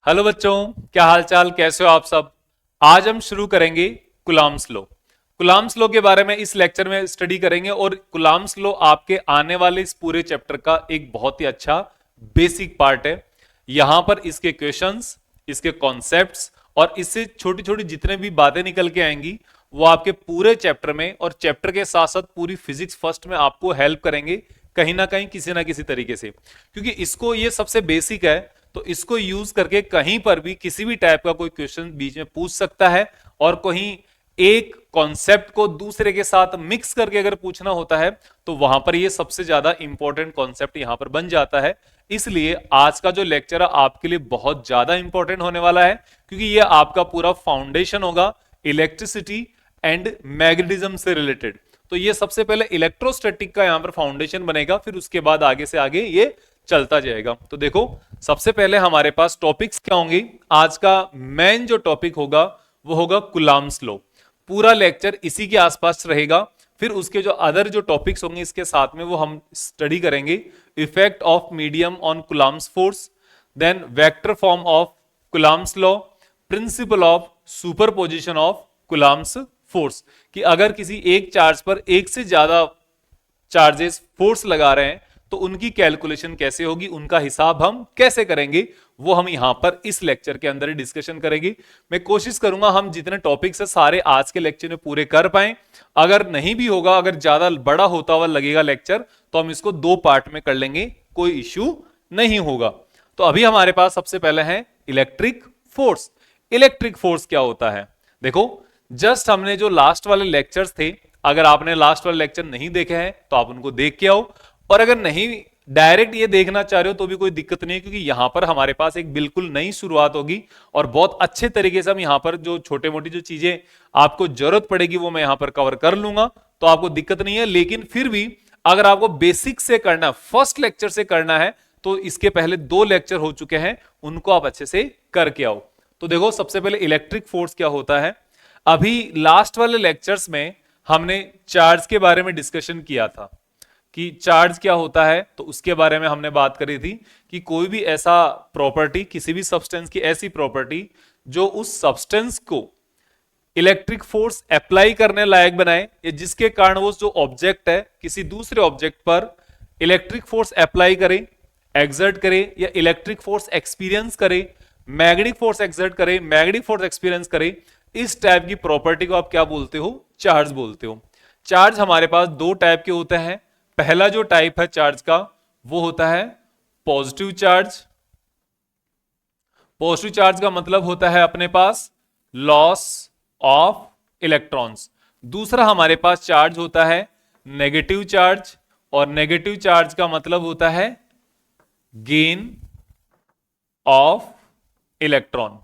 Hello बच्चों, क्या हालचाल, कैसे हो आप सब। आज हम शुरू करेंगे कुलाम्स लॉ। कुलाम्स लॉ के बारे में इस लेक्चर में स्टडी करेंगे और कुलाम्स लॉ आपके आने वाले इस पूरे चैप्टर का एक बहुत ही अच्छा बेसिक पार्ट है। यहां पर इसके क्वेश्चंस, इसके कॉन्सेप्ट्स और इससे छोटी छोटी जितने भी बातें निकल के आएंगी वो आपके पूरे चैप्टर में और चैप्टर के साथ साथ पूरी फिजिक्स फर्स्ट में आपको हेल्प करेंगे कहीं ना कहीं किसी ना किसी तरीके से, क्योंकि इसको ये सबसे बेसिक है। तो इसको यूज करके कहीं पर भी किसी भी टाइप का कोई क्वेश्चन बीच में पूछ सकता है और कहीं एक कॉन्सेप्ट को दूसरे के साथ मिक्स करके अगर पूछना होता है तो वहां पर ये सबसे ज्यादा इंपॉर्टेंट कॉन्सेप्ट यहां पर बन जाता है। इसलिए आज का जो लेक्चर है आपके लिए बहुत ज्यादा इंपॉर्टेंट होने वाला है, क्योंकि ये आपका पूरा फाउंडेशन होगा इलेक्ट्रिसिटी एंड मैग्नेटिज्म से रिलेटेड। तो ये सबसे पहले इलेक्ट्रोस्टैटिक का यहां पर फाउंडेशन बनेगा, फिर उसके बाद आगे से आगे ये चलता जाएगा। तो देखो, सबसे पहले हमारे पास टॉपिक्स क्या होंगे। आज का मेन जो टॉपिक होगा वो होगा कुलाम्स लॉ। पूरा लेक्चर इसी के आसपास रहेगा। फिर उसके जो अदर जो टॉपिक्स होंगे इसके साथ में वो हम स्टडी करेंगे। Effect of medium on Coulomb's force, then vector form of Coulomb's law, principle of superposition of Coulomb's force, कि अगर किसी एक चार्ज पर एक से ज्यादा चार्जेस फोर्स लगा रहे हैं तो उनकी कैलकुलेशन कैसे होगी, उनका हिसाब हम कैसे करेंगे, वो हम यहां पर इस लेक्चर के अंदर ही डिस्कशन करेंगे। मैं कोशिश करूंगा हम जितने टॉपिक्स है सारे आज के लेक्चर में पूरे कर पाए। अगर नहीं भी होगा, अगर ज्यादा बड़ा होता हुआ लगेगा लेक्चर, तो हम इसको 2 पार्ट में कर लेंगे, कोई इश्यू नहीं होगा। तो अभी हमारे पास सबसे पहले है इलेक्ट्रिक फोर्स। इलेक्ट्रिक फोर्स क्या होता है, देखो जस्ट हमने जो लास्ट वाले लेक्चर्स थे, अगर आपने लास्ट वाले लेक्चर नहीं देखे हैं तो आप उनको देख के आओ, और अगर नहीं डायरेक्ट ये देखना चाह रहे हो तो भी कोई दिक्कत नहीं है, क्योंकि यहां पर हमारे पास एक बिल्कुल नई शुरुआत होगी और बहुत अच्छे तरीके से हम यहां पर जो छोटे मोटी जो चीजें आपको जरूरत पड़ेगी वो मैं यहां पर कवर कर लूंगा, तो आपको दिक्कत नहीं है। लेकिन फिर भी अगर आपको बेसिक से करना है, फर्स्ट लेक्चर से करना है, तो इसके पहले 2 लेक्चर हो चुके हैं, उनको आप अच्छे से करके आओ। तो देखो, सबसे पहले इलेक्ट्रिक फोर्स क्या होता है। अभी लास्ट वाले लेक्चर्स में हमने चार्ज के बारे में डिस्कशन किया था कि चार्ज क्या होता है, तो उसके बारे में हमने बात करी थी कि कोई भी ऐसा प्रॉपर्टी, किसी भी सब्सटेंस की ऐसी प्रॉपर्टी जो उस सब्सटेंस को इलेक्ट्रिक फोर्स अप्लाई करने लायक बनाए, या जिसके कारण वो जो ऑब्जेक्ट है किसी दूसरे ऑब्जेक्ट पर इलेक्ट्रिक फोर्स अप्लाई करे, एक्सर्ट करे, या इलेक्ट्रिक फोर्स एक्सपीरियंस करे, मैग्नेटिक फोर्स एक्सर्ट करे, मैग्नेटिक फोर्स एक्सपीरियंस करे, इस टाइप की प्रॉपर्टी को आप क्या बोलते हो, चार्ज बोलते हो। चार्ज हमारे पास 2 टाइप के होते हैं। पहला जो टाइप है चार्ज का वो होता है पॉजिटिव चार्ज। पॉजिटिव चार्ज का मतलब होता है अपने पास लॉस ऑफ इलेक्ट्रॉन्स। दूसरा हमारे पास चार्ज होता है नेगेटिव चार्ज, और नेगेटिव चार्ज का मतलब होता है gain of electron.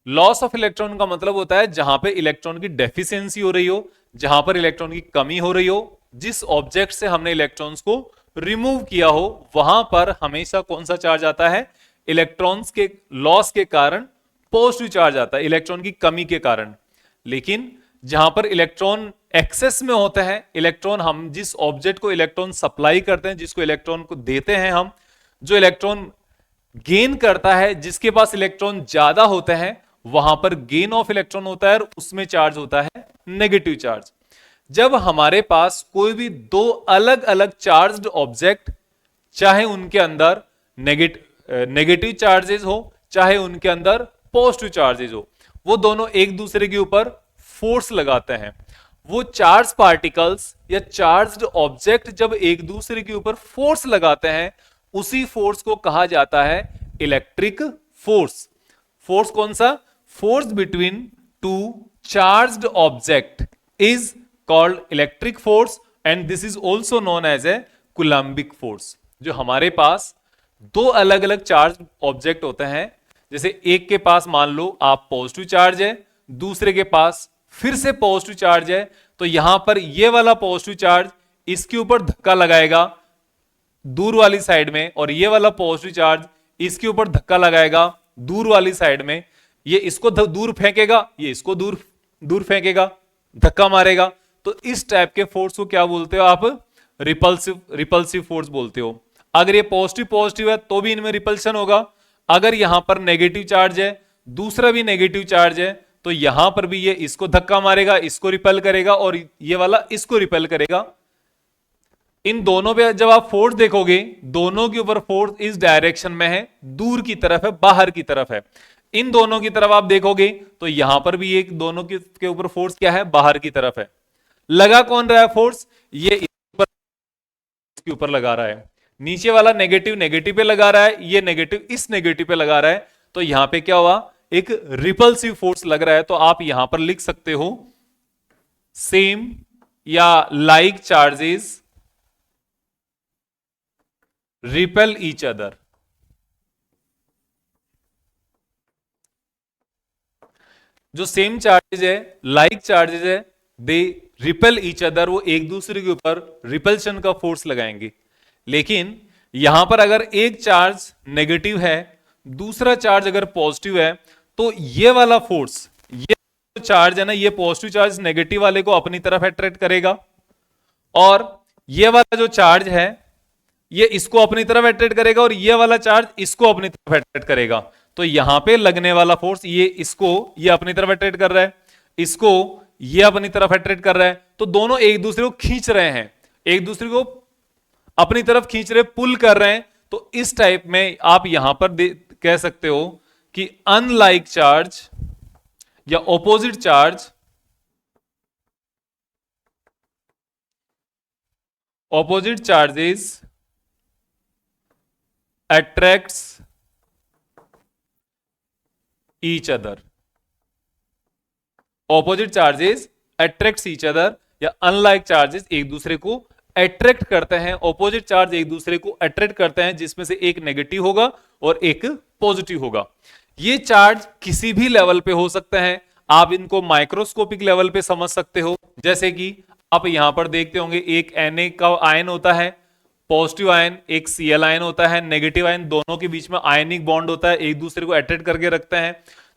Loss of electron का मतलब होता है जहां पे इलेक्ट्रॉन की डेफिशिएंसी हो रही हो, जहां पर इलेक्ट्रॉन की कमी हो रही हो, जिस ऑब्जेक्ट से हमने इलेक्ट्रॉन्स को रिमूव किया हो वहां पर हमेशा कौन सा चार्ज आता है, इलेक्ट्रॉन्स के लॉस के कारण पॉजिटिव चार्ज आता है, इलेक्ट्रॉन की कमी के कारण। लेकिन जहां पर इलेक्ट्रॉन एक्सेस में होते हैं, इलेक्ट्रॉन, हम जिस ऑब्जेक्ट को इलेक्ट्रॉन सप्लाई करते हैं, जिसको इलेक्ट्रॉन को देते हैं हम, जो इलेक्ट्रॉन गेन करता है, जिसके पास इलेक्ट्रॉन ज्यादा होते हैं, वहां पर गेन ऑफ इलेक्ट्रॉन होता है और उसमें चार्ज होता है नेगेटिव चार्ज। जब हमारे पास कोई भी 2 अलग अलग चार्ज्ड ऑब्जेक्ट, चाहे उनके अंदर नेगेटिव चार्जेस हो, चाहे उनके अंदर पॉजिटिव चार्जेस हो, वो दोनों एक दूसरे के ऊपर फोर्स लगाते हैं। वो चार्ज पार्टिकल्स या चार्ज्ड ऑब्जेक्ट जब एक दूसरे के ऊपर फोर्स लगाते हैं, उसी फोर्स को कहा जाता है इलेक्ट्रिक फोर्स। फोर्स कौन सा, force between 2 charged object is called electric force, and this is also known as a coulombic force. जो हमारे पास 2 अलग अलग चार्ज ऑब्जेक्ट होते हैं, जैसे एक के पास मान लो आप पॉजिटिव चार्ज है, दूसरे के पास फिर से पॉजिटिव चार्ज है, तो यहां पर ये वाला पॉजिटिव चार्ज इसके ऊपर धक्का लगाएगा दूर वाली साइड में, और ये वाला पॉजिटिव चार्ज इसके ऊपर धक्का लगाएगा दूर वाली साइड में। ये इसको दूर फेंकेगा, ये इसको दूर दूर फेंकेगा, धक्का मारेगा। तो इस टाइप के फोर्स को क्या बोलते हो आप, रिपल्सिव फोर्स बोलते हो। अगर ये पॉजिटिव पॉजिटिव है तो भी इनमें रिपल्शन होगा, अगर यहां पर नेगेटिव चार्ज है, दूसरा भी नेगेटिव चार्ज है, तो यहां पर भी ये इसको धक्का मारेगा, इसको रिपेल करेगा, और ये वाला इसको रिपेल करेगा। इन दोनों पे जब आप फोर्स देखोगे, दोनों के ऊपर फोर्स इस डायरेक्शन में है, दूर की तरफ है, बाहर की तरफ है। इन दोनों की तरफ आप देखोगे तो यहां पर भी एक दोनों के ऊपर फोर्स क्या है, बाहर की तरफ है। लगा कौन रहा है फोर्स, ये इसके ऊपर लगा रहा है। नीचे वाला नेगेटिव नेगेटिव पे लगा रहा है, ये नेगेटिव इस नेगेटिव पे लगा रहा है, तो यहां पे क्या हुआ, एक रिपल्सिव फोर्स लग रहा है। तो आप यहां पर लिख सकते हो सेम या like charges repel each other. जो सेम चार्जेस है, लाइक चार्जेस है, दे रिपेल ईच अदर, वो एक दूसरे के ऊपर रिपल्शन का फोर्स लगाएंगे। लेकिन यहां पर अगर एक चार्ज नेगेटिव है, दूसरा चार्ज अगर पॉजिटिव है, तो ये वाला फोर्स, ये चार्ज है ना, ये पॉजिटिव चार्ज नेगेटिव वाले को अपनी तरफ अट्रैक्ट करेगा, और ये वाला जो चार्ज है ये इसको अपनी तरफ अट्रैक्ट करेगा, और ये वाला चार्ज इसको अपनी तरफ अट्रैक्ट करेगा। तो यहां पे लगने वाला फोर्स, ये इसको ये अपनी तरफ अट्रैक्ट कर रहा है, इसको ये अपनी तरफ अट्रैक्ट कर रहा है, तो दोनों एक दूसरे को खींच रहे हैं, एक दूसरे को अपनी तरफ खींच रहे, पुल कर रहे हैं। तो इस टाइप में आप यहां पर कह सकते हो कि अनलाइक चार्ज या opposite charge, opposite charges attracts each other, opposite charges attracts each other, या अनलाइक चार्जेस एक दूसरे को अट्रैक्ट करते हैं। ऑपोजिट चार्ज एक दूसरे को अट्रैक्ट करते हैं, जिसमें से एक नेगेटिव होगा और एक पॉजिटिव होगा। ये चार्ज किसी भी लेवल पे हो सकते हैं, आप इनको माइक्रोस्कोपिक लेवल पे समझ सकते हो। जैसे कि आप यहां पर देखते होंगे, एक Na का आयन होता है, पॉजिटिव आयन, एक Cl आयन होता है, नेगेटिव आयन, दोनों के बीच में आयनिक बॉन्ड होता है, एक दूसरे को अट्रैक्ट करके रखते हैं।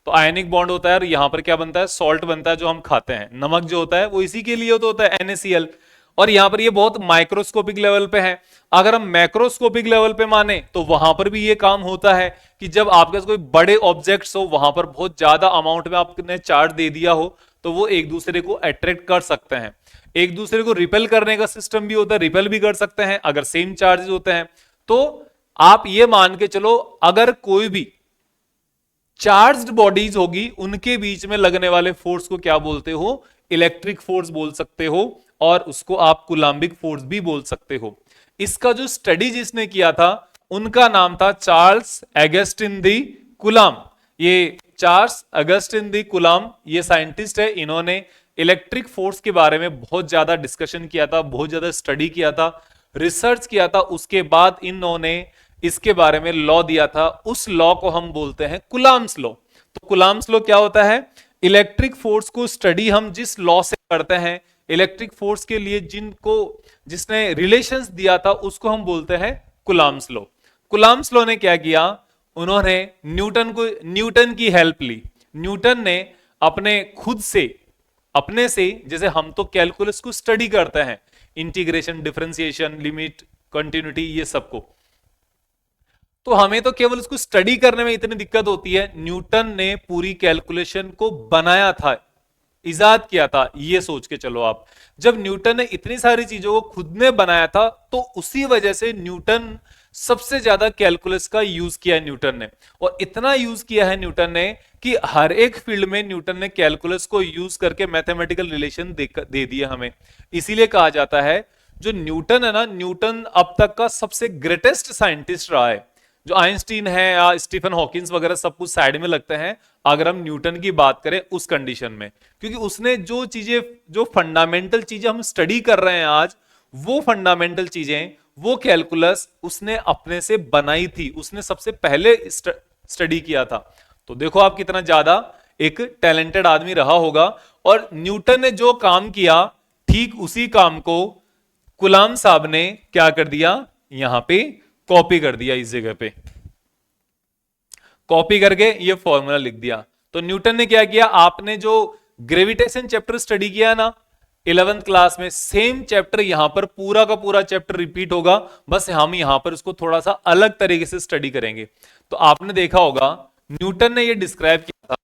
तो आयनिक बॉन्ड होता है, और यहां पर क्या बनता है, सॉल्ट बनता है, जो हम खाते हैं। नमक जो होता है वो इसी के लिए तो होता है, NaCl। और यहां पर ये बहुत माइक्रोस्कोपिक लेवल पे है। अगर हम मैक्रोस्कोपिक लेवल पे माने तो वहां पर भी ये काम होता है कि जब आपके पास कोई बड़े ऑब्जेक्ट्स हो, वहां पर बहुत ज्यादा अमाउंट में आपने चार्ज दे दिया हो, तो वो एक दूसरे को अट्रैक्ट कर सकते हैं। एक दूसरे को रिपेल करने का सिस्टम भी होता है, रिपेल भी कर सकते हैं अगर सेम चार्जेस होते हैं। तो आप ये मान के चलो, अगर कोई भी चार्ज्ड बॉडीज होगी, उनके बीच में लगने वाले फोर्स को क्या बोलते हो, इलेक्ट्रिक फोर्स बोल सकते हो, और उसको आप कुलाम्बिक फोर्स भी बोल सकते हो। इसका जो स्टडी जिसने किया था, उनका नाम था चार्ल्स अगस्टिन दी कुलाम। ये चार्ल्स अगस्टिन दी कुलाम, ये साइंटिस्ट है, इन्होंने इलेक्ट्रिक फोर्स के बारे में बहुत ज्यादा डिस्कशन किया था, बहुत ज्यादा स्टडी किया था, रिसर्च किया था। उसके बाद इन्होंने इसके बारे में लॉ दिया था। उस लॉ को हम बोलते हैं कुलाम्स लॉ। तो कुलाम्स लॉ क्या होता है, इलेक्ट्रिक फोर्स को स्टडी हम जिस लॉ से करते हैं, इलेक्ट्रिक फोर्स के लिए जिसने रिलेशंस दिया था, उसको हम बोलते हैं कुलाम्स लॉ। कुलाम्स लॉ ने क्या किया, उन्होंने न्यूटन की हेल्प ली। न्यूटन ने अपने से जैसे हम तो कैलकुलस को स्टडी करते हैं, इंटीग्रेशन, डिफरेंशिएशन, लिमिट, कंटिन्यूटी, ये सबको, तो हमें तो केवल उसको स्टडी करने में इतनी दिक्कत होती है। न्यूटन ने पूरी कैलकुलेशन को बनाया था, इजाद किया था। ये सोच के चलो आप, जब न्यूटन ने इतनी सारी चीजों को खुद ने बनाया था, तो उसी वजह से न्यूटन सबसे ज्यादा कैलकुलस का यूज किया है न्यूटन ने। और इतना यूज किया है न्यूटन ने कि हर एक फील्ड में न्यूटन ने कैलकुलस को यूज करके मैथमेटिकल रिलेशन दे दिए हमें। इसीलिए कहा जाता है, जो न्यूटन है ना, न्यूटन अब तक का सबसे ग्रेटेस्ट साइंटिस्ट रहा है। जो आइंस्टीन है या स्टीफन हॉकिंस वगैरह सब कुछ साइड में लगते हैं, अगर हम न्यूटन की बात करें उस कंडीशन में, क्योंकि उसने जो फंडामेंटल चीजें हम स्टडी कर रहे हैं आज, वो फंडामेंटल चीजें, वो कैलकुलस उसने अपने से बनाई थी, उसने सबसे पहले स्टडी किया था। तो देखो आप कितना ज्यादा एक टैलेंटेड आदमी रहा होगा। और न्यूटन ने जो काम किया, ठीक उसी काम को कुलाम साहब ने क्या कर दिया, यहां पे कॉपी कर दिया, इस जगह पे कॉपी करके ये फॉर्मूला लिख दिया। तो न्यूटन ने क्या किया, आपने जो ग्रेविटेशन चैप्टर स्टडी किया ना, 11th क्लास में सेम चैप्टर यहां पर पूरा का पूरा चैप्टर रिपीट होगा, बस हम यहां पर उसको थोड़ा सा अलग तरीके से स्टडी करेंगे। तो आपने देखा होगा न्यूटन ने ये डिस्क्राइब किया था,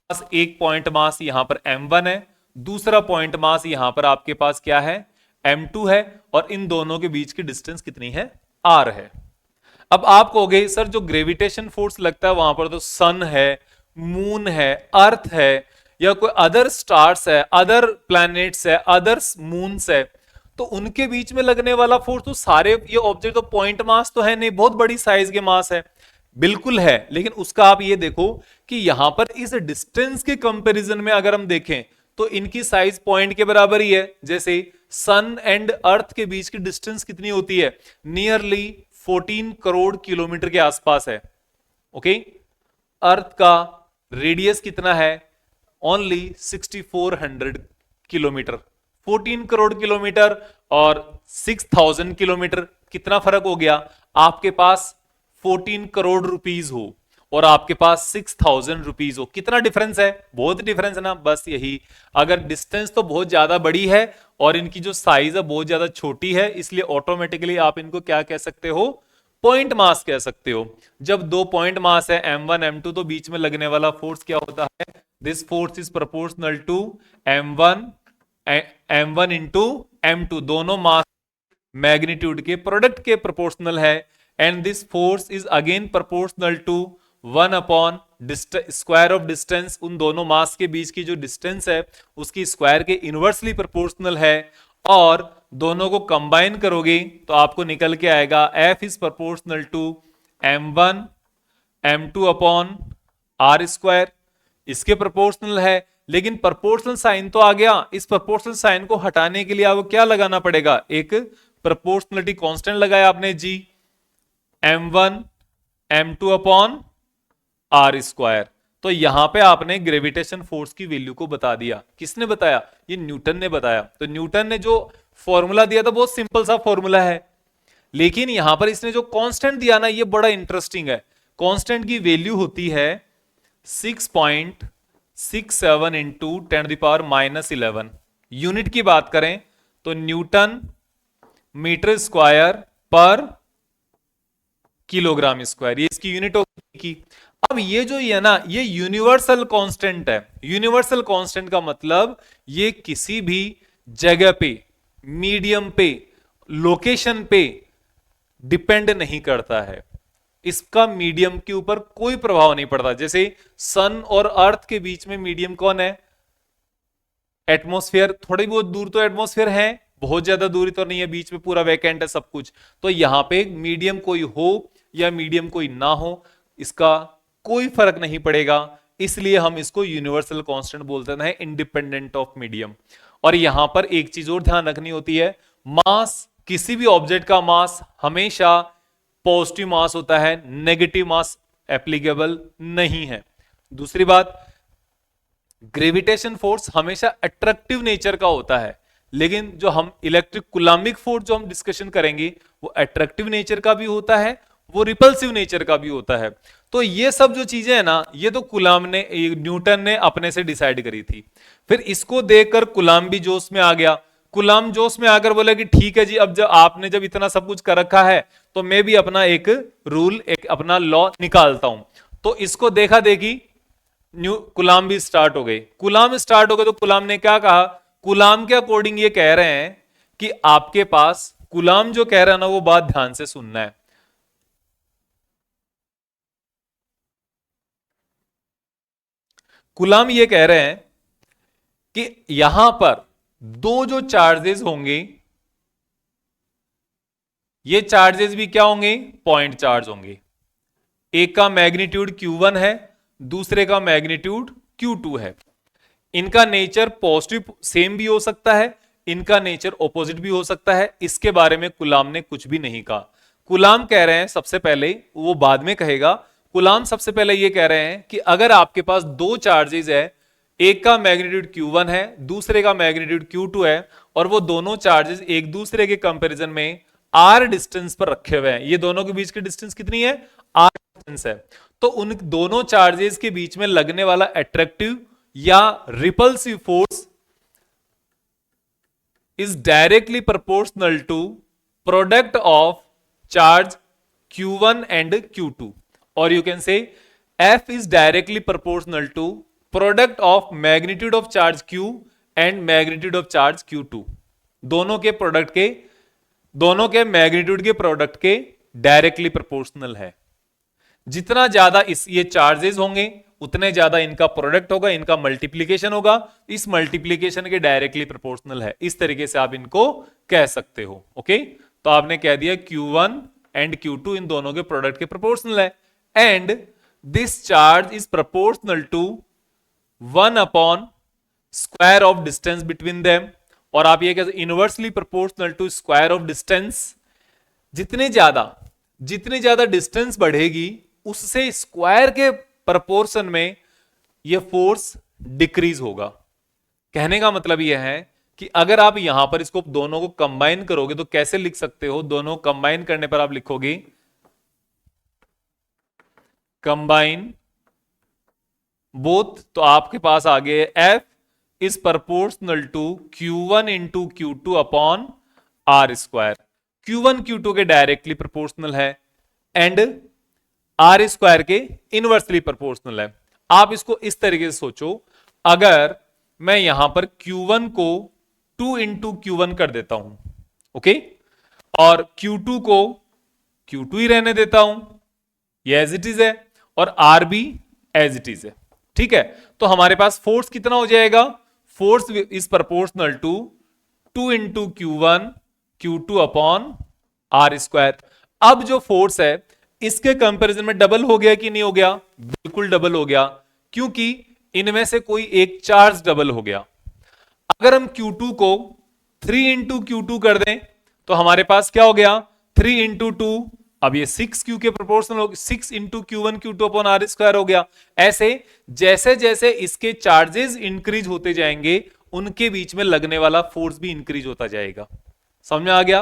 पास एक पॉइंट मास यहां पर m1 है, दूसरा पॉइंट मास यहां पर आपके पास क्या है, m2 है, और इन दोनों के बीच की डिस्टेंस कितनी है, r है। अब आप कहोगे सर जो ग्रेविटेशन फोर्स लगता है वहां पर तो सन है, मून है, अर्थ है, या कोई अदर स्टार्स है, अदर प्लैनेट्स है, अदर मून्स है, तो उनके बीच में लगने वाला फोर्स तो सारे ये ऑब्जेक्ट तो पॉइंट मास तो है नहीं, बहुत बड़ी साइज के मास है, बिल्कुल है, लेकिन उसका आप ये देखो कि यहां पर इस डिस्टेंस के कंपैरिजन में अगर हम देखें तो इनकी साइज पॉइंट के बराबर ही है। जैसे सन एंड अर्थ के बीच की डिस्टेंस कितनी होती है, नियरली 14 करोड़ किलोमीटर के आसपास है। ओके, अर्थ का रेडियस कितना है, ओनली 6400 किलोमीटर। 14 करोड़ किलोमीटर और 6000 किलोमीटर, कितना फर्क हो गया, आपके पास 14 करोड़ रुपीस हो और आपके पास 6000 रुपीस हो, कितना डिफरेंस है, बहुत डिफरेंस है ना। बस यही, अगर डिस्टेंस तो बहुत ज्यादा बड़ी है और इनकी जो साइज है बहुत ज्यादा छोटी है, इसलिए ऑटोमेटिकली आप इनको क्या कह सकते हो, पॉइंट मास कह सकते हो। जब दो पॉइंट मास है m1 m2 तो बीच में लगने वाला फोर्स क्या होता है, this force is proportional to m1 into m2, दोनों मास मैग्नीट्यूड के प्रोडक्ट के प्रोपोर्शनल है, and this force is again proportional to 1 upon square of distance, उन दोनों मास के बीच की जो डिस्टेंस है उसकी स्क्वायर के इनवर्सली प्रोपोर्शनल है, और दोनों को कंबाइन करोगे तो आपको निकल के आएगा F is proportional to m1 m2 upon R square, इसके प्रोपोर्शनल है। लेकिन प्रोपोर्शनल साइन तो आ गया, इस प्रोपोर्शनल साइन को हटाने के लिए आपको क्या लगाना पड़ेगा, एक प्रोपोर्शनलिटी कांस्टेंट लगाया आपने जी, m1 m2 upon R square. तो यहां पे आपने ग्रेविटेशन फोर्स की वैल्यू को बता दिया, किसने बताया, ये न्यूटन ने बताया। तो न्यूटन ने जो फॉर्मूला दिया था बहुत सिंपल सा फॉर्मूला है, लेकिन यहां पर इसने जो कांस्टेंट दिया ना ये बड़ा इंटरेस्टिंग है। कांस्टेंट की वैल्यू होती है 6.67 इंटू 10⁻⁻11। यूनिट की बात करें तो न्यूटन मीटर स्क्वायर पर किलोग्राम स्क्वायर, ये इसकी यूनिट होगी। अब ये जो है ना ये यूनिवर्सल कांस्टेंट है। यूनिवर्सल कांस्टेंट का मतलब ये किसी भी जगह पे, मीडियम पे, लोकेशन पे डिपेंड नहीं करता है, इसका मीडियम के ऊपर कोई प्रभाव नहीं पड़ता। जैसे सन और अर्थ के बीच में मीडियम कौन है, एटमॉस्फेयर, थोड़ी बहुत दूर तो एटमॉस्फेयर है, बहुत ज्यादा दूरी तो नहीं है, बीच में पूरा वैकेंट है सब कुछ। तो यहां पे मीडियम कोई हो या मीडियम कोई ना हो इसका कोई फर्क नहीं पड़ेगा, इसलिए हम इसको यूनिवर्सल कांस्टेंट बोलते हैं, इंडिपेंडेंट ऑफ मीडियम। और यहां पर एक चीज और ध्यान रखनी होती है, मास, किसी भी ऑब्जेक्ट का मास हमेशा पॉजिटिव मास होता है, नेगेटिव मास एप्लीकेबल नहीं है। दूसरी बात, ग्रेविटेशन फोर्स हमेशा अट्रैक्टिव नेचर का होता है, लेकिन जो हम इलेक्ट्रिक कुलाम्बिक फोर्स जो हम डिस्कशन करेंगे वो अट्रैक्टिव नेचर का भी होता है, वो रिपल्सिव नेचर का भी होता है। तो ये सब जो चीजें हैं ना ये तो कुलाम ने, न्यूटन ने अपने से डिसाइड करी थी। फिर इसको देखकर कुलाम भी जोश में आ गया। कुलाम जोश में आकर बोला कि ठीक है जी, अब जब आपने जब इतना सब कुछ कर रखा है तो मैं भी अपना एक रूल, एक अपना लॉ निकालता हूं। तो इसको देखा देखी कुलाम भी स्टार्ट हो गई। कुलाम स्टार्ट हो गए तो कुलाम ने क्या कहा, कुलाम के अकॉर्डिंग ये कह रहे हैं कि आपके पास, कुलाम जो कह रहा है ना वो बात ध्यान से सुनना है। कुलाम ये कह रहे हैं कि यहां पर दो जो चार्जेस होंगे, ये चार्जेस भी क्या होंगे, पॉइंट चार्ज होंगे। एक का मैग्नीट्यूड Q1 है, दूसरे का मैग्नीट्यूड Q2 है। इनका नेचर पॉजिटिव सेम भी हो सकता है, इनका नेचर ऑपोजिट भी हो सकता है। इसके बारे में कुलाम ने कुछ भी नहीं कहा। कुलाम कह रहे हैं, सबसे पहले, वो बाद में कहेगा, कुलाम सबसे पहले ये कह रहे हैं कि अगर आपके पास दो चार्जेस है, एक का मैग्नीट्यूड Q1 है, दूसरे का मैग्नीट्यूड Q2 है, और वो दोनों चार्जेस एक दूसरे के कंपैरिजन में r डिस्टेंस पर रखे हुए हैं, ये दोनों के बीच की डिस्टेंस कितनी है, r डिस्टेंस है। तो उन दोनों चार्जेस के बीच में लगने वाला अट्रैक्टिव या repulsive force is directly proportional to product of charge q1 and q2, or you can say F is directly proportional to product of magnitude of charge q and magnitude of charge q2। दोनों के product के, दोनों के magnitude के product के directly proportional है। जितना ज्यादा इस ये चार्जेस होंगे उतने ज्यादा इनका प्रोडक्ट होगा, इनका मल्टीप्लीकेशन होगा, इस मल्टीप्लीकेशन के डायरेक्टली प्रोपोर्शनल है। इस तरीके से आप इनको कह सकते हो। ओके, तो आपने कह दिया Q1 एंड Q2 इन दोनों के प्रोडक्ट के प्रोपोर्शनल है, and this charge is proportional to 1 upon square of distance between them, और आप ये कहते inversely proportional to square of distance. जितनी ज्यादा डिस्टेंस बढ़ेगी उससे स्क्वायर के प्रपोर्शन में यह फोर्स डिक्रीज होगा। कहने का मतलब यह है कि अगर आप यहां पर इसको दोनों को कंबाइन करोगे तो कैसे लिख सकते हो, दोनों कंबाइन करने पर आप लिखोगे कंबाइन बोथ, तो आपके पास आ गए F is proportional to Q1 into Q2 upon R square. Q1 Q2 के डायरेक्टली प्रोपोर्शनल है एंड आर स्क्वायर के इनवर्सली प्रोपोर्शनल है। आप इसको इस तरीके से सोचो, अगर मैं यहां पर Q1 को 2 इंटू Q1 कर देता हूं, ओके, और Q2 को Q2 ही रहने देता हूं, ये एज इट इज है, और आर भी एज इट इज है, ठीक है, तो हमारे पास फोर्स कितना हो जाएगा, force is proportional to 2 into Q1 Q2 upon R square. अब जो फोर्स है इसके कंपैरिजन में डबल हो गया कि नहीं हो गया, बिल्कुल डबल हो गया, क्योंकि इनमें से कोई एक चार्ज डबल हो गया। अगर हम Q2 को 3 इंटू Q2 कर दें तो हमारे पास क्या हो गया, 3 इंटू 2, अब ये 6Q के प्रोपोर्शनल हो गया, 6 into Q1 Q2 upon R square हो गया। ऐसे जैसे जैसे इसके चार्जेस इंक्रीज होते जाएंगे उनके बीच में लगने वाला फोर्स भी इंक्रीज होता जाएगा। समझ में आ गया।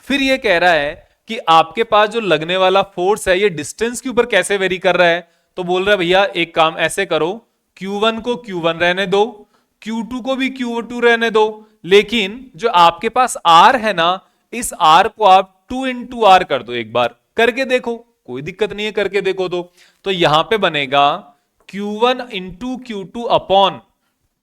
फिर ये कह रहा है कि आपके पास जो लगने वाला फोर्स है ये डिस्टेंस के ऊपर कैसे वेरी कर रहा है, तो बोल रहा है भैया एक काम ऐसे करो, Q1 को Q1 रहने दो, Q2 को भी Q2 रहने दो, लेकिन जो आपके पास R है ना, इस R को आप 2 इंटू आर कर दो। एक बार करके देखो, कोई दिक्कत नहीं है, करके देखो। तो यहां पे बनेगा Q1 into Q2 upon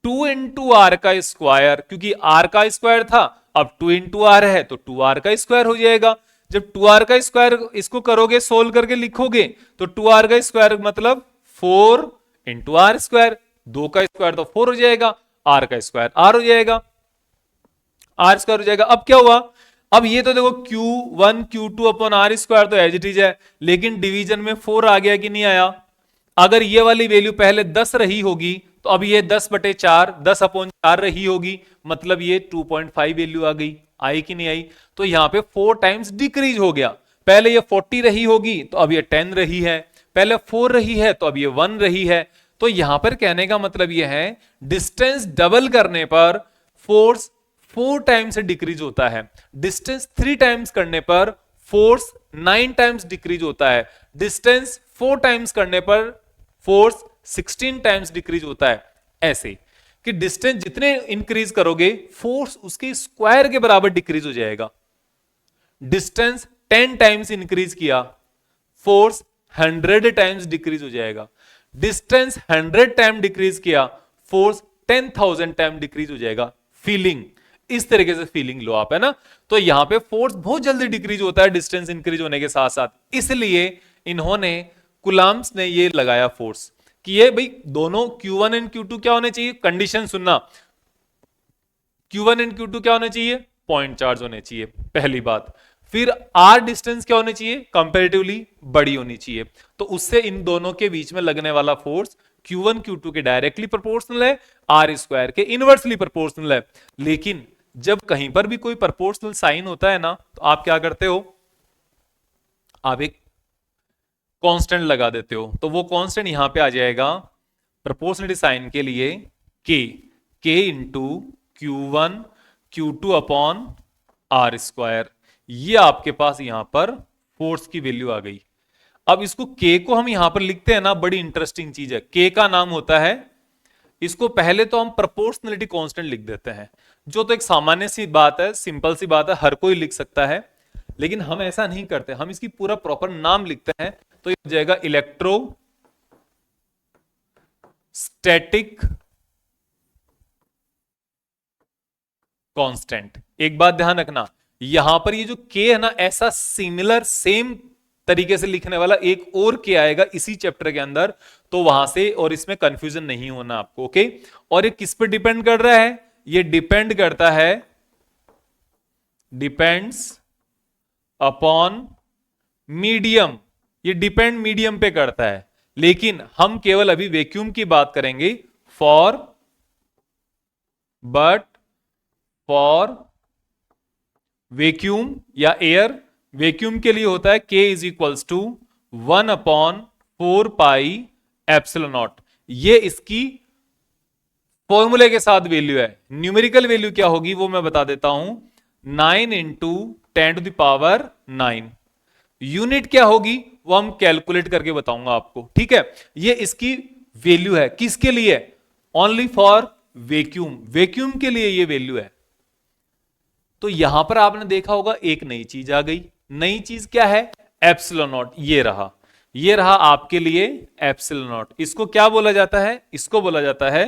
2 into R का स्क्वायर, क्योंकि आर का स्क्वायर था, अब 2 इंटू आर है तो 2r का स्क्वायर हो जाएगा। जब 2r का स्क्वायर इसको करोगे, सोल्व करके लिखोगे, तो 2r का स्क्वायर मतलब 4 इंटू आर स्क्वायर, 2 का स्क्वायर तो 4 हो जाएगा, r का स्क्वायर r हो जाएगा, r स्क्वायर हो जाएगा। अब क्या हुआ, अब ये तो देखो Q1 Q2 upon R square तो एज इट इज है, लेकिन डिवीजन में 4 आ गया कि नहीं आया। अगर ये वाली वैल्यू पहले 10 रही होगी तो अब ये 10/4 10 अपॉन 4 रही होगी, मतलब ये 2.5 वैल्यू आ गई, आई कि नहीं आई। तो यहां पे 4 टाइम्स डिक्रीज हो गया। पहले ये 40 रही होगी तो अब ये 10 रही है, पहले 4 रही है तो अब ये 1 रही है। तो यहां पर कहने का मतलब ये है डिस्टेंस डबल करने पर फोर्स 4 टाइम्स डिक्रीज होता है, डिस्टेंस 3 टाइम्स करने पर फोर्स 9 टाइम्स डिक्रीज होता है, डिस्टेंस 4 टाइम्स करने पर फोर्स 16 टाइम्स डिक्रीज होता है। ऐसे कि डिस्टेंस जितने इंक्रीज करोगे फोर्स उसके स्क्वायर के बराबर डिक्रीज हो जाएगा। डिस्टेंस 10 टाइम्स इंक्रीज किया, फोर्स 100 टाइम्स डिक्रीज हो जाएगा। डिस्टेंस 100 टाइम डिक्रीज किया, फोर्स 10,000 टाइम डिक्रीज हो जाएगा। फीलिंग इस तरीके से फीलिंग लो आप, है ना। तो यहां पे फोर्स बहुत जल्दी डिक्रीज होता है डिस्टेंस इंक्रीज होने के साथ साथ, इसलिए इन्होंने कुलाम्स ने ये लगाया फोर्स कि ये भाई दोनों Q1 एंड Q2 क्या होने चाहिए, कंडीशन सुनना, Q1 एंड Q2 क्या होने चाहिए, पॉइंट चार्ज होने चाहिए, पहली बात। फिर R डिस्टेंस क्या होनी चाहिए, कंपैरेटिवली बड़ी होनी चाहिए। तो उससे इन दोनों के बीच में लगने वाला फोर्स Q1 Q2 के डायरेक्टली प्रोपोर्शनल है, R स्क्वायर के इनवर्सली प्रोपोर्शनल है। लेकिन जब कहीं पर भी कोई प्रोपोर्शनल साइन होता है ना, तो आप क्या करते हो, आप एक कांस्टेंट लगा देते हो। तो वो कांस्टेंट यहां पे आ जाएगा प्रोपोर्शनलिटी साइन के लिए k into Q1 Q2 upon R square. ये आपके पास यहां पर फोर्स की वैल्यू आ गई। अब इसको k को हम यहां पर लिखते हैं ना, बड़ी इंटरेस्टिंग चीज है। k का नाम होता है इसको पहले तो हम प्रोपोर्शनलिटी कांस्टेंट लिख देते हैं, जो तो एक सामान्य सी बात है, सिंपल सी बात है, हर कोई लिख सकता है, लेकिन हम ऐसा नहीं करते, हम इसकी पूरा प्रॉपर नाम लिखते हैं। तो ये हो जाएगा इलेक्ट्रो स्टैटिक कांस्टेंट। एक बात ध्यान रखना, यहां पर ये जो के है ना, ऐसा सिमिलर सेम तरीके से लिखने वाला एक और के आएगा इसी चैप्टर के अंदर, तो वहां से और इसमें कंफ्यूजन नहीं होना आपको, ओके। और ये किस पे डिपेंड कर रहा है? ये डिपेंड करता है, डिपेंड्स अपॉन मीडियम, ये डिपेंड मीडियम पे करता है, लेकिन हम केवल अभी वैक्यूम की बात करेंगे। बट फॉर वैक्यूम या एयर, वैक्यूम के लिए होता है K इज इक्वल्स टू 1/4πε0। ये इसकी फॉर्मूले के साथ वैल्यू है। न्यूमेरिकल वैल्यू क्या होगी वो मैं बता देता हूं, 9 × 10⁹। यूनिट क्या होगी वो हम कैलकुलेट करके बताऊंगा आपको, ठीक है। ये इसकी वैल्यू है, किसके लिए? ओनली फॉर वैक्यूम, वैक्यूम के लिए ये वैल्यू है। तो यहां पर आपने देखा होगा एक नई चीज आ गई। नई चीज क्या है? Epsilon not. ये रहा आपके लिए एप्सिलॉन नॉट। इसको क्या बोला जाता है? इसको बोला जाता है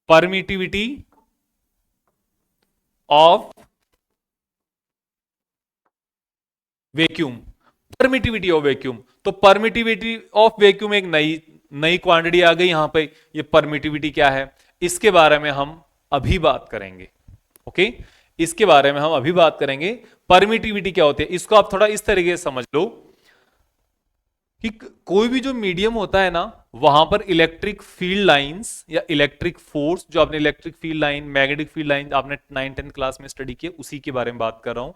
permittivity of vacuum. Permittivity of vacuum, तो परमिटिविटी ऑफ वैक्यूम एक नई क्वांटिटी आ गई यहां पे। ये परमिटिविटी क्या है इसके बारे में हम अभी बात करेंगे, ओके। इसके बारे में हम अभी बात करेंगे, परमिटिविटी क्या होती है। इसको आप थोड़ा इस तरीके से समझ लो कि कोई भी जो मीडियम होता है ना, वहां पर इलेक्ट्रिक फील्ड लाइंस या इलेक्ट्रिक फोर्स, जो आपने electric field line, magnetic field line आपने 9th-10th क्लास में स्टडी किए, उसी के बारे में बात कर रहा हूं।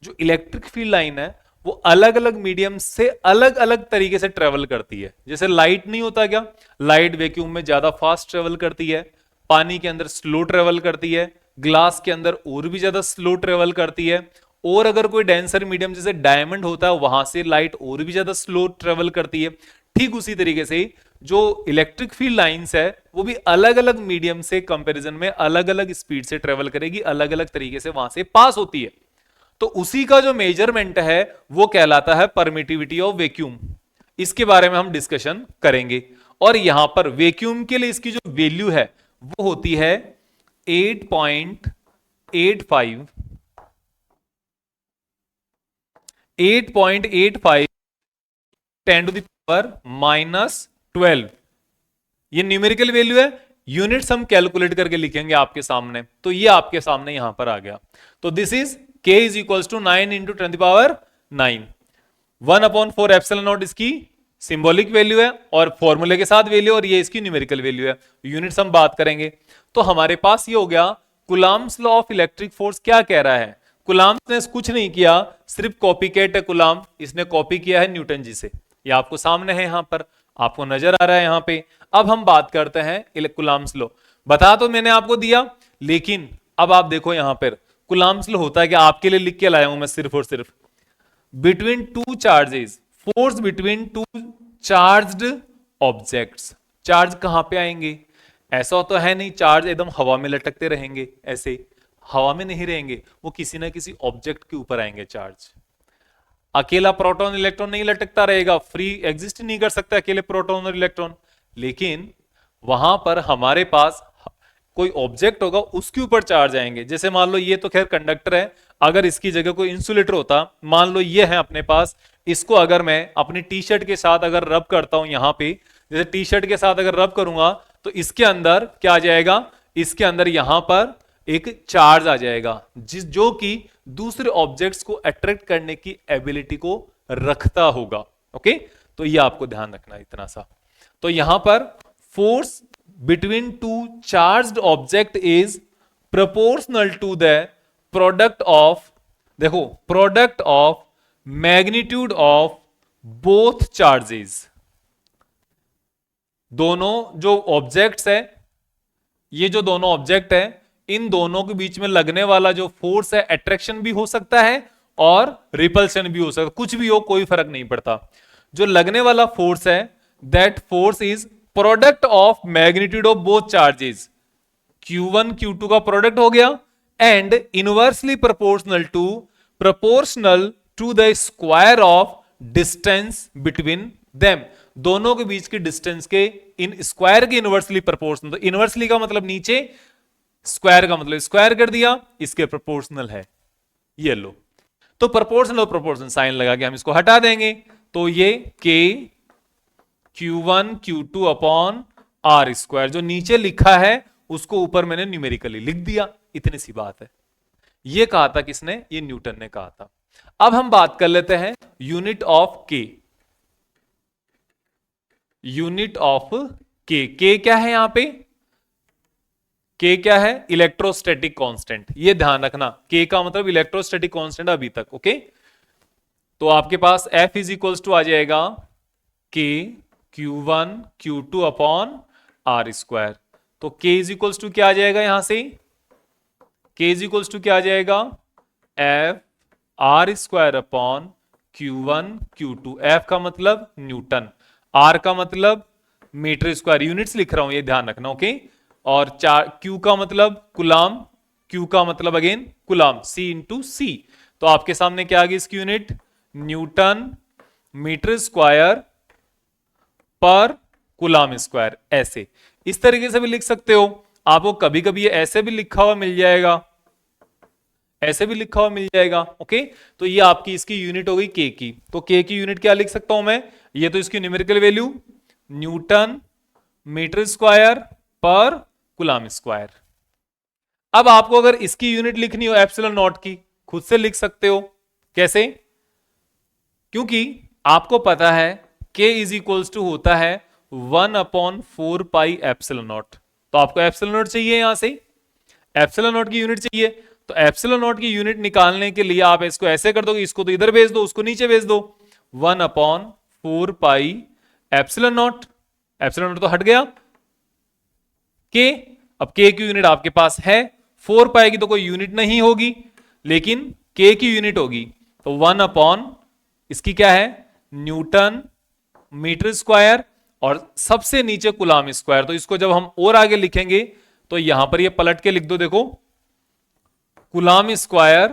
जो इलेक्ट्रिक फील्ड लाइन है वो अलग अलग मीडियम से अलग अलग तरीके से ट्रेवल करती है। जैसे लाइट नहीं होता क्या, लाइट वैक्यूम में ज्यादा फास्ट ट्रेवल करती है, पानी के अंदर स्लो ट्रेवल करती है, ग्लास के अंदर और भी ज्यादा स्लो ट्रेवल करती है, और अगर कोई डेंसर मीडियम जैसे डायमंड होता है वहां से लाइट और भी ज्यादा स्लो ट्रेवल करती है। ठीक उसी तरीके से जो इलेक्ट्रिक फील्ड लाइंस है वो भी अलग अलग मीडियम से कंपैरिजन में अलग अलग स्पीड से ट्रेवल करेगी, अलग अलग तरीके से वहां से पास होती है। तो उसी का जो मेजरमेंट है वो कहलाता है परमिटिविटी ऑफ वैक्यूम। इसके बारे में हम डिस्कशन करेंगे। और यहां पर वैक्यूम के लिए इसकी जो वैल्यू है वो होती है 8.85 10⁻⁻12। ये न्यूमेरिकल वैल्यू है, यूनिट्स हम कैलकुलेट करके लिखेंगे आपके सामने। तो ये आपके सामने यहां पर आ गया। तो this is K is equal to 9 × 10⁹। 1/4 इसकी सिंबॉलिक वैल्यू है और फॉर्मूले के साथ वैल्यू, और ये इसकी न्यूमेरिकल वैल्यू है। यूनिट्स हम बात करेंगे। तो हमारे पास ये हो गया Coulomb's law of electric force क्या कह रहा है। कुलाम्स ने कुछ नहीं किया, सिर्फ कॉपी कैट है कुलाम, इसने कॉपी किया है न्यूटन जी से। ये आपको सामने है, यहां पर आपको नजर आ रहा है यहां पे। अब हम बात करते हैं कुलाम्स लॉ। बता तो मैंने आपको दिया, लेकिन अब आप देखो यहां पर कुलाम्स लॉ होता है कि आपके लिए लिख के लाया हूं मैं सिर्फ और सिर्फ, between two charges, force between two charged objects. Charge कहां पे आएंगे? ऐसा तो है नहीं चार्ज एकदम हवा में लटकते रहेंगे, ऐसे हवा में नहीं रहेंगे, वो किसी ना किसी ऑब्जेक्ट के ऊपर आएंगे चार्ज। अकेला प्रोटॉन इलेक्ट्रॉन नहीं लटकता रहेगा, फ्री एग्जिस्ट नहीं कर सकता अकेले प्रोटॉन और इलेक्ट्रॉन। लेकिन वहां पर हमारे पास कोई ऑब्जेक्ट होगा, उसके ऊपर चार्ज आएंगे। जैसे मान लो ये तो खैर कंडक्टर है, अगर इसकी जगह कोई इंसुलेटर होता, मान लो ये है अपने पास, इसको अगर मैं अपनी टी शर्ट के साथ अगर रब करता हूं यहां पे, जैसे टी शर्ट के साथ अगर रब करूंगा तो इसके अंदर क्या आ जाएगा, इसके अंदर यहां पर एक चार्ज आ जाएगा जो कि दूसरे ऑब्जेक्ट्स को अट्रैक्ट करने की एबिलिटी को रखता होगा, ओके। तो ये आपको ध्यान रखना इतना सा। तो यहां पर force between two charged object is proportional to the product of, देखो, product of magnitude of both charges. दोनों जो ऑब्जेक्ट्स है, ये जो दोनों ऑब्जेक्ट है, इन दोनों के बीच में लगने वाला जो फोर्स है, अट्रैक्शन भी हो सकता है और रिपल्शन भी हो सकता है, कुछ भी हो कोई फर्क नहीं पड़ता। जो लगने वाला फोर्स है that force is product of magnitude of both charges, Q1 Q2 का प्रोडक्ट हो गया, and inversely proportional to the square of distance between them, दोनों के बीच की डिस्टेंस के इन स्क्वायर के इनवर्सली प्रोपोर्शनल। तो इनवर्सली का मतलब नीचे, स्क्वायर का मतलब स्क्वायर कर दिया, इसके प्रोपोर्शनल है। ये लो, तो प्रोपोर्शनल और प्रोपोर्शनल साइन लगा के हम इसको हटा देंगे, तो ये K Q1 Q2 upon R square, जो नीचे लिखा है उसको ऊपर मैंने न्यूमेरिकली लिख दिया, इतनी सी बात है। ये कहा था किसने? ये न्यूटन ने कहा था। अब हम बात कर लेते हैं यूनिट ऑफ के। यूनिट ऑफ के, के क्या है यहां पे? के क्या है? Electrostatic constant. ये ध्यान रखना, के का मतलब इलेक्ट्रोस्टैटिक कांस्टेंट अभी तक, ओके। तो आपके पास F इज इक्वल्स टू आ जाएगा K Q1 Q2 upon R square. तो K इज इक्वल्स टू क्या आ जाएगा यहां से? K इज इक्वल्स टू क्या आ जाएगा? F R square upon Q1 Q2। F का मतलब न्यूटन, R का मतलब मीटर स्क्वायर, यूनिट्स लिख रहा हूं ये ध्यान रखना, ओके। और Q का मतलब कुलाम, Q का मतलब अगेन कुलाम, C इंटू सी। तो आपके सामने क्या आ गई इसकी यूनिट? न्यूटन मीटर स्क्वायर पर कुलाम स्क्वायर। ऐसे इस तरीके से भी लिख सकते हो, आपको कभी कभी ये ऐसे भी लिखा हुआ मिल जाएगा, ऐसे भी लिखा हुआ मिल जाएगा, ओके। तो ये आपकी इसकी यूनिट हो गई के की। तो के की यूनिट क्या लिख सकता हूं मैं? ये तो इसकी numerical value, newton metre square पर कुलाम स्क्वायर। अब आपको अगर इसकी यूनिट लिखनी हो एप्सिलॉन नॉट की, खुद से लिख सकते हो। कैसे? क्योंकि आपको पता है k इज इक्वल्स टू होता है 1/4 पाई एप्सिलॉन नॉट। तो आपको एप्सिलॉन नॉट चाहिए, यहां से एप्सिलॉन नॉट की यूनिट चाहिए। तो एप्सिलॉन नॉट की यूनिट निकालने के लिए आप इसको ऐसे कर दो, इसको तो इधर भेज दो, उसको नीचे भेज दो। 1/4 pi epsilon naught, epsilon not तो हट गया, के। अब के की यूनिट आपके पास है, 4 पाई की तो कोई यूनिट नहीं होगी, लेकिन के की यूनिट होगी। तो 1 अपॉन इसकी क्या है? न्यूटन मीटर स्क्वायर, और सबसे नीचे कुलाम स्क्वायर। तो इसको जब हम और आगे लिखेंगे तो यहां पर ये पलट के लिख दो, देखो, कुलाम स्क्वायर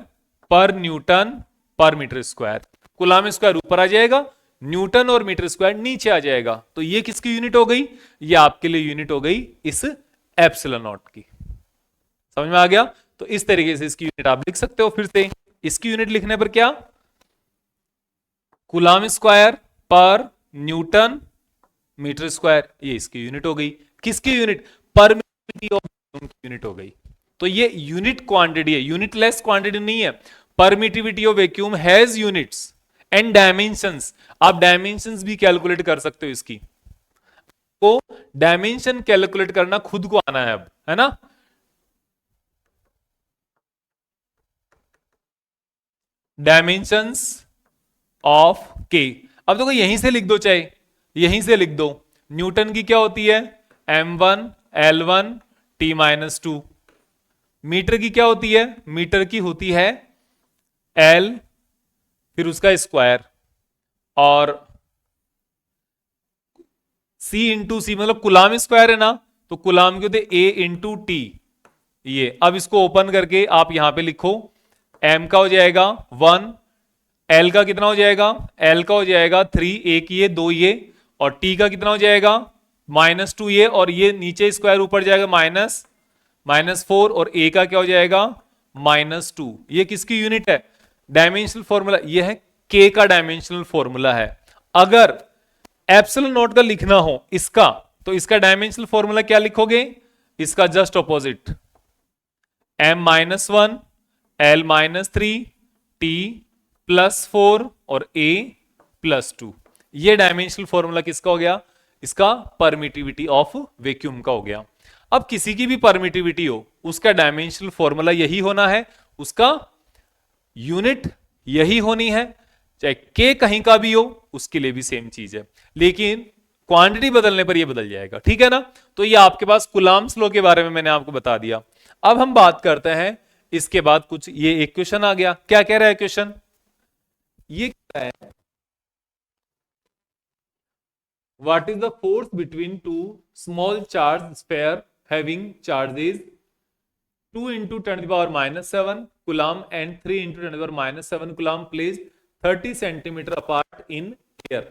पर न्यूटन पर मीटर स्क्वायर। कुलाम स्क्वायर ऊपर आ जाएगा, न्यूटन और मीटर स्क्वायर नीचे आ जाएगा। तो ये किसकी यूनिट हो गई? ये आपके लिए यूनिट हो गई इस एप्सिलॉन नॉट की। समझ में आ गया? तो इस तरीके से इसकी यूनिट आप लिख सकते हो। फिर से इसकी यूनिट लिखने पर क्या? कुलाम स्क्वायर पर न्यूटन मीटर स्क्वायर, ये इसकी यूनिट हो गई। किसकी यूनिट? परमिटिविटी ऑफ वैक्यूम की यूनिट हो गई। तो ये यूनिट क्वांटिटी है, यूनिटलेस क्वांटिटी नहीं है। Permittivity of vacuum has units and dimensions. आप डायमेंशंस भी कैलकुलेट कर सकते हो इसकी, को डायमेंशन कैलकुलेट करना खुद को आना है अब, है ना। डायमेंशंस ऑफ के, अब देखो यहीं से लिख दो, चाहे यहीं से लिख दो। न्यूटन की क्या होती है? m1 l1 t-2। मीटर की क्या होती है? मीटर की होती है l फिर उसका स्क्वायर, और c इंटू सी मतलब कुलाम स्क्वायर है ना, तो कुलाम के होते a इंटू टी। ये अब इसको ओपन करके आप यहां पे लिखो, m का हो जाएगा 1, L का कितना हो जाएगा? L का हो जाएगा 3, एक ये, दो ये, और T का कितना हो जाएगा? -2 ये, और ये नीचे स्क्वायर ऊपर जाएगा -4, और A का क्या हो जाएगा? -2। ये किसकी यूनिट है? डायमेंशनल फॉर्मूला ये है, K का डायमेंशनल फॉर्मूला है। अगर एप्सिलॉन नॉट का लिखना हो इसका, तो इसका डायमेंशनल फॉर्मूला क्या लिखोगे? इसका just opposite, m-1 L-3 T +4 और A +2। ये डायमेंशनल फॉर्मूला किसका हो गया? इसका परमिटिविटी ऑफ वैक्यूम का हो गया। अब किसी की भी परमिटिविटी हो, उसका डायमेंशनल फॉर्मूला यही होना है, उसका यूनिट यही होनी है, चाहे के कहीं का भी हो उसके लिए भी सेम चीज है, लेकिन क्वांटिटी बदलने पर यह बदल जाएगा, ठीक है ना। तो ये आपके पास कुलाम्स लॉ के बारे में मैंने आपको बता दिया। अब हम बात करते हैं इसके बाद कुछ, ये एक क्वेश्चन आ गया, क्या कह रहा है क्वेश्चन? ये क्या है? What is the force between to small charge sphere having charges 2 into 10 to the power minus 7 coulomb and 3 into 10 to the power minus 7 coulomb placed 30 centimetre apart in air.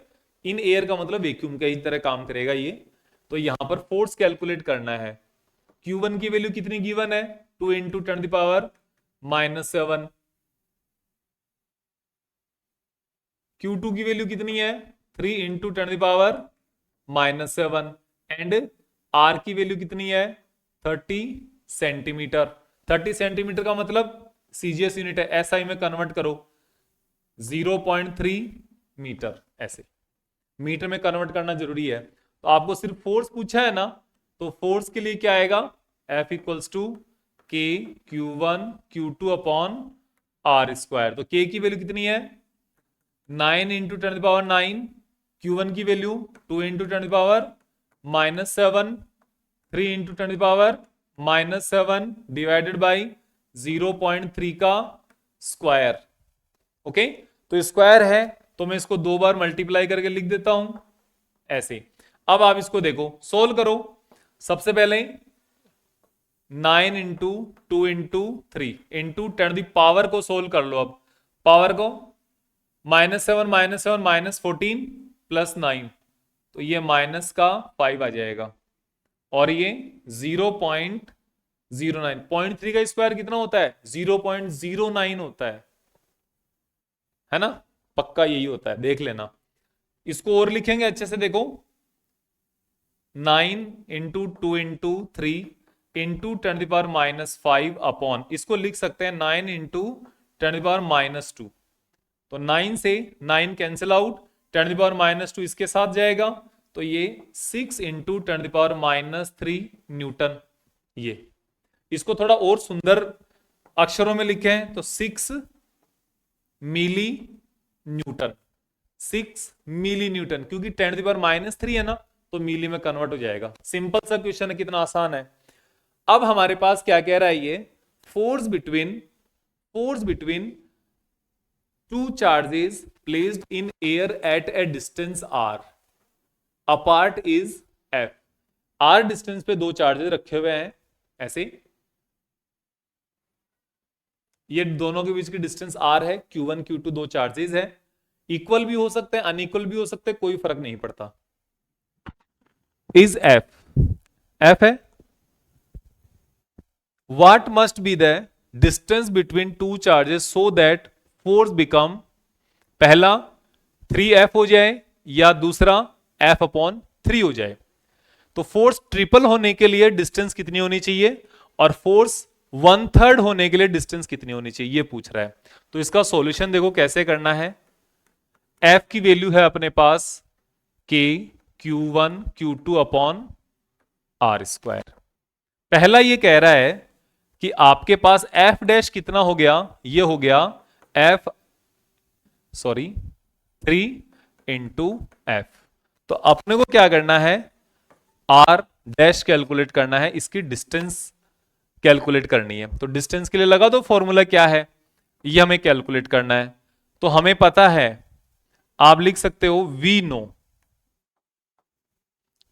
In air का मतलब vacuum का ही तरह काम करेगा ये। तो यहां पर फोर्स कैलकुलेट करना है। Q1 की वैल्यू कितनी गिवन है? 2 into 10 to the power minus 7। Q2 की वैल्यू कितनी है? 3 into 10 to the power minus 7 and R की वैल्यू कितनी है? 30 सेंटीमीटर। 30 सेंटीमीटर का मतलब सीजीएस यूनिट है, एसआई में कन्वर्ट करो 0.3 मीटर, ऐसे मीटर में कन्वर्ट करना जरूरी है। तो आपको सिर्फ फोर्स पूछा है ना, तो फोर्स के लिए क्या आएगा? F equals to K Q1 Q2 upon R square. तो K की वैल्यू कितनी है? 9 इंटू 10 पावर 9। Q1 की वैल्यू 2 into 10 power minus 7, 3 into 10 power minus 7 divided by 0.3 का स्क्वायर। ओके, तो स्क्वायर है तो मैं इसको 2 बार मल्टीप्लाई करके लिख देता हूं ऐसे। अब आप इसको देखो, सोल्व करो। सबसे पहले 9 इंटू 2 इंटू 3 इंटू 10 पावर को सोल्व कर लो। अब पावर को माइनस 7 माइनस 14 प्लस 9, तो ये माइनस का 5 आ जाएगा और ये 0.09। 0.3 का स्क्वायर कितना होता है? 0.09 होता है ना? पक्का यही होता है, देख लेना। इसको और लिखेंगे अच्छे से, देखो 9 into 2 into 3 into 10 power minus 5 upon, इसको लिख सकते हैं 9 इंटू 10 पावर माइनस 2। तो 9 से 9 कैंसिल आउट, 10 पावर माइनस 2 इसके साथ जाएगा, तो ये 6 इंटू 10 पावर माइनस 3 न्यूटन। ये इसको थोड़ा और सुंदर अक्षरों में लिखें तो 6 मिली न्यूटन। 6 मिली न्यूटन, क्योंकि 10 पावर माइनस 3 है ना, तो मिली में कन्वर्ट हो जाएगा। सिंपल सा क्वेश्चन है, कितना आसान है। अब हमारे पास क्या कह रहा है ये? Force between two charges placed in air at a distance R apart is F. R distance पे दो चार्जेस रखे हुए हैं ऐसे, ये दोनों के बीच की डिस्टेंस आर है। Q1 Q2 दो चार्जेस है, इक्वल भी हो सकते हैं अनइक्वल भी हो सकते हैं, कोई फर्क नहीं पड़ता। इज एफ है। What must be the distance between two charges so that force become, पहला 3F हो जाए या दूसरा F अपॉन 3 हो जाए। तो फोर्स ट्रिपल होने के लिए डिस्टेंस कितनी होनी चाहिए और फोर्स 1/3 होने के लिए डिस्टेंस कितनी होनी चाहिए, ये पूछ रहा है। तो इसका सॉल्यूशन देखो कैसे करना है। F की वैल्यू है अपने पास K Q1 Q2 upon R square. पहला ये कह रहा है कि आपके पास F डैश कितना हो गया? ये हो गया 3 इंटू एफ। तो अपने को क्या करना है? आर डैश कैलकुलेट करना है, इसकी डिस्टेंस कैलकुलेट करनी है। तो डिस्टेंस के लिए लगा दो फॉर्मूला क्या है, ये हमें कैलकुलेट करना है। तो हमें पता है, आप लिख सकते हो वी नो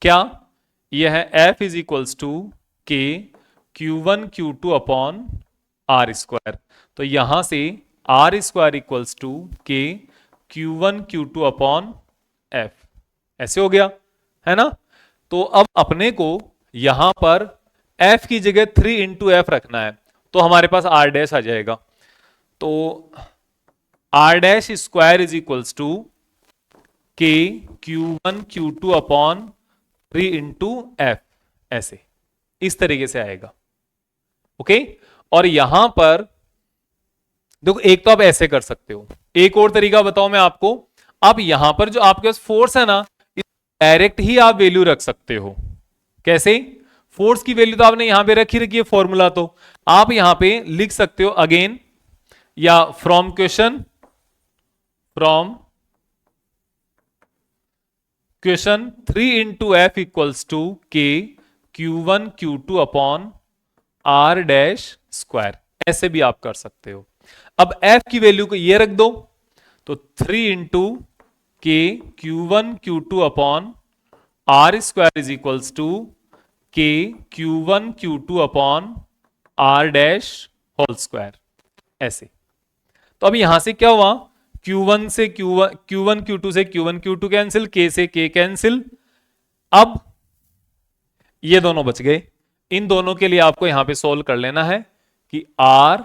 क्या, यह है F is equals to K Q1 Q2 upon R square. तो यहां से are square equals to K Q1 Q2 upon F, ऐसे हो गया है ना। तो अब अपने को यहां पर f की जगह 3 इंटू एफ रखना है, तो हमारे पास r डैश आ जाएगा। तो r dash square is equals to K Q1 Q2 upon 3 into F, ऐसे इस तरीके से आएगा। ओके, और यहां पर देखो, एक तो आप ऐसे कर सकते हो, एक और तरीका बताओ मैं आपको। आप यहां पर जो आपके पास फोर्स है ना, डायरेक्ट ही आप वैल्यू रख सकते हो। कैसे? फोर्स की वैल्यू तो आपने यहां पे रखी है फॉर्मूला, तो आप यहां पे लिख सकते हो अगेन, या from question 3 into F equals to K Q1 Q2 upon R dash square, ऐसे भी आप कर सकते हो। अब f की वैल्यू को ये रख दो, तो 3 into K Q1 Q2 upon R square is equals to K Q1 Q2 upon R dash whole square, ऐसे। तो अब यहां से क्या हुआ, Q1 से Q1 Q2 से Q1 Q2 कैंसिल, K से K कैंसिल। अब ये दोनों बच गए, इन दोनों के लिए आपको यहां पे सोल्व कर लेना है कि R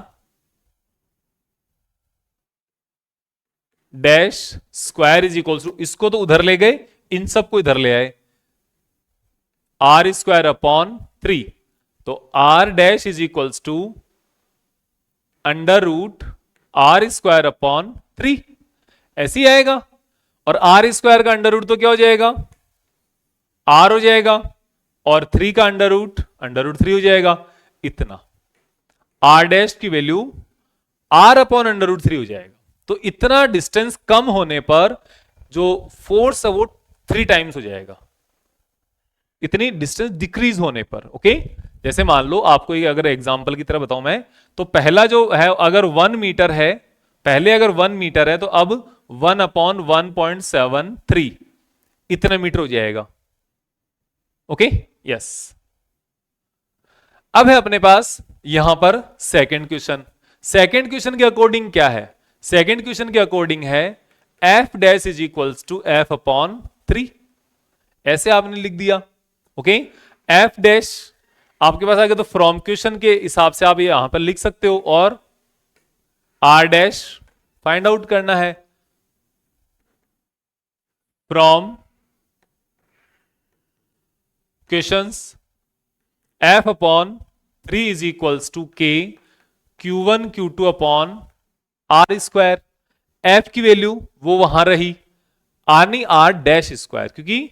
dash square is equal to, इसको तो उधर ले गए, इन सबको इधर ले आए, आर स्क्वायर अपॉन 3। तो R dash is equals to under root R square upon 3, ऐसे ही आएगा। और आर स्क्वायर का अंडर रूट तो क्या हो जाएगा, आर हो जाएगा, और 3 का अंडर रूट 3 हो जाएगा। इतना आर डैश की value R upon under root 3 हो जाएगा। तो इतना डिस्टेंस कम होने पर जो फोर्स है वो 3 टाइम्स हो जाएगा, इतनी डिस्टेंस डिक्रीज होने पर। ओके, जैसे मान लो आपको एक अगर एग्जांपल की तरह बताऊं मैं, तो पहला जो है अगर 1 मीटर है, पहले अगर 1 मीटर है तो अब 1 अपॉन 1.73 इतना मीटर हो जाएगा। Okay, yes. अब है अपने पास यहां पर सेकंड क्वेश्चन। सेकंड क्वेश्चन के अकॉर्डिंग क्या है, सेकंड क्वेश्चन के अकॉर्डिंग है F dash is equals to F upon 3, ऐसे आपने लिख दिया। ओके, एफ डैश आपके पास आ गया, तो फ्रॉम क्वेश्चन के हिसाब से आप यहां पर लिख सकते हो, और आर डैश फाइंड आउट करना है from questions. F upon 3 is equals to K Q1 Q2 upon R square. F की वैल्यू वो वहां रही, आर नहीं आर डैश स्क्वायर, क्योंकि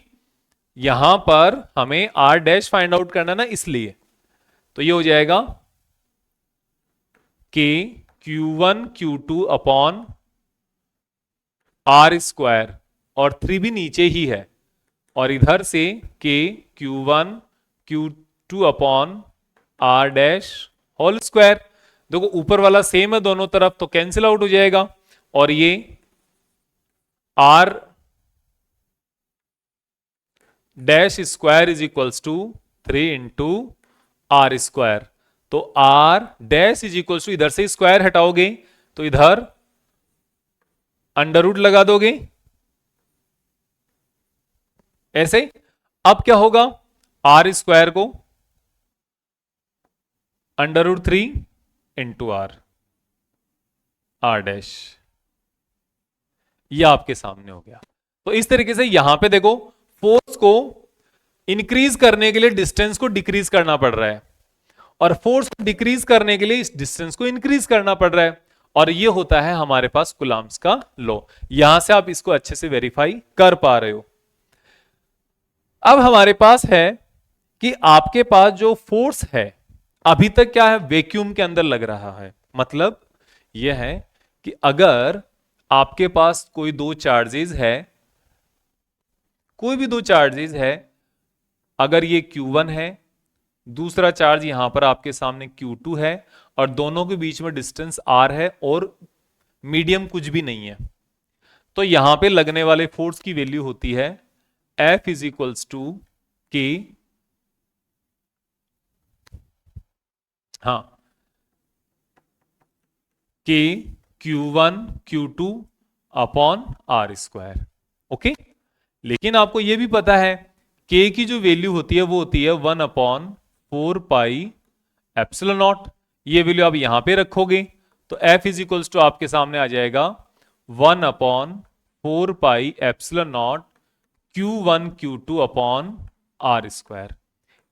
यहां पर हमें आर डैश फाइंड आउट करना ना, इसलिए। तो ये हो जाएगा K Q1 Q2 upon R square, और 3 भी नीचे ही है, और इधर से K Q1 Q2 upon R dash whole square. देखो ऊपर वाला सेम है दोनों तरफ, तो कैंसिल आउट हो जाएगा, और ये R dash square is equals to 3 into R square. तो R dash is equals to, इधर से स्क्वायर हटाओगे तो इधर अंडर रूट लगा दोगे, ऐसे। अब क्या होगा, आर स्क्वायर को under root 3 into R dash, ये आपके सामने हो गया। तो इस तरीके से यहां पे देखो, फोर्स को इंक्रीज करने के लिए डिस्टेंस को डिक्रीज करना पड़ रहा है, और फोर्स को डिक्रीज करने के लिए इस डिस्टेंस को इंक्रीज करना पड़ रहा है, और ये होता है हमारे पास कुलाम्स का लॉ। यहां से आप इसको अच्छे से वेरीफाई कर पा रहे हो। अब हमारे पास है कि आपके पास जो फोर्स है अभी तक क्या है, वैक्यूम के अंदर लग रहा है। मतलब यह है कि अगर आपके पास कोई दो चार्जेस है, कोई भी दो चार्जेस है, अगर ये Q1 है, दूसरा चार्ज यहां पर आपके सामने Q2 है, और दोनों के बीच में डिस्टेंस R है, और मीडियम कुछ भी नहीं है, तो यहां पे लगने वाले फोर्स की वैल्यू होती है F इज इक्वल्स टू के, हाँ, के Q1 Q2 upon R square. Okay, लेकिन आपको यह भी पता है K की जो वैल्यू होती है वो होती है 1 अपॉन 4 पाई एप्सिलॉन नॉट। ये वैल्यू आप यहां पे रखोगे तो F इज इक्वल्स टू आपके सामने आ जाएगा 1 upon 4 pi epsilon naught Q1 Q2 upon R square.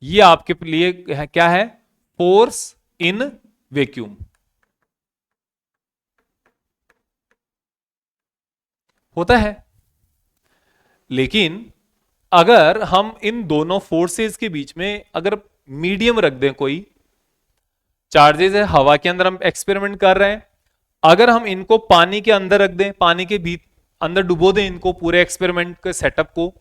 ये आपके लिए क्या है, फोर्स इन वैक्यूम होता है। लेकिन अगर हम इन दोनों फोर्सेस के बीच में अगर मीडियम रख दें, कोई चार्जेस है हवा के अंदर, हम एक्सपेरिमेंट कर रहे हैं, अगर हम इनको पानी के अंदर रख दें, पानी के बीच अंदर डुबो दें इनको, पूरे एक्सपेरिमेंट के सेटअप को,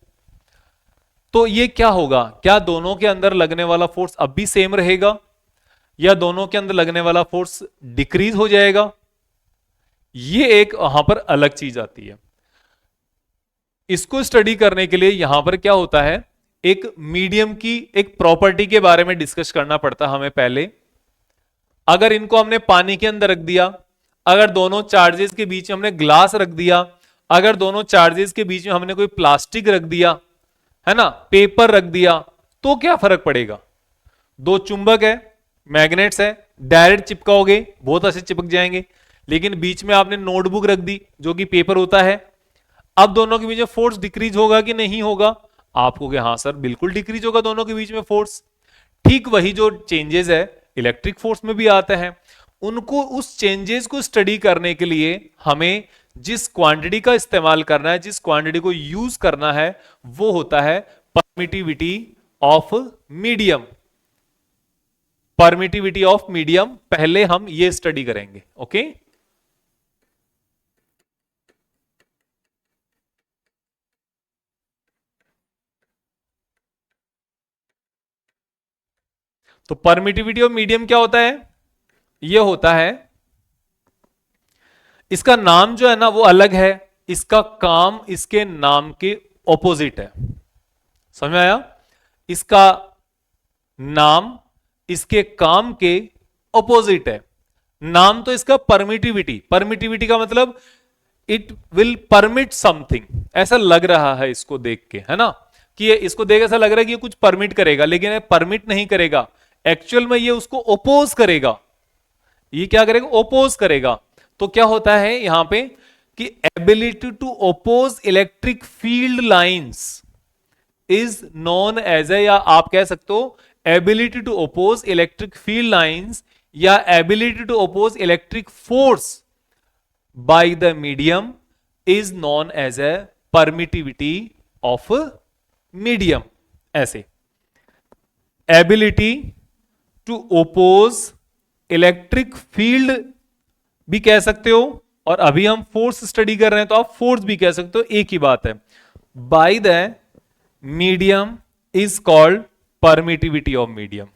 तो ये क्या होगा, क्या दोनों के अंदर लगने वाला फोर्स अब भी सेम रहेगा, या दोनों के अंदर लगने वाला फोर्स डिक्रीज हो जाएगा? ये एक वहां पर अलग चीज आती है। इसको स्टडी करने के लिए यहां पर क्या होता है, एक मीडियम की एक प्रॉपर्टी के बारे में डिस्कस करना पड़ता हमें पहले। अगर इनको हमने पानी के अंदर रख दिया, अगर दोनों चार्जेस के बीच में हमने ग्लास रख दिया, अगर दोनों चार्जेस के बीच में हमने कोई प्लास्टिक रख दिया, है ना, पेपर रख दिया, तो क्या फर्क पड़ेगा? दो चुंबक है, मैग्नेट्स है, डायरेक्ट चिपकाओगे बहुत अच्छे चिपक जाएंगे। लेकिन बीच में आपने नोटबुक रख दी जो कि पेपर होता है, अब दोनों के बीच में फोर्स डिक्रीज होगा कि नहीं होगा? आपको कि हाँ सर बिल्कुल डिक्रीज होगा दोनों के बीच में फोर्स। ठीक वही जो चेंजेस है इलेक्ट्रिक फोर्स में भी आते हैं। उनको उस चेंजेस को स्टडी करने के लिए हमें जिस क्वांटिटी का इस्तेमाल करना है, जिस क्वांटिटी को यूज करना है, वो होता है permittivity of medium. Permittivity of medium पहले हम ये स्टडी करेंगे। ओके, तो परमिटिविटी ऑफ मीडियम क्या होता है? ये होता है, इसका नाम जो है ना वो अलग है, इसका काम इसके नाम के ऑपोजिट है। समझ में आया? इसका नाम इसके काम के ऑपोजिट है। नाम तो इसका परमिटिविटी, परमिटिविटी का मतलब इट विल परमिट समथिंग, ऐसा लग रहा है इसको देख के, है ना, कि ये इसको देख ऐसा लग रहा है कि ये कुछ परमिट करेगा, लेकिन ये परमिट नहीं करेगा, एक्चुअल में ये उसको ओपोज करेगा। ये क्या करेगा? ओपोज करेगा। तो क्या होता है यहां पे कि ability to oppose electric field lines is known as a, या आप कह सकते हो ability to oppose electric field lines या ability to oppose electric force by the medium is known as a permittivity of medium. ऐसे ability to oppose electric field भी कह सकते हो, और अभी हम फोर्स स्टडी कर रहे हैं तो आप फोर्स भी कह सकते हो, एक ही बात है। Bye the medium is called permittivity of medium,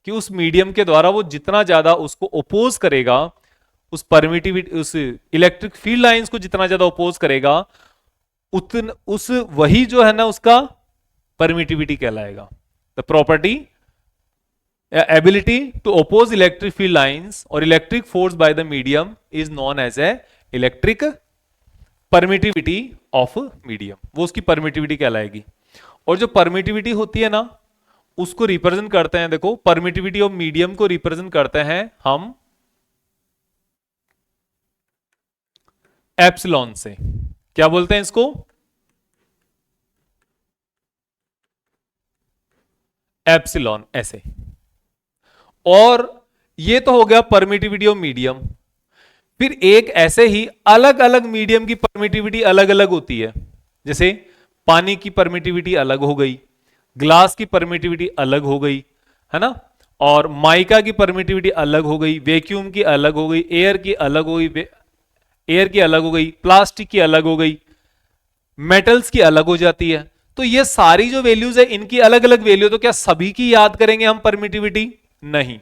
कि उस मीडियम के द्वारा वो जितना ज्यादा उसको ओपोज करेगा, उस परमिटिविटी उस इलेक्ट्रिक फील्ड लाइंस को जितना ज्यादा ओपोज करेगा, उस वही जो है ना उसका परमिटिविटी कहलाएगा। The property ability to oppose electric field lines और electric force by the medium is known as a electric permittivity of medium, वो उसकी परमिटिविटी कहलाएगी। और जो परमिटिविटी होती है ना उसको रिप्रेजेंट करते हैं, देखो परमिटिविटी ऑफ मीडियम को रिप्रेजेंट करते हैं हम एप्सिलॉन से। क्या बोलते हैं इसको? एप्सिलॉन, ऐसे। और ये तो हो गया परमिटिविटी ऑफ मीडियम। फिर एक ऐसे ही अलग अलग मीडियम की परमिटिविटी अलग अलग होती है, जैसे पानी की परमिटिविटी अलग हो गई, ग्लास की परमिटिविटी अलग हो गई, है ना, और माइका की परमिटिविटी अलग हो गई, वैक्यूम की अलग हो गई, एयर की अलग हो गई, एयर की अलग हो गई, प्लास्टिक की अलग हो गई, मेटल्स की अलग हो जाती है। तो ये सारी जो वैल्यूज है इनकी अलग अलग वैल्यू, तो क्या सभी की याद करेंगे हम परमिटिविटी? नहीं।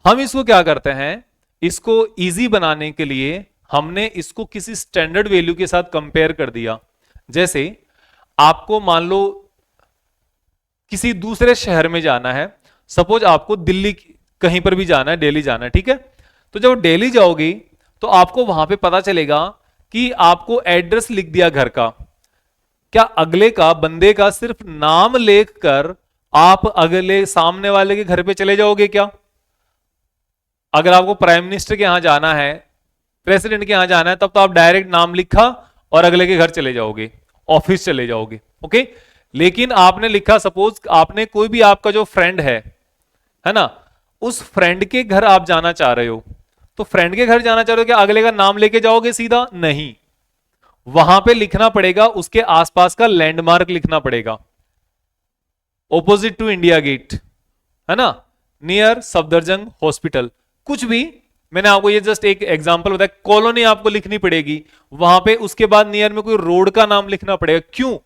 हम इसको क्या करते हैं, इसको इजी बनाने के लिए हमने इसको किसी स्टैंडर्ड वैल्यू के साथ कंपेयर कर दिया। जैसे आपको मान लो किसी दूसरे शहर में जाना है, सपोज आपको दिल्ली कहीं पर भी जाना है, दिल्ली जाना है, ठीक है। तो जब दिल्ली जाओगी तो आपको वहां पे पता चलेगा कि आपको एड्रेस लिख दिया घर का, क्या अगले का बंदे का सिर्फ नाम लिख कर आप अगले सामने वाले के घर पे चले जाओगे क्या? अगर आपको प्राइम मिनिस्टर के यहां जाना है, प्रेसिडेंट के यहां जाना है, तब तो आप डायरेक्ट नाम लिखा और अगले के घर चले जाओगे, ऑफिस चले जाओगे, ओके। लेकिन आपने लिखा, सपोज आपने कोई भी आपका जो फ्रेंड है ना, उस फ्रेंड के घर आप जाना चाह रहे हो, तो फ्रेंड के घर जाना चाह रहे हो, क्या अगले का नाम लेके जाओगे सीधा? नहीं, वहां पे लिखना पड़ेगा, उसके आसपास का लैंडमार्क लिखना पड़ेगा। ऑपोजिट टू इंडिया गेट, है ना, नियर सफदरजंग हॉस्पिटल, कुछ भी। मैंने आपको ये जस्ट एक एग्जांपल बताया, कॉलोनी आपको लिखनी पड़ेगी वहां पे, उसके बाद नियर में कोई रोड का नाम लिखना पड़ेगा। क्यों?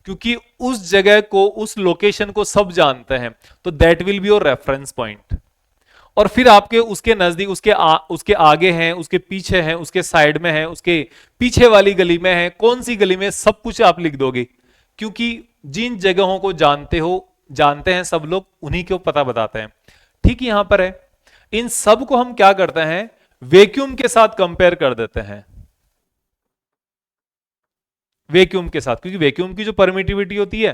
क्योंकि उस जगह को, उस लोकेशन को सब जानते हैं, तो that will be your reference point. और फिर आपके उसके नजदीक, उसके आगे हैं, उसके पीछे हैं, उसके साइड में है, उसके पीछे वाली गली में है, कौन सी गली में, सब कुछ आप लिख दोगे। क्योंकि जिन जगहों को जानते हैं सब लोग, उन्हीं को पता बताते हैं। ठीक यहां पर है, इन सब को हम क्या करते हैं, वैक्यूम के साथ कंपेयर कर देते हैं, वैक्यूम के साथ, क्योंकि वैक्यूम की जो परमिटिविटी होती है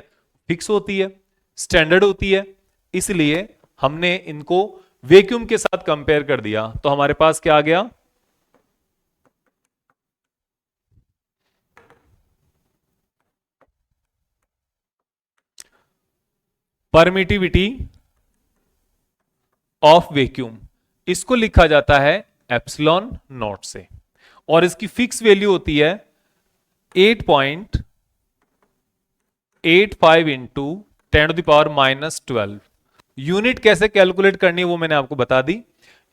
फिक्स होती है, स्टैंडर्ड होती है, इसलिए हमने इनको वैक्यूम के साथ कंपेयर कर दिया। तो हमारे पास क्या आ गया, परमिटिविटी ऑफ वैक्यूम, इसको लिखा जाता है एप्सिलॉन नॉट से, और इसकी फिक्स वैल्यू होती है 8.85 इंटू 10⁻⁻12। यूनिट कैसे कैलकुलेट करनी है वो मैंने आपको बता दी।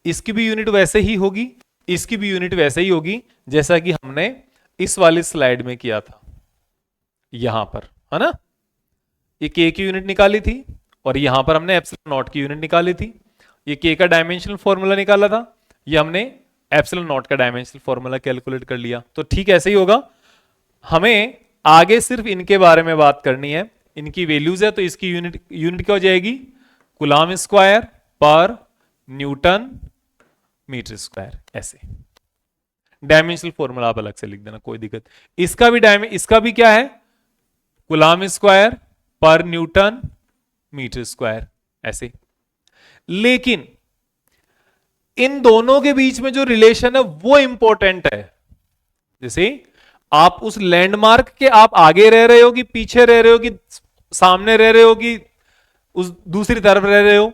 इसकी भी यूनिट वैसे ही होगी, इसकी भी यूनिट वैसे ही होगी जैसा कि हमने इस वाली स्लाइड में किया था, यहां पर, है ना। ये के की यूनिट निकाली थी और यहां पर हमने एप्सिलॉन नॉट की यूनिट निकाली थी। ये के का डायमेंशनल फॉर्मूला निकाला था, ये हमने एप्सिलॉन नॉट का डायमेंशनल फॉर्मूला कैलकुलेट कर लिया। तो ठीक ऐसे ही होगा, हमें आगे सिर्फ इनके बारे में बात करनी है, इनकी वैल्यूज है, तो इसकी यूनिट क्या हो जाएगी, कूलम स्क्वायर पर न्यूटन मीटर स्क्वायर। ऐसे डायमेंशनल फॉर्मूला आप अलग से लिख देना, कोई दिक्कत। इसका भी क्या है, कूलम स्क्वायर पर न्यूटन मीटर स्क्वायर, ऐसे। लेकिन इन दोनों के बीच में जो रिलेशन है वो इंपॉर्टेंट है। जैसे आप उस लैंडमार्क के आप आगे रह रहे हो कि पीछे रह रहे हो कि सामने रह रहे हो कि उस दूसरी तरफ रह रहे हो,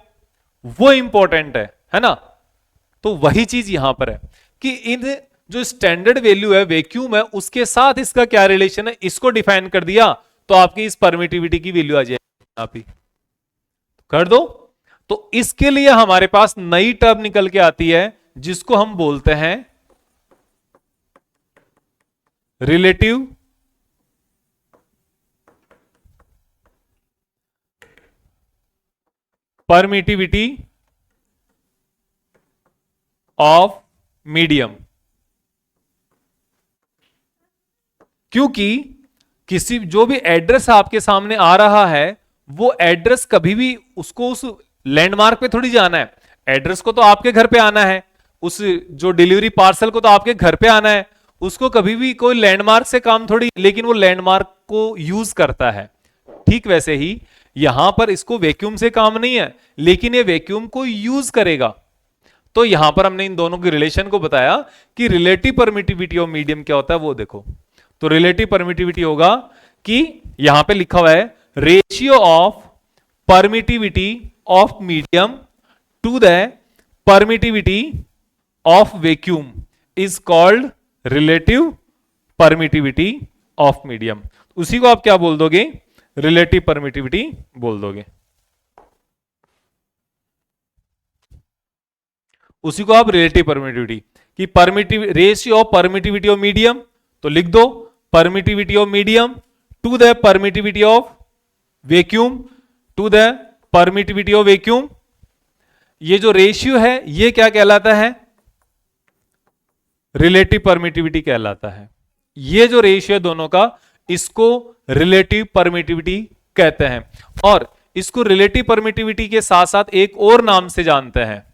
वो इंपॉर्टेंट है ना। तो वही चीज यहां पर है कि इन जो स्टैंडर्ड वैल्यू है वैक्यूम है, उसके साथ इसका क्या रिलेशन है, इसको डिफाइन कर दिया तो आपकी इस परमिटिविटी की वैल्यू आ जाएगी, आप ही कर दो। तो इसके लिए हमारे पास नई टर्म निकल के आती है जिसको हम बोलते हैं रिलेटिव परमिटिविटी ऑफ मीडियम। क्योंकि किसी जो भी एड्रेस आपके सामने आ रहा है वो एड्रेस कभी भी उसको उस लैंडमार्क पे थोड़ी जाना है, एड्रेस को तो आपके घर पे आना है, उस जो डिलीवरी पार्सल को तो आपके घर पे आना है, उसको कभी भी कोई लैंडमार्क से काम थोड़ी, लेकिन वो लैंडमार्क को यूज करता है। ठीक वैसे ही यहां पर इसको वैक्यूम से काम नहीं है, लेकिन ये वैक्यूम को यूज करेगा। तो यहां पर हमने इन दोनों के रिलेशन को बताया कि रिलेटिव परमिटिविटी ऑफ मीडियम क्या होता है वो देखो। तो रिलेटिव परमिटिविटी होगा कि यहां पे लिखा हुआ है ratio of permittivity of medium to the permittivity of vacuum is called relative permittivity of medium. उसी को आप क्या बोल दोगे, रिलेटिव परमिटिविटी बोल दोगे, उसी को आप रिलेटिव परमिटिविटी की ratio of permittivity of medium, तो लिख दो permittivity of medium to the permittivity of vacuum to the permittivity of vacuum. ये जो रेशियो है ये क्या कहलाता है, रिलेटिव परमिटिविटी कहलाता है। ये जो रेशियो है दोनों का, इसको रिलेटिव परमिटिविटी कहते हैं। और इसको रिलेटिव परमिटिविटी के साथ साथ एक और नाम से जानते हैं,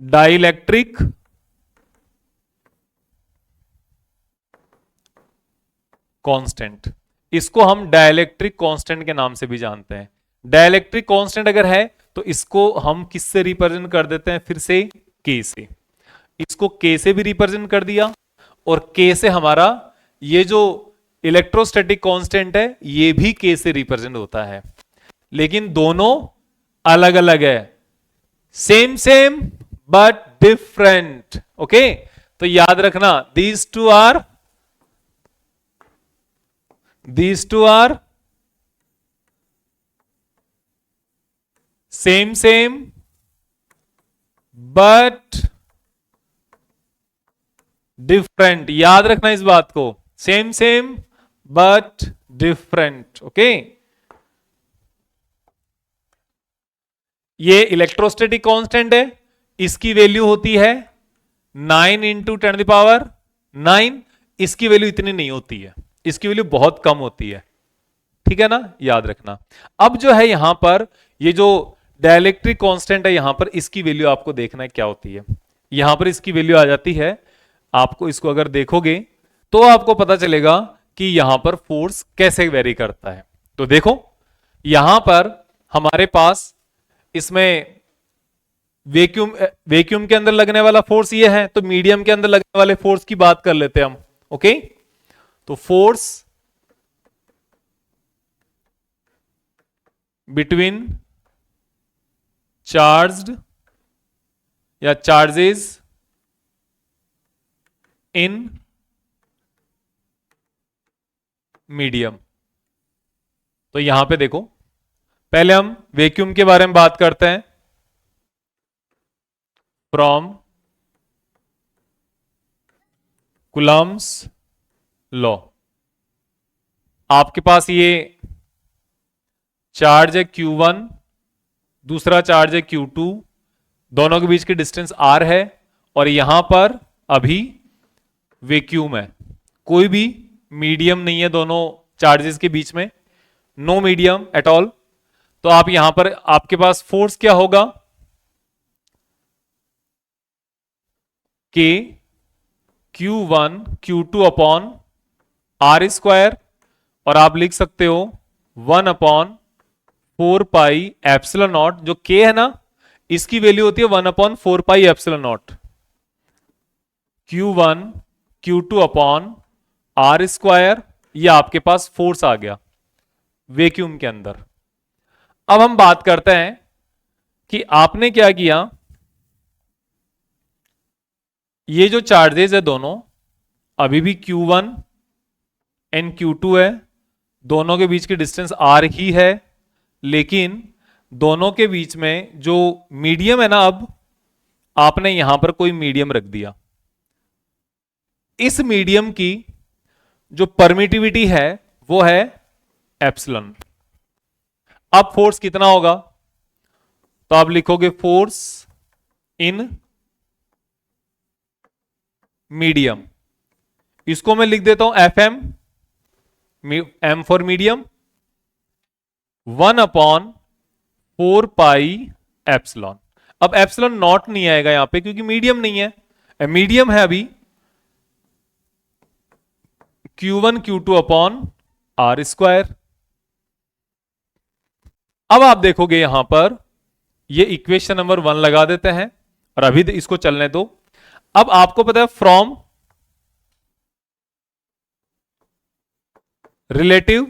डाइलेक्ट्रिक कांस्टेंट। इसको हम डाइलेक्ट्रिक कांस्टेंट के नाम से भी जानते हैं। डाइलेक्ट्रिक कांस्टेंट अगर है तो इसको हम किससे रिप्रेजेंट कर देते हैं, फिर से के से। इसको के से भी रिप्रेजेंट कर दिया, और के से हमारा ये जो इलेक्ट्रोस्टैटिक कांस्टेंट है ये भी के से रिप्रेजेंट होता है, लेकिन दोनों अलग अलग है, same same but different. Okay, तो याद रखना these two are same but different। याद रखना इस बात को, same but different। ओके, ये इलेक्ट्रोस्टैटिक कांस्टेंट है, इसकी वैल्यू होती है 9 × 10⁻⁹। इसकी वैल्यू इतनी नहीं होती है, इसकी वैल्यू बहुत कम होती है, ठीक है ना, याद रखना। अब जो है यहां पर ये जो डाइलेक्ट्रिक कांस्टेंट है यहां पर, इसकी वैल्यू आपको देखना है क्या होती है। यहां पर इसकी वैल्यू आ जाती है, आपको इसको अगर देखोगे तो आपको पता चलेगा कि यहां पर फोर्स कैसे वेरी करता है। तो देखो यहां पर हमारे पास इसमें वैक्यूम के अंदर लगने वाला फोर्स ये है, तो मीडियम के अंदर लगने वाले फोर्स की बात कर लेते हैं हम। ओके, तो फोर्स बिटवीन चार्ज्ड या चार्जेस इन मीडियम। तो यहां पे देखो, पहले हम वैक्यूम के बारे में बात करते हैं। फ्रॉम कुलम्स लॉ, आपके पास ये चार्ज है Q1, दूसरा चार्ज है Q2, दोनों के बीच की डिस्टेंस R है, और यहां पर अभी वैक्यूम है, कोई भी मीडियम नहीं है दोनों चार्जेस के बीच में, नो मीडियम एट ऑल। तो आप यहां पर आपके पास फोर्स क्या होगा, K Q1 Q2 upon R square, और आप लिख सकते हो 1 अपॉन 4 पाई एप्सिलॉन नॉट। जो K है ना, इसकी वैल्यू होती है 1 upon 4 pi epsilon naught, Q1 Q2 upon R square. ये आपके पास फोर्स आ गया वैक्यूम के अंदर। अब हम बात करते हैं कि आपने क्या किया, ये जो चार्जेस है दोनों अभी भी Q1 एंड Q2 है, दोनों के बीच की डिस्टेंस R ही है, लेकिन दोनों के बीच में जो मीडियम है ना, अब आपने यहां पर कोई मीडियम रख दिया। इस मीडियम की जो परमिटिविटी है वो है एप्सिलॉन। अब फोर्स कितना होगा, तो आप लिखोगे फोर्स इन मीडियम, इसको मैं लिख देता हूं FM, M for medium, 1 upon 4 pi epsilon. अब एप्सिलॉन नॉट नहीं आएगा यहां पे क्योंकि मीडियम नहीं है, मीडियम है अभी, Q1 Q2 upon R square. अब आप देखोगे यहां पर ये इक्वेशन नंबर 1 लगा देते हैं, और अभी इसको चलने दो। अब आपको पता है फ्रॉम रिलेटिव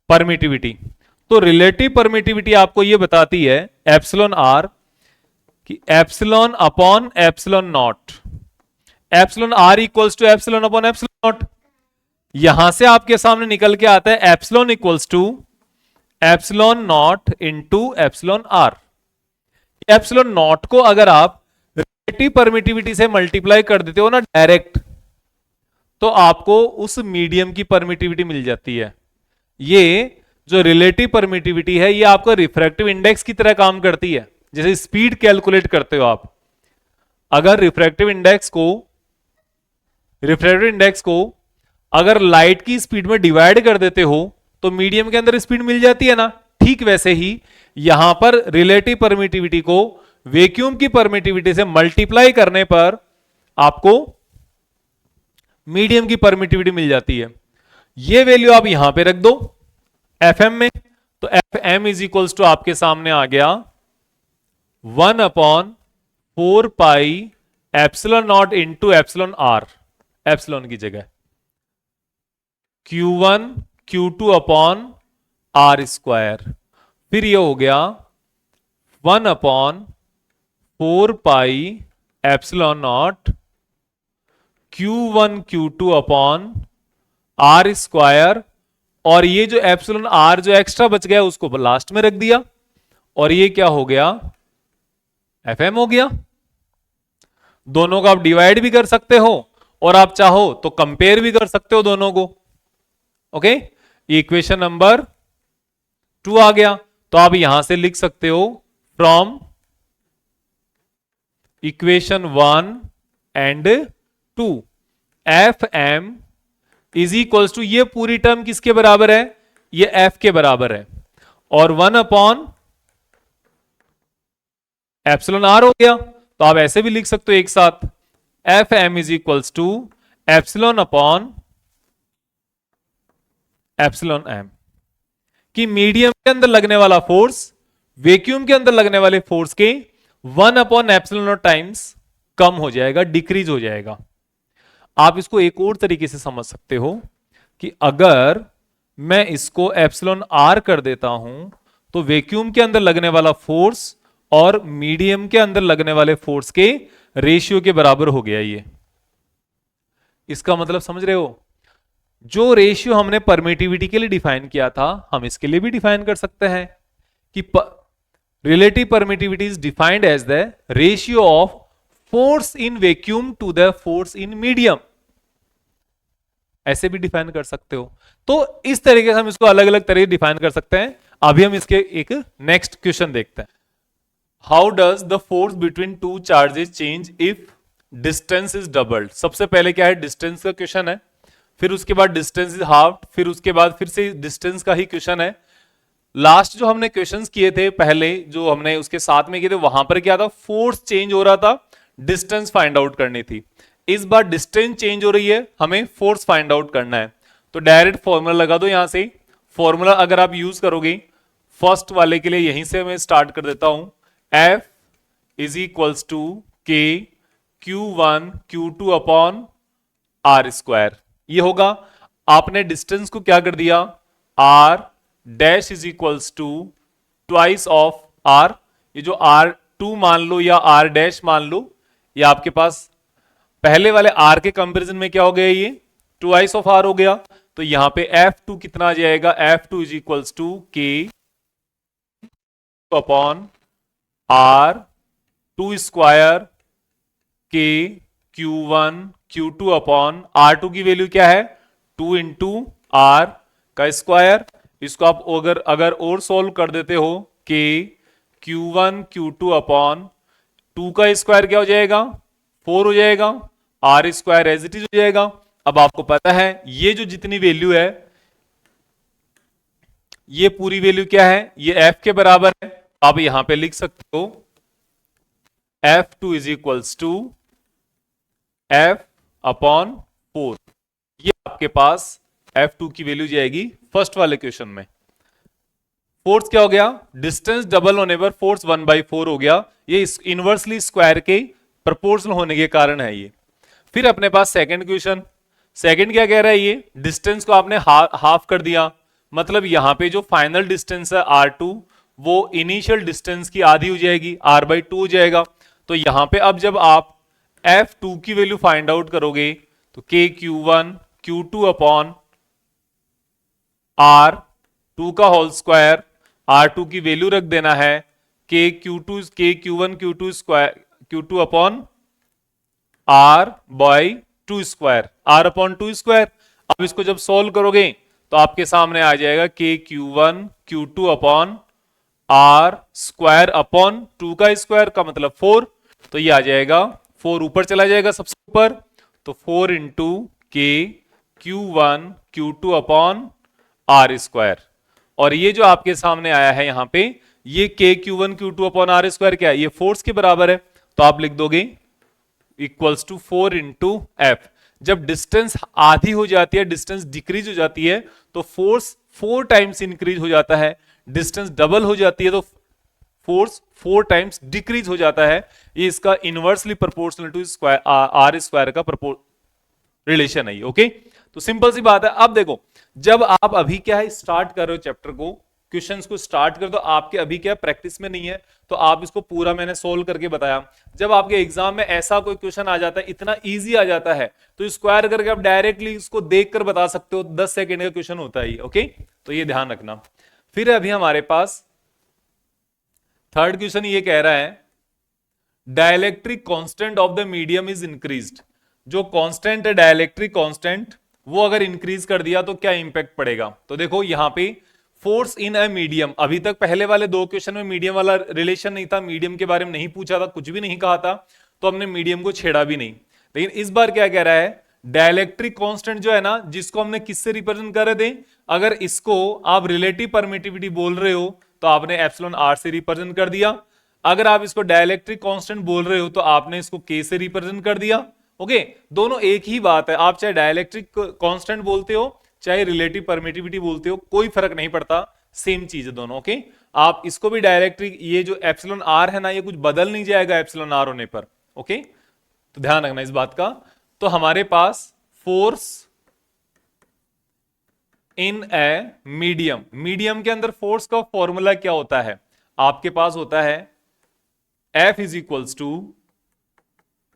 परमिटिविटी, तो रिलेटिव परमिटिविटी आपको यह बताती है एप्सिलॉन आर कि epsilon upon epsilon naught, epsilon R equals to epsilon upon epsilon naught. यहां से आपके सामने निकल के आता है epsilon equals to epsilon naught into epsilon R. Epsilon naught को अगर आप रिलेटिव परमिटिविटी से मल्टीप्लाई कर देते हो ना डायरेक्ट, तो आपको उस मीडियम की परमिटिविटी मिल जाती है। ये जो रिलेटिव परमिटिविटी है ये आपका रिफ्रैक्टिव इंडेक्स की तरह काम करती है, जैसे स्पीड कैलकुलेट करते हो आप। अगर रिफ्रैक्टिव इंडेक्स को अगर लाइट की स्पीड में डिवाइड कर देते हो तो मीडियम के अंदर स्पीड मिल जाती है ना, ठीक वैसे ही यहां पर रिलेटिव परमिटिविटी को वैक्यूम की परमिटिविटी से मल्टीप्लाई करने पर आपको मीडियम की परमिटिविटी मिल जाती है। ये वैल्यू आप यहां पे रख दो एफएम में, तो F M is equals to आपके सामने आ गया 1 upon 4 pi epsilon naught into epsilon R, epsilon की जगह Q1 Q2 upon R square, फिर ये हो गया 1 upon 4 pi epsilon naught Q1 Q2 upon R square, और ये जो एप्सिलॉन आर जो एक्स्ट्रा बच गया उसको लास्ट में रख दिया, और ये क्या हो गया एफएम हो गया। दोनों को आप डिवाइड भी कर सकते हो और आप चाहो तो कंपेयर भी कर सकते हो दोनों को। ओके, इक्वेशन नंबर 2 आ गया, तो आप यहां से लिख सकते हो from equation 1 and 2, F M is equals to, ये पूरी टर्म किसके बराबर है, ये एफ के बराबर है, और 1 अपॉन एप्सिलॉन आर हो गया। तो आप ऐसे भी लिख सकते हो एक साथ, F M is equals to epsilon upon epsilon M, कि मीडियम के अंदर लगने वाला फोर्स वैक्यूम के अंदर लगने वाले फोर्स के 1 अपॉन एप्सिलॉन टाइम्स कम हो जाएगा, डिक्रीज हो जाएगा। आप इसको एक और तरीके से समझ सकते हो कि अगर मैं इसको एप्सिलॉन आर कर देता हूं तो वैक्यूम के अंदर लगने वाला फोर्स और मीडियम के अंदर लगने वाले फोर्स के रेशियो के बराबर हो गया ये। इसका मतलब समझ रहे हो, जो रेशियो हमने परमिटिविटी के लिए डिफाइन किया था हम इसके लिए भी डिफाइन कर सकते हैं कि relative permittivity is defined as the ratio of force in vacuum to the force in medium, ऐसे भी डिफाइन कर सकते हो। तो इस तरीके से हम इसको अलग अलग तरीके डिफाइन कर सकते हैं। अभी हम इसके एक नेक्स्ट क्वेश्चन देखते हैं। How does the force between two charges change if distance is doubled. सबसे पहले क्या है, डिस्टेंस का क्वेश्चन है, फिर उसके बाद डिस्टेंस इज हाफ, फिर उसके बाद फिर से डिस्टेंस का ही क्वेश्चन है। लास्ट जो हमने क्वेश्चंस किए थे पहले, जो हमने उसके साथ में किए थे, वहां पर क्या था, फोर्स चेंज हो रहा था, डिस्टेंस फाइंड आउट करनी थी। इस बार डिस्टेंस चेंज हो रही है, हमें फोर्स फाइंड आउट करना है। तो डायरेक्ट फॉर्मूला लगा दो यहां से। फॉर्मूला अगर आप यूज करोगे फर्स्ट वाले के लिए, यहीं से मैं स्टार्ट कर देता हूं, F is equals to K Q1 Q2 upon R square, ये होगा। आपने डिस्टेंस को क्या कर दिया, R dash is equals to twice of R, ये जो R2 मान लो या R डैश मान लो, ये आपके पास पहले वाले R के कंपैरिजन में क्या हो गया, ये ट्वाइस ऑफ R हो गया। तो यहां पे F2 कितना आ जाएगा, F2 इज इक्वल्स टू के अपॉन R2 स्क्वायर के Q1 Q2 अपॉन R2 की वैल्यू क्या है, 2 इंटू R का स्क्वायर। इसको आप अगर और सोल्व कर देते हो, के Q1 Q2 अपॉन 2 का स्क्वायर क्या हो जाएगा, 4 हो जाएगा, R square as it is हो जाएगा। अब आपको पता है ये जो जितनी वैल्यू है, ये पूरी वैल्यू क्या है, ये F के बराबर है। आप यहां पे लिख सकते हो F2 is equals to F upon 4, ये आपके पास F2 की वैल्यू जाएगी फर्स्ट वाले क्वेश्चन में। फोर्स क्या हो गया, डिस्टेंस डबल होने पर फोर्स 1/4 हो गया, ये इनवर्सली स्क्वायर के प्रोपोर्शनल होने के कारण है ये। फिर अपने पास सेकंड क्वेश्चन, सेकंड क्या कह रहा है, ये डिस्टेंस को आपने हाफ कर दिया, मतलब यहां पे जो फाइनल डिस्टेंस है R2 वो इनिशियल डिस्टेंस की आधी हो जाएगी, R/2 हो जाएगा। तो यहां पे अब जब आप F2 की वैल्यू फाइंड आउट करोगे तो के Q1 Q2 अपॉन R2 का होल स्क्वायर, R2 की वैल्यू रख देना है के Q1 Q2 square Q2 upon R/2 square, R upon 2 square. अब इसको जब सोल्व करोगे तो आपके सामने आ जाएगा K Q1 Q2 upon R square upon 2 का स्क्वायर का मतलब 4, तो ये आ जाएगा 4 ऊपर चला जाएगा सबसे ऊपर, तो 4 into K Q1 Q2 upon R square. और ये जो आपके सामने आया है यहां पे, ये के Q1 Q2 upon R square क्या है, ये फोर्स के बराबर है, तो आप लिख दोगे इक्वल्स टू 4 इंटू एफ। जब डिस्टेंस आधी हो जाती है, डिस्टेंस डिक्रीज हो जाती है, तो फोर्स 4 टाइम्स इंक्रीज हो जाता है, डिस्टेंस डबल हो जाती है तो फोर्स 4 टाइम्स डिक्रीज हो जाता है। ये इसका inversely proportional to square R square का रिलेशन है, ओके। तो सिंपल सी बात है। अब देखो, जब आप अभी क्या है स्टार्ट कर रहे हो चैप्टर को, क्वेश्चंस को स्टार्ट कर, तो आपके अभी क्या प्रैक्टिस में नहीं है, तो आप इसको पूरा मैंने सोल्व करके बताया। जब आपके एग्जाम में ऐसा कोई क्वेश्चन आ जाता है, इतना इजी आ जाता है, तो स्क्वायर करके आप डायरेक्टली इसको देखकर बता सकते हो, 10 सेकंड का क्वेश्चन होता है, ओके। तो ये ध्यान रखना। फिर अभी हमारे पास थर्ड क्वेश्चन ये कह रहा है, dielectric constant of the medium is increased. जो कांस्टेंट है डाइलेक्ट्रिक कांस्टेंट, वो अगर इंक्रीज कर दिया तो क्या इंपैक्ट पड़ेगा। तो देखो यहां पे फोर्स इन अ मीडियम, अभी तक पहले वाले 2 क्वेश्चन में मीडियम वाला रिलेशन नहीं था, मीडियम के बारे में नहीं पूछा था, कुछ भी नहीं कहा था। तो हमने मीडियम को छेड़ा भी नहीं। लेकिन इस बार क्या कह रहा है, डाइलेक्ट्रिक कांस्टेंट जो है ना, जिसको हमने किससे रिप्रेजेंट कर रहे थे, अगर इसको आप रिलेटिव परमिटिविटी बोल रहे हो तो आपने एप्सिलॉन आर से रिप्रेजेंट कर दिया, अगर आप इसको डाइलेक्ट्रिक कांस्टेंट बोल रहे हो तो आपने इसको के से रिप्रेजेंट कर दिया। ओके, दोनों एक ही बात है, आप चाहे डाइलेक्ट्रिक कांस्टेंट बोलते हो चाहे रिलेटिव परमिटिविटी बोलते हो, कोई फर्क नहीं पड़ता, सेम चीज है दोनों। ओके, आप इसको भी डायरेक्टली, ये जो एप्सिलॉन आर है ना, ये कुछ बदल नहीं जाएगा एप्सिलॉन आर होने पर। ओके, तो ध्यान रखना इस बात का। तो हमारे पास force in a medium, medium के अंदर फोर्स का फॉर्मूला क्या होता है, आपके पास होता है F is equals to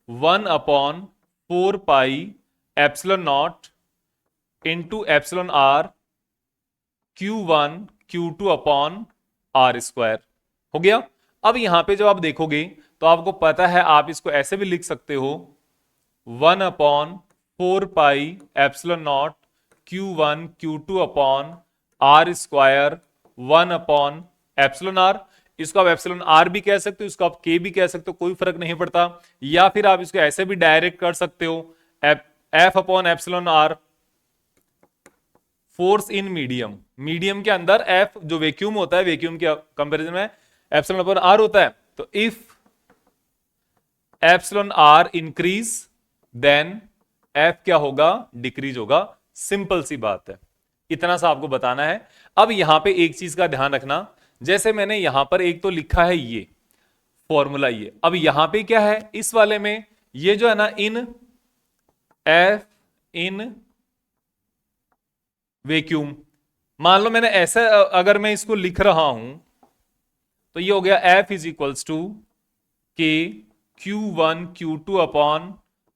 1/4 pi epsilon naught into epsilon R Q1 Q2 upon R square. हो गया। अब यहां पे जब आप देखोगे तो आपको पता है, आप इसको ऐसे भी लिख सकते हो 1/4 pi epsilon naught Q1 Q2 upon R square 1 epsilon R. इसको आप एप्सिलॉन आर भी कह सकते हो, इसको आप के भी कह सकते हो, कोई फर्क नहीं पड़ता। या फिर आप इसको ऐसे भी डायरेक्ट कर सकते हो, F upon epsilon R force in medium, medium के अंदर एफ जो वैक्यूम होता है, वैक्यूम के कंपैरिजन में एप्सिलॉन अपॉन आर होता है। तो if epsilon R increase then F क्या होगा, डिक्रीज होगा। सिंपल सी बात है, इतना सा आपको बताना है। अब यहां पे एक चीज का ध्यान रखना, जैसे मैंने यहां पर एक तो लिखा है ये फॉर्मूला, ये अब यहां पे क्या है इस वाले में, ये जो है ना इन एफ इन वैक्यूम, मान लो मैंने ऐसा अगर मैं इसको लिख रहा हूं तो ये हो गया F is equals to K Q1 Q2 upon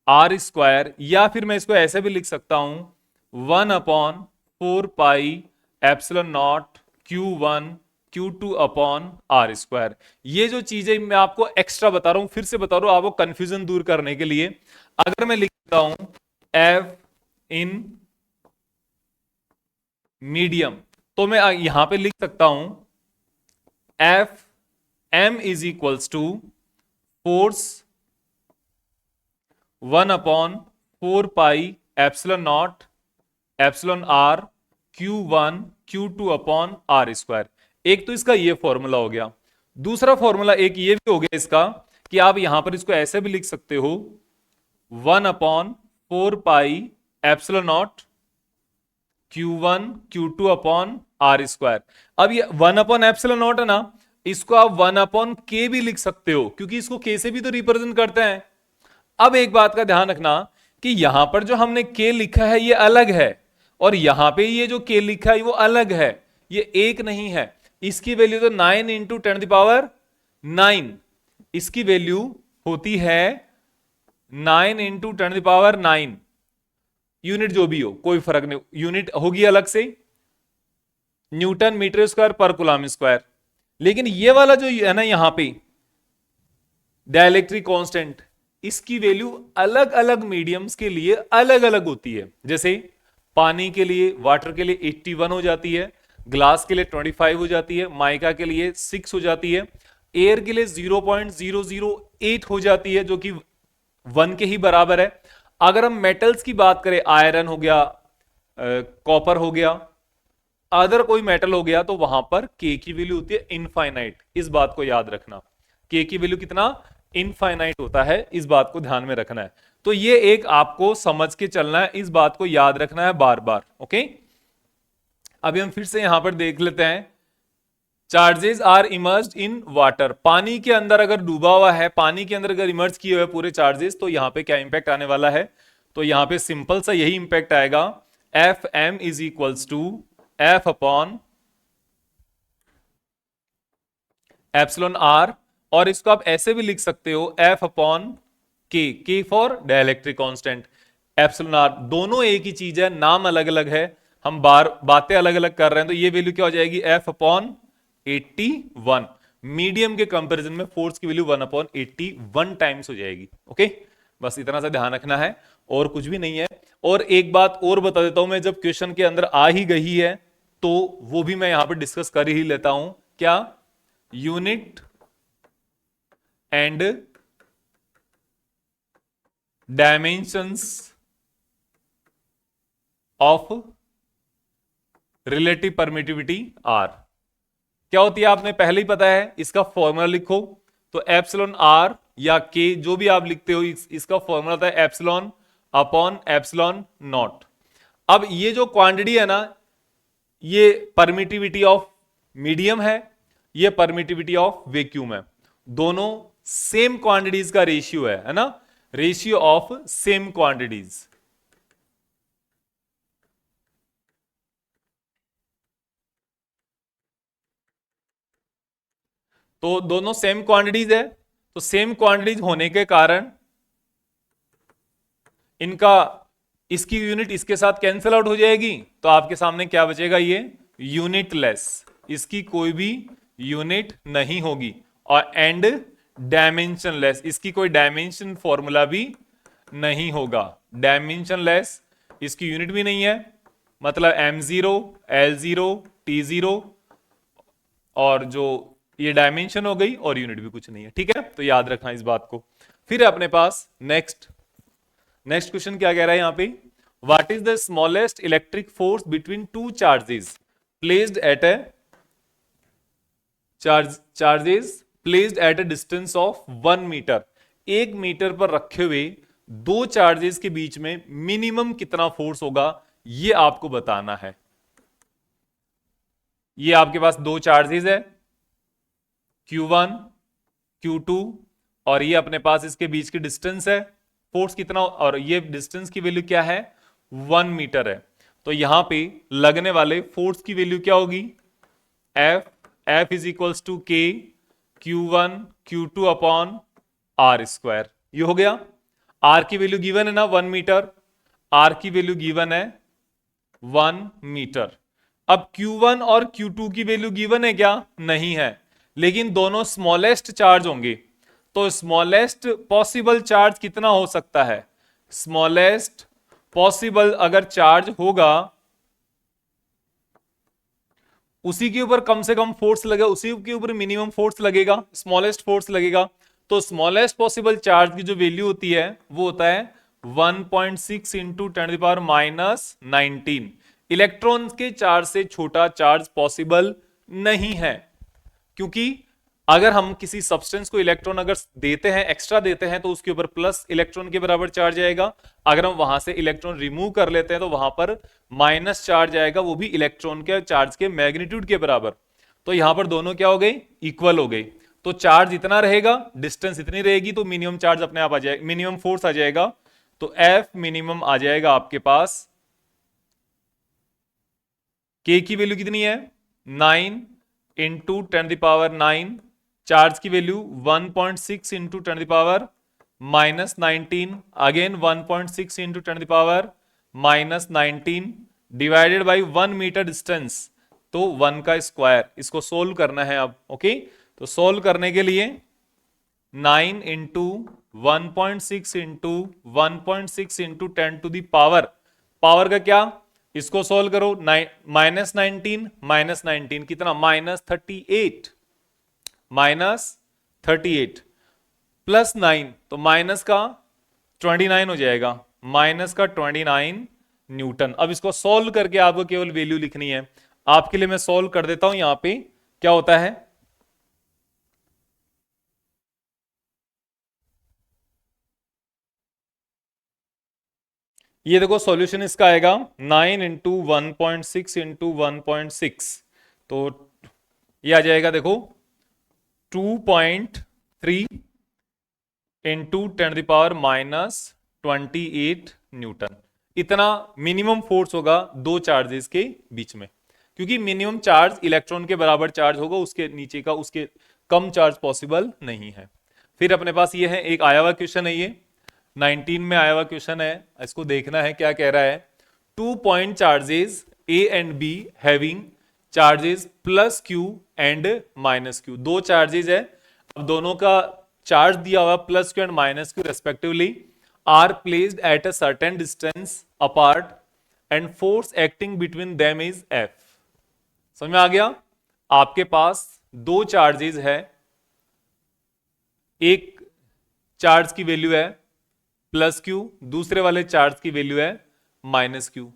R square, या फिर मैं इसको ऐसे भी लिख सकता हूं 1/4 pi epsilon naught Q1 Q2 upon R square. ये जो चीजें मैं आपको एक्स्ट्रा बता रहा हूं, फिर से बता रहा हूं आपको कंफ्यूजन दूर करने के लिए। अगर मैं लिखता हूं एफ इन मीडियम, तो मैं यहां पे लिख सकता हूं F M is equals to force 1/4 pi epsilon naught epsilon R Q1 Q2 upon R square. एक तो इसका ये फॉर्मूला हो गया, दूसरा फॉर्मूला एक ये भी हो गया इसका कि आप यहां पर इसको ऐसे भी लिख सकते हो 1/4 pi epsilon naught Q1 Q2 upon R square. अब ये 1/एप्सिलॉन नॉट है ना, इसको आप 1/k भी लिख सकते हो, क्योंकि इसको k से भी तो रिप्रेजेंट करते हैं। अब एक बात का ध्यान रखना कि यहां पर जो हमने k लिखा है ये अलग है, और यहां पे ये जो k लिखा है वो अलग है, ये एक नहीं है। इसकी वैल्यू तो 9 इंटू 10⁹, इसकी वैल्यू होती है 9 इंटू 10⁹। यूनिट जो भी हो कोई फर्क नहीं, यूनिट होगी अलग से, न्यूटन मीटर स्क्वायर पर कूलम स्क्वायर। लेकिन ये वाला जो है ना यहां पे डाइलेक्ट्रिक कांस्टेंट, इसकी वैल्यू अलग अलग मीडियम्स के लिए अलग अलग होती है। जैसे पानी के लिए, वाटर के लिए 81 हो जाती है, ग्लास के लिए 25 हो जाती है, माइका के लिए 6 हो जाती है, एयर के लिए 0.008 हो जाती है, जो कि 1 के ही बराबर है। अगर हम मेटल्स की बात करें, आयरन हो गया, कॉपर हो गया, अदर कोई मेटल हो गया, तो वहां पर के की वैल्यू होती है इनफाइनाइट। इस बात को याद रखना, के की वैल्यू कितना, इनफाइनाइट होता है, इस बात को ध्यान में रखना है। तो ये एक आपको समझ के चलना है, इस बात को याद रखना है बार बार। ओके, अभी हम फिर से यहां पर देख लेते हैं, charges are immersed in water, पानी के अंदर अगर डूबा हुआ है, पानी के अंदर अगर इमर्ज किए हुए पूरे चार्जेस, तो यहां पे क्या इंपैक्ट आने वाला है, तो यहां पे सिंपल सा यही इंपैक्ट आएगा, F M is equals to F upon epsilon R, और इसको आप ऐसे भी लिख सकते हो F upon K for dielectric constant, epsilon R. दोनों एक ही चीज है, नाम अलग अलग है, हम बातें अलग अलग कर रहे हैं। तो ये वैल्यू क्या हो जाएगी, एफ अपॉन 81। मीडियम के कंपैरिजन में फोर्स की वैल्यू 1/81 टाइम्स हो जाएगी। ओके, बस इतना सा ध्यान रखना है, और कुछ भी नहीं है। और एक बात और बता देता हूं मैं, जब क्वेश्चन के अंदर आ ही गई है तो वो भी मैं यहां पर डिस्कस कर ही लेता हूं, क्या, unit and dimensions of relative permittivity R. क्या होती है आपने पहले ही पता है, इसका फॉर्मूला लिखो। तो एप्सिलॉन आर या के जो भी आप लिखते हो, इसका फॉर्मूला होता है एप्सिलॉन अपॉन एप्सिलॉन नॉट। अब ये जो क्वांटिटी है ना, ये परमिटिविटी ऑफ मीडियम है, ये परमिटिविटी ऑफ वैक्यूम है। दोनों सेम क्वांटिटीज का रेशियो है ना, रेशियो ऑफ सेम क्वांटिटीज। तो दोनों सेम क्वांटिटीज है, तो सेम क्वांटिटीज होने के कारण इनका, इसकी यूनिट इसके साथ कैंसिल आउट हो जाएगी, तो आपके सामने क्या बचेगा, ये यूनिट लेस, इसकी कोई भी यूनिट नहीं होगी। और एंड डायमेंशन लेस, इसकी कोई डायमेंशन फॉर्मूला भी नहीं होगा। डायमेंशन लेस, इसकी यूनिट भी नहीं है, मतलब m0 l0 t0, और जो ये डायमेंशन हो गई और यूनिट भी कुछ नहीं है। ठीक है, तो याद रखना इस बात को। फिर अपने पास नेक्स्ट क्वेश्चन क्या कह रहा है यहां पे, what is the smallest electric force between two charges placed at a distance of 1 metre. 1 metre पर रखे हुए दो चार्जेस के बीच में मिनिमम कितना फोर्स होगा, ये आपको बताना है। ये आपके पास दो चार्जेस है Q1 Q2, और ये अपने पास इसके बीच की डिस्टेंस है, फोर्स कितना, और ये डिस्टेंस की वैल्यू क्या है, 1 मीटर है। तो यहां पे लगने वाले फोर्स की वैल्यू क्या होगी, F is equals to K Q1 Q2 upon R square. ये हो गया। R की वैल्यू गिवन है ना 1 मीटर, R की वैल्यू गिवन है 1 मीटर। अब Q1 और Q2 की वैल्यू गिवन है क्या, नहीं है, लेकिन दोनों स्मॉलेस्ट चार्ज होंगे। तो स्मॉलेस्ट पॉसिबल चार्ज कितना हो सकता है, स्मॉलेस्ट पॉसिबल अगर चार्ज होगा, उसी के ऊपर कम से कम फोर्स लगेगा, उसी के ऊपर मिनिमम फोर्स लगेगा, स्मॉलेस्ट फोर्स लगेगा। तो स्मॉलेस्ट पॉसिबल चार्ज की जो वैल्यू होती है वो होता है 1.6 इंटू 10⁻⁹। इलेक्ट्रॉन के चार्ज से छोटा चार्ज पॉसिबल नहीं है, क्योंकि अगर हम किसी सब्सटेंस को इलेक्ट्रॉन अगर देते हैं, एक्स्ट्रा देते हैं, तो उसके ऊपर प्लस इलेक्ट्रॉन के बराबर चार्ज आएगा। अगर हम वहां से इलेक्ट्रॉन रिमूव कर लेते हैं तो वहां पर माइनस चार्ज आएगा, वो भी इलेक्ट्रॉन के चार्ज के मैग्नीट्यूड के बराबर। तो यहां पर दोनों क्या हो गए, इक्वल हो गए। तो चार्ज इतना रहेगा, डिस्टेंस इतनी रहेगी, तो मिनिमम चार्ज अपने आप आ जाएगा, मिनिमम फोर्स आ जाएगा। तो एफ मिनिमम आ जाएगा आपके पास, के की वैल्यू कितनी है 9 इंटू 10⁻⁹, चार्ज की value 1.6 into 10⁻⁻19, again 1.6 into 10⁻⁻19 divided by 1 metre distance, तो 1 का स्क्वायर। इसको सोल्व करना है अब। ओके, तो सोल्व करने के लिए 9 into 1.6 into 1.6 into 10 to the power, power का क्या, इसको सोल्व करो, -19 कितना, -38, -38 प्लस 9, तो माइनस का 29 हो जाएगा, माइनस का 29 न्यूटन। अब इसको सॉल्व करके आपको केवल वैल्यू लिखनी है। आपके लिए मैं सॉल्व कर देता हूं। यहां पे क्या होता है, ये देखो सॉल्यूशन इसका आएगा 9 इंटू 1.6 इंटू 1.6, तो ये आ जाएगा देखो 2.3 इंटू 10⁻⁻28 न्यूटन। इतना मिनिमम फोर्स होगा दो चार्जेस के बीच में, क्योंकि मिनिमम चार्ज इलेक्ट्रॉन के बराबर चार्ज होगा, उसके नीचे का, उसके कम चार्ज पॉसिबल नहीं है। फिर अपने पास ये है, एक आया हुआ क्वेश्चन है, ये 19 में आया हुआ क्वेश्चन है, इसको देखना है क्या कह रहा है। 2 point charges A and B having charges plus Q and minus Q, दो चार्जेस है, अब दोनों का चार्ज दिया हुआ plus Q and minus Q respectively, are placed at a certain distance apart and force acting between them is F. समझ में आ गया, आपके पास दो चार्जेस है, एक चार्ज की वैल्यू है प्लस क्यू, दूसरे वाले चार्ज की वैल्यू है माइनस क्यू।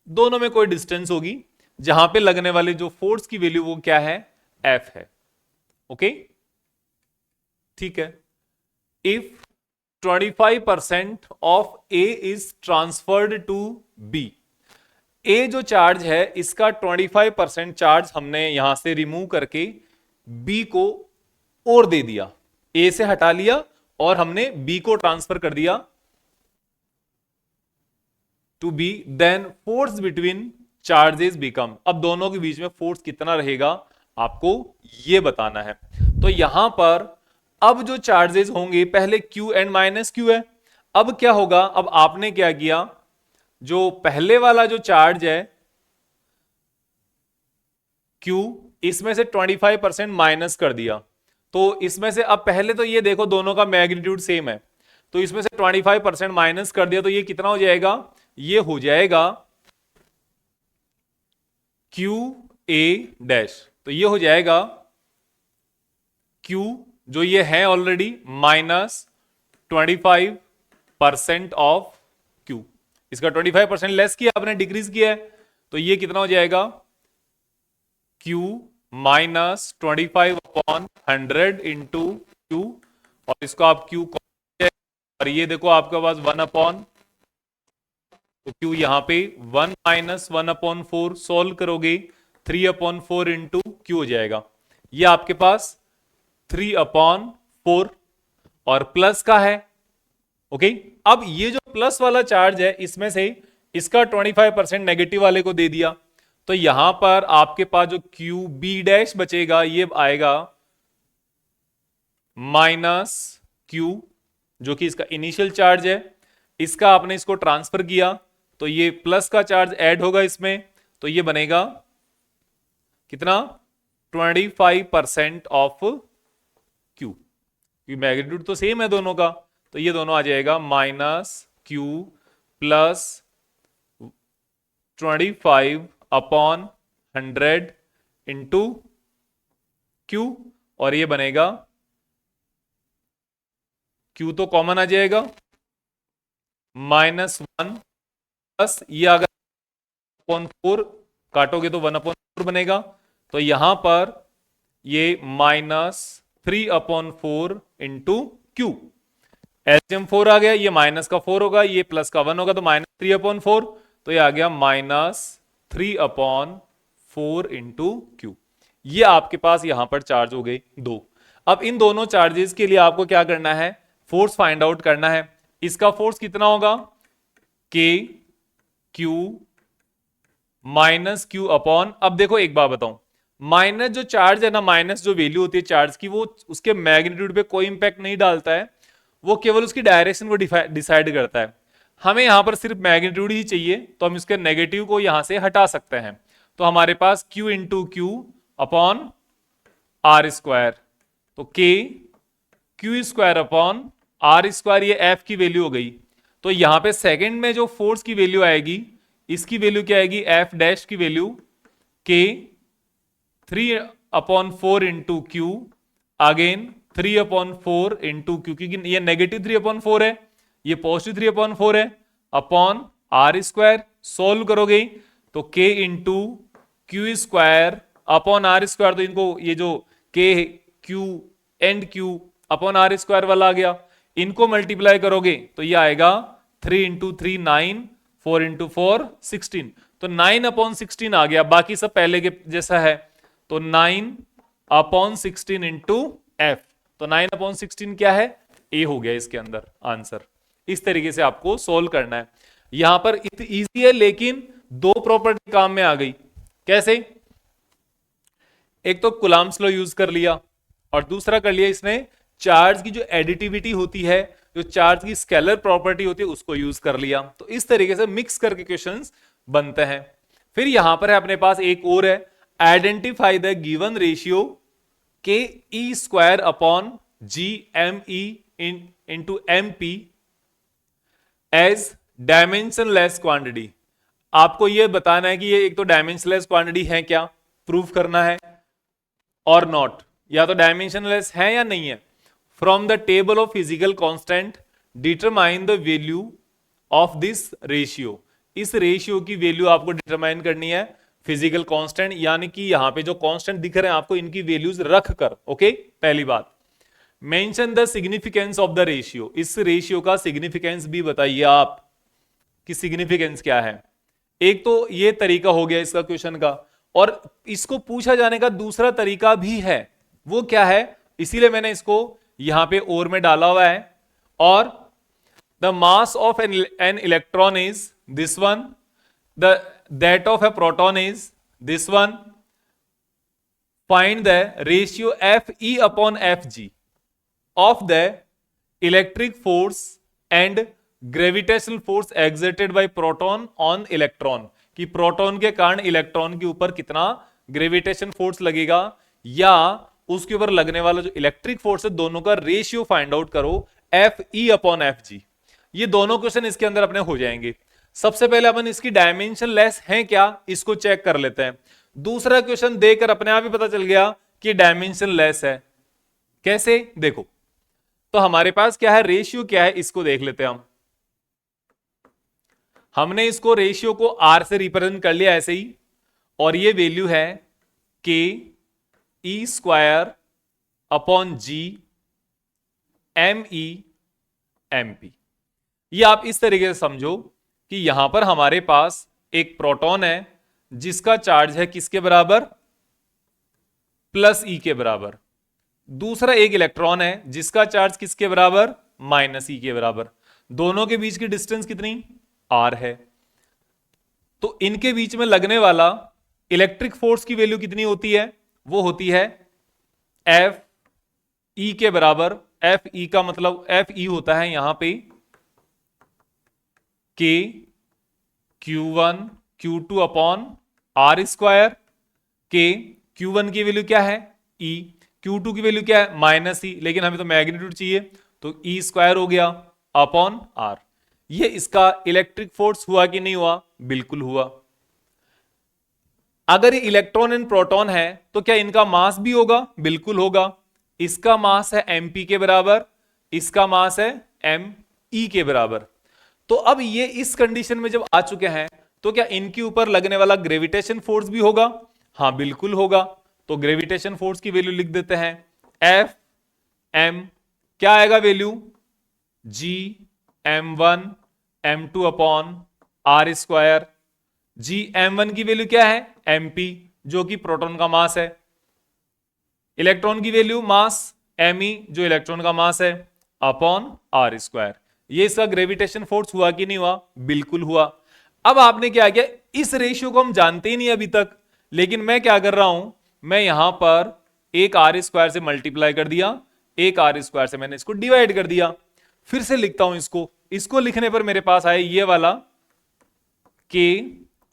दोनों में कोई डिस्टेंस होगी, जहां पे लगने वाले जो फोर्स की वैल्यू वो क्या है, एफ है। ओके, ठीक है। If 25% of A is transferred to B, A जो चार्ज है इसका 25% चार्ज हमने यहां से रिमूव करके बी को और दे दिया, ए से हटा लिया और हमने बी को ट्रांसफर कर दिया to B, then force between charges become, अब दोनों के बीच में फोर्स कितना रहेगा आपको यह बताना है। तो यहां पर अब जो चार्जेस होंगे, पहले क्यू एंड माइनस क्यू है, अब क्या होगा, अब आपने क्या किया, जो पहले वाला जो चार्ज है Q, इसमें से 25% माइनस कर दिया, तो इसमें से अब पहले तो ये देखो दोनों का मैग्नीट्यूड सेम है, तो इसमें से 25% माइनस कर दिया तो ये कितना हो जाएगा, ये हो जाएगा Q A डैश, तो ये हो जाएगा Q जो ये है ऑलरेडी माइनस 25% ऑफ Q, इसका 25% लेस किया आपने, डिक्रीज किया है, तो ये कितना हो जाएगा Q माइनस 25/100 इंटू Q, और इसको आप Q और ये देखो आपके पास 1/, तो Q यहां पे 1 माइनस 1/4 सोल्व करोगे 3/4 इंटू Q हो जाएगा, ये आपके पास 3/4 और प्लस का है। ओके, अब ये जो प्लस वाला चार्ज है इसमें से इसका 25% नेगेटिव वाले को दे दिया, तो यहां पर आपके पास जो क्यू बी डैश बचेगा ये आएगा माइनस क्यू, जो कि इसका इनिशियल चार्ज है, इसका आपने इसको ट्रांसफर किया तो ये प्लस का चार्ज ऐड होगा इसमें, तो ये बनेगा कितना 25% ऑफ क्यू, मैग्नीट्यूड तो सेम है दोनों का, तो ये दोनों आ जाएगा minus Q plus 25/100 into Q, और ये बनेगा क्यू तो कॉमन आ जाएगा -1 प्लस ये अगर 1/4 काटोगे तो 1/4 बनेगा, तो यहां पर ये -3/4 इंटू क्यू, एलसीएम 4 आ गया, ये माइनस का 4 होगा, ये प्लस का 1 होगा, तो -3/4, तो ये आ गया -3/4 इंटू क्यू। ये आपके पास यहां पर चार्ज हो गए दो। अब इन दोनों चार्जेस के लिए आपको क्या करना है, फोर्स फाइंड आउट करना है। इसका फोर्स कितना होगा, के क्यू माइनस क्यू अपॉन, अब देखो एक बात बताऊं, माइनस जो चार्ज है ना, माइनस जो वैल्यू होती है चार्ज की, वो उसके मैग्नीट्यूड पे कोई इंपैक्ट नहीं डालता है, वो केवल उसकी डायरेक्शन को डिसाइड करता है। हमें यहां पर सिर्फ मैग्नीट्यूड ही चाहिए, तो हम इसके नेगेटिव को यहां से हटा सकते हैं, तो हमारे पास Q into Q upon R square, तो K Q square upon R square, ये F की वैल्यू हो गई। तो यहां पे सेकंड में जो फोर्स की वैल्यू आएगी, इसकी वैल्यू क्या आएगी, F डैश की value K 3/4 into Q, again 3/4 into Q, क्योंकि ये नेगेटिव 3/4 है, ये पॉजिटिव 3/4 है, अपॉन आर स्क्वायर, सोल्व करोगे तो K into Q square upon R square, तो इनको ये जो K Q and Q upon R square वाला आ गया, इनको मल्टीप्लाई करोगे तो ये आएगा 3 इंटू 3 9, 4 इंटू 4 16, तो 9/16 आ गया, बाकी सब पहले के जैसा है, तो 9/16 इंटू एफ, तो 9/16 क्या है, ए हो गया इसके अंदर आंसर। इस तरीके से आपको सोल्व करना है। यहां पर इजी है, लेकिन दो प्रॉपर्टी काम में आ गई। कैसे, एक तो कुलाम्स लॉ यूज कर लिया, और दूसरा कर लिया इसने चार्ज की जो एडिटिविटी होती है, जो चार्ज की स्केलर प्रॉपर्टी होती है, उसको यूज कर लिया। तो इस तरीके से मिक्स करके क्वेश्चंस बनते हैं। फिर यहां पर है अपने पास एक और है, identify the given ratio K E square upon G M E into M P as dimensionless quantity. आपको यह बताना है कि ये एक तो डायमेंशनलेस क्वांटिटी है क्या, प्रूव करना है, और नॉट, या तो डायमेंशनलेस है या नहीं है। From the table of physical constant determine the value of this ratio. इस रेशियो की वैल्यू आपको डिटरमाइन करनी है फिजिकल कांस्टेंट, यानी कि यहां पे जो कांस्टेंट दिख रहे हैं आपको इनकी वैल्यूज रख कर। ओके, पहली बात mention the significance of the ratio. इस रेशियो का सिग्निफिकेंस भी बताइए आप कि सिग्निफिकेंस क्या है। एक तो ये तरीका हो गया इसका क्वेश्चन का, और इसको पूछा जाने का दूसरा तरीका भी है, वो क्या है, इसीलिए मैंने इसको यहां पे और में डाला हुआ है। और the mass of an electron is this one, that of A proton is this one, find the ratio F E upon F G of the electric force and gravitational force exerted by proton on electron, कि proton के कारण electron के ऊपर कितना gravitation force लगेगा या उसके ऊपर लगने वाला जो इलेक्ट्रिक फोर्स है, दोनों का रेशियो फाइंड आउट करो F E upon F G. ये दोनों क्वेश्चन इसके अंदर अपने हो जाएंगे। सबसे पहले अपन इसकी डायमेंशन लेस है क्या, इसको चेक कर लेते हैं। दूसरा क्वेश्चन देखकर अपने आप ही पता चल गया कि डायमेंशन लेस है। कैसे, देखो तो हमारे पास क्या है, रेशियो क्या है, इसको देख लेते हैं हम। हमने इसको रेशियो को आर से रिप्रेजेंट कर लिया ऐसे ही, और ये वैल्यू है K E square upon G M E M P. ये आप इस तरीके से समझो कि यहां पर हमारे पास एक प्रोटॉन है जिसका चार्ज है किसके बराबर, प्लस ई के बराबर। दूसरा एक इलेक्ट्रॉन है जिसका चार्ज किसके बराबर, माइनस ई के बराबर। दोनों के बीच की डिस्टेंस कितनी, आर है। तो इनके बीच में लगने वाला इलेक्ट्रिक फोर्स की वैल्यू कितनी होती है, वो होती है एफ ई के बराबर। एफ ई का मतलब एफ ई होता है यहां पे के Q1 Q2 upon R square. के Q1 की वैल्यू क्या है, ई, Q2 की वैल्यू क्या है, माइनस ई, लेकिन हमें तो मैग्नीट्यूड चाहिए तो ई स्क्वायर हो गया अपॉन आर। ये इसका इलेक्ट्रिक फोर्स हुआ कि नहीं हुआ, बिल्कुल हुआ। अगर ये इलेक्ट्रॉन एंड प्रोटॉन है तो क्या इनका मास भी होगा, बिल्कुल होगा। इसका मास है mp के बराबर, इसका मास है me के बराबर। तो अब ये इस कंडीशन में जब आ चुके हैं तो क्या इनके ऊपर लगने वाला ग्रेविटेशन फोर्स भी होगा, हाँ बिल्कुल होगा। तो ग्रेविटेशन फोर्स की वैल्यू लिख देते हैं एफ एम, क्या आएगा value, G m1 m2 upon R square. G m1 की वैल्यू क्या है, mp, जो कि प्रोटॉन का मास है। इलेक्ट्रॉन की वैल्यू मास me, जो इलेक्ट्रॉन का मास है, अपॉन आर स्क्वायर। ये इसका ग्रेविटेशन फोर्स हुआ कि नहीं हुआ, बिल्कुल हुआ। अब आपने क्या किया, इस रेशियो को हम जानते ही नहीं अभी तक, लेकिन मैं क्या कर रहा हूं, मैं यहां पर एक आर स्क्वायर से मल्टीप्लाई कर दिया, एक आर स्क्वायर से मैंने इसको डिवाइड कर दिया। फिर से लिखता हूं इसको लिखने पर मेरे पास आए ये वाला K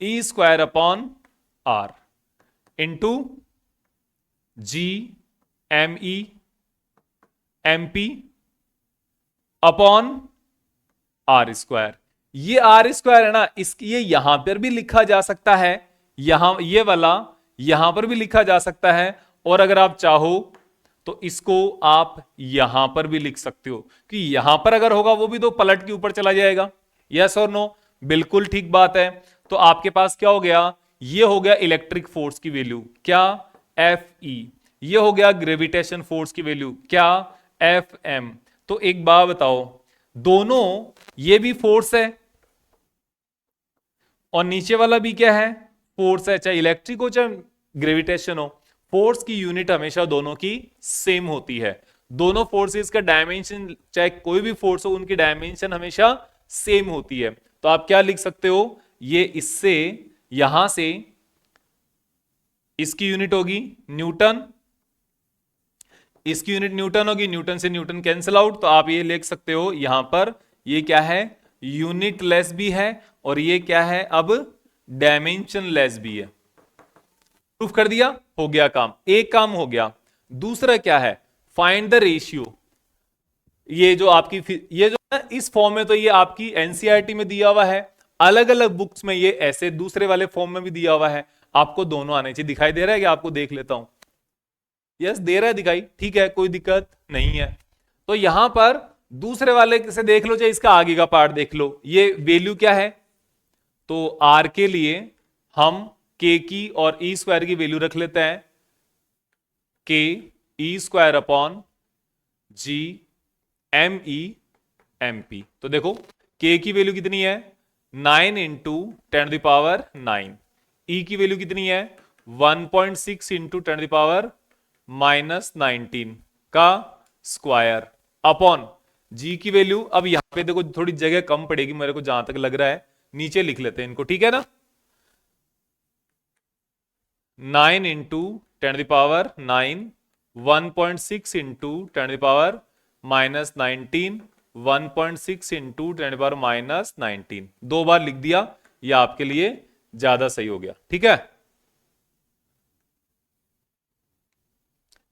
E square upon R into G M E M P upon R square. ये आर स्क्वायर है ना, ये यहां पर भी लिखा जा सकता है, यहां ये वाला यहां पर भी लिखा जा सकता है, और अगर आप चाहो तो इसको आप यहां पर भी लिख सकते हो कि यहां पर अगर होगा वो भी तो पलट के ऊपर चला जाएगा। यस और नो, बिल्कुल ठीक बात है। तो आपके पास क्या हो गया, ये हो गया इलेक्ट्रिक फोर्स की वैल्यू क्या, एफ ई। ये हो गया ग्रेविटेशन फोर्स की वैल्यू क्या, एफ एम। तो एक बात बताओ, दोनों ये भी फोर्स है और नीचे वाला भी क्या है, फोर्स है। चाहे इलेक्ट्रिक हो चाहे ग्रेविटेशन हो, फोर्स की यूनिट हमेशा दोनों की सेम होती है। दोनों फोर्सेस का डायमेंशन, चाहे कोई भी फोर्स हो, उनकी डायमेंशन हमेशा सेम होती है। तो आप क्या लिख सकते हो, ये इससे यहां से इसकी यूनिट होगी न्यूटन, इसकी यूनिट न्यूटन होगी, न्यूटन से न्यूटन कैंसिल आउट। तो आप ये लिख सकते हो यहां पर ये क्या है, यूनिट लेस भी है, और ये क्या है अब डायमेंशन लेस भी है। प्रूफ कर दिया, हो गया काम, एक काम हो गया। दूसरा क्या है, फाइंड द रेशियो। ये जो आपकी ये जो है इस फॉर्म में तो ये आपकी एनसीईआरटी में दिया हुआ है, अलग अलग बुक्स में ये ऐसे दूसरे वाले फॉर्म में भी दिया हुआ है। आपको दोनों आने चाहिए। दिखाई दे रहा है कि आपको, देख लेता हूं, यस दे रहा है दिखाई, ठीक है कोई दिक्कत नहीं है। तो यहां पर दूसरे वाले से देख लो, चाहे इसका आगे का पार्ट देख लो, ये वैल्यू क्या है, तो आर के लिए हम के की और ई स्क्वायर की वैल्यू रख लेते हैं, K E square upon G M E M P. तो देखो के की वैल्यू कितनी है, 9 इंटू 10⁹9, ई की वैल्यू कितनी है 1.6 इंटू 10⁻19 का स्क्वायर अपॉन जी की वैल्यू, अब यहां पे देखो थोड़ी जगह कम पड़ेगी मेरे को जहां तक लग रहा है, नीचे लिख लेते हैं इनको, ठीक है ना, 9 इंटू 10⁻9, 1.6 इंटू 10⁻19, 1.6 इंटू 10⁻19, दो बार लिख दिया, यह आपके लिए ज्यादा सही हो गया, ठीक है।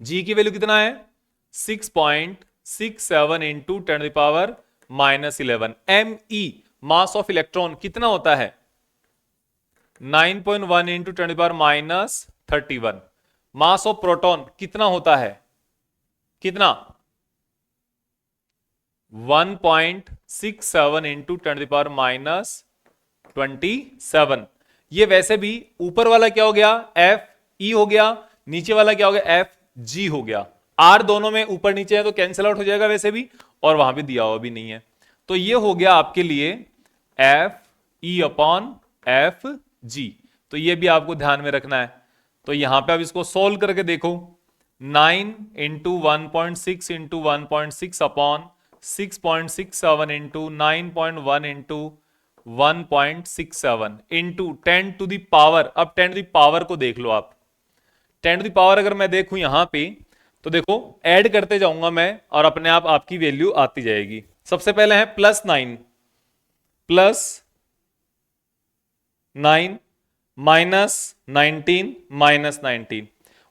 जी की वैल्यू कितना है 6.67 into 10⁻11, M E mass of electron कितना होता है 9.1 इंटू 10⁻31, मास ऑफ प्रोटॉन कितना होता है, कितना 1.67 इंटू 10⁻27। ये वैसे भी ऊपर वाला क्या हो गया एफ ई हो गया, नीचे वाला क्या हो गया एफ जी हो गया, आर दोनों में ऊपर नीचे है तो कैंसिल आउट हो जाएगा वैसे भी, और वहां भी दिया हुआ भी नहीं है, तो ये हो गया आपके लिए F E upon F G. तो ये भी आपको ध्यान में रखना है। तो यहां पे आप इसको सोल्व करके देखो, 9 into 1.6 into 1.6 upon 6.67 into 9.1 into 1.67 into 10 to the power, अब 10 टू दी पावर को देख लो आप, 10 टू दी पावर अगर मैं देखूं यहां पे तो देखो ऐड करते जाऊंगा मैं और अपने आप आपकी वैल्यू आती जाएगी। सबसे पहले है +9 +9 -19 -19,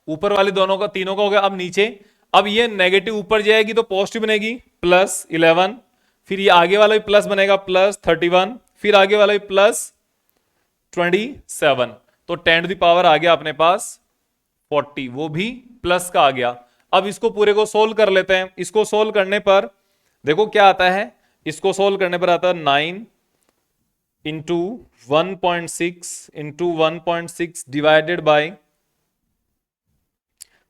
ऊपर वाले दोनों का तीनों का हो गया। अब नीचे, अब ये नेगेटिव ऊपर जाएगी तो पॉजिटिव बनेगी +11, फिर ये आगे वाला भी प्लस बनेगा +31, फिर आगे वाला भी +27, तो 10 टू दी पावर आ गया अपने पास 40, वो भी प्लस का आ गया। अब इसको पूरे को सोल्व कर लेते हैं। इसको सोल्व करने पर देखो क्या आता है, इसको सोल्व करने पर आता है 9 into 1.6 into 1.6 divided by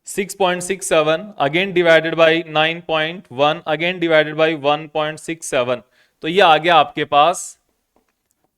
6.67, again divided by 9.1, again divided by 1.67, तो ये आ गया आपके पास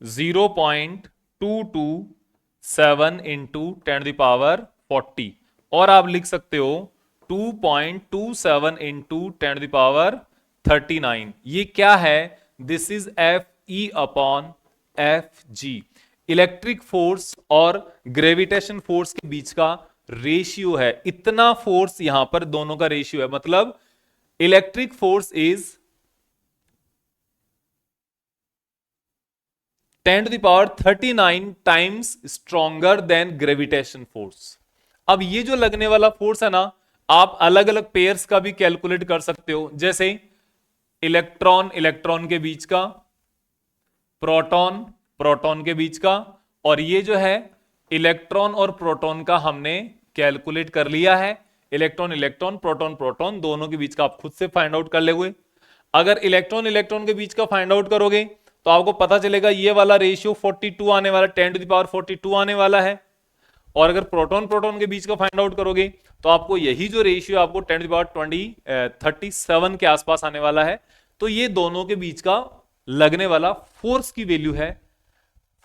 0.227 इंटू 10 टू द पावर 40, और आप लिख सकते हो 2.27 इंटू 10 टू द पावर 39। ये क्या है, this is F E upon F G, electric force और ग्रेविटेशन फोर्स के बीच का रेशियो है, इतना फोर्स यहां पर दोनों का रेशियो है, मतलब electric force is 10 to the power 39 times stronger than gravitation force. अब ये जो लगने वाला फोर्स है ना, आप अलग अलग पेयर्स का भी कैलकुलेट कर सकते हो, जैसे इलेक्ट्रॉन इलेक्ट्रॉन के बीच का, प्रोटॉन प्रोटॉन के बीच का, और ये जो है इलेक्ट्रॉन और प्रोटॉन का हमने कैलकुलेट कर लिया है, इलेक्ट्रॉन इलेक्ट्रॉन प्रोटॉन प्रोटॉन दोनों के बीच का आप खुद से फाइंड आउट कर लोगे। अगर इलेक्ट्रॉन इलेक्ट्रॉन के बीच का फाइंड आउट करोगे तो आपको पता चलेगा ये वाला रेशियो 42 आने वाला, 10 टू द पावर 42 आने वाला है, और अगर प्रोटॉन प्रोटॉन के बीच का फाइंड आउट करोगे तो आपको यही जो रेशियो आपको 10 टू द पावर 37 के आसपास आने वाला है। तो ये दोनों के बीच का लगने वाला फोर्स की वैल्यू है,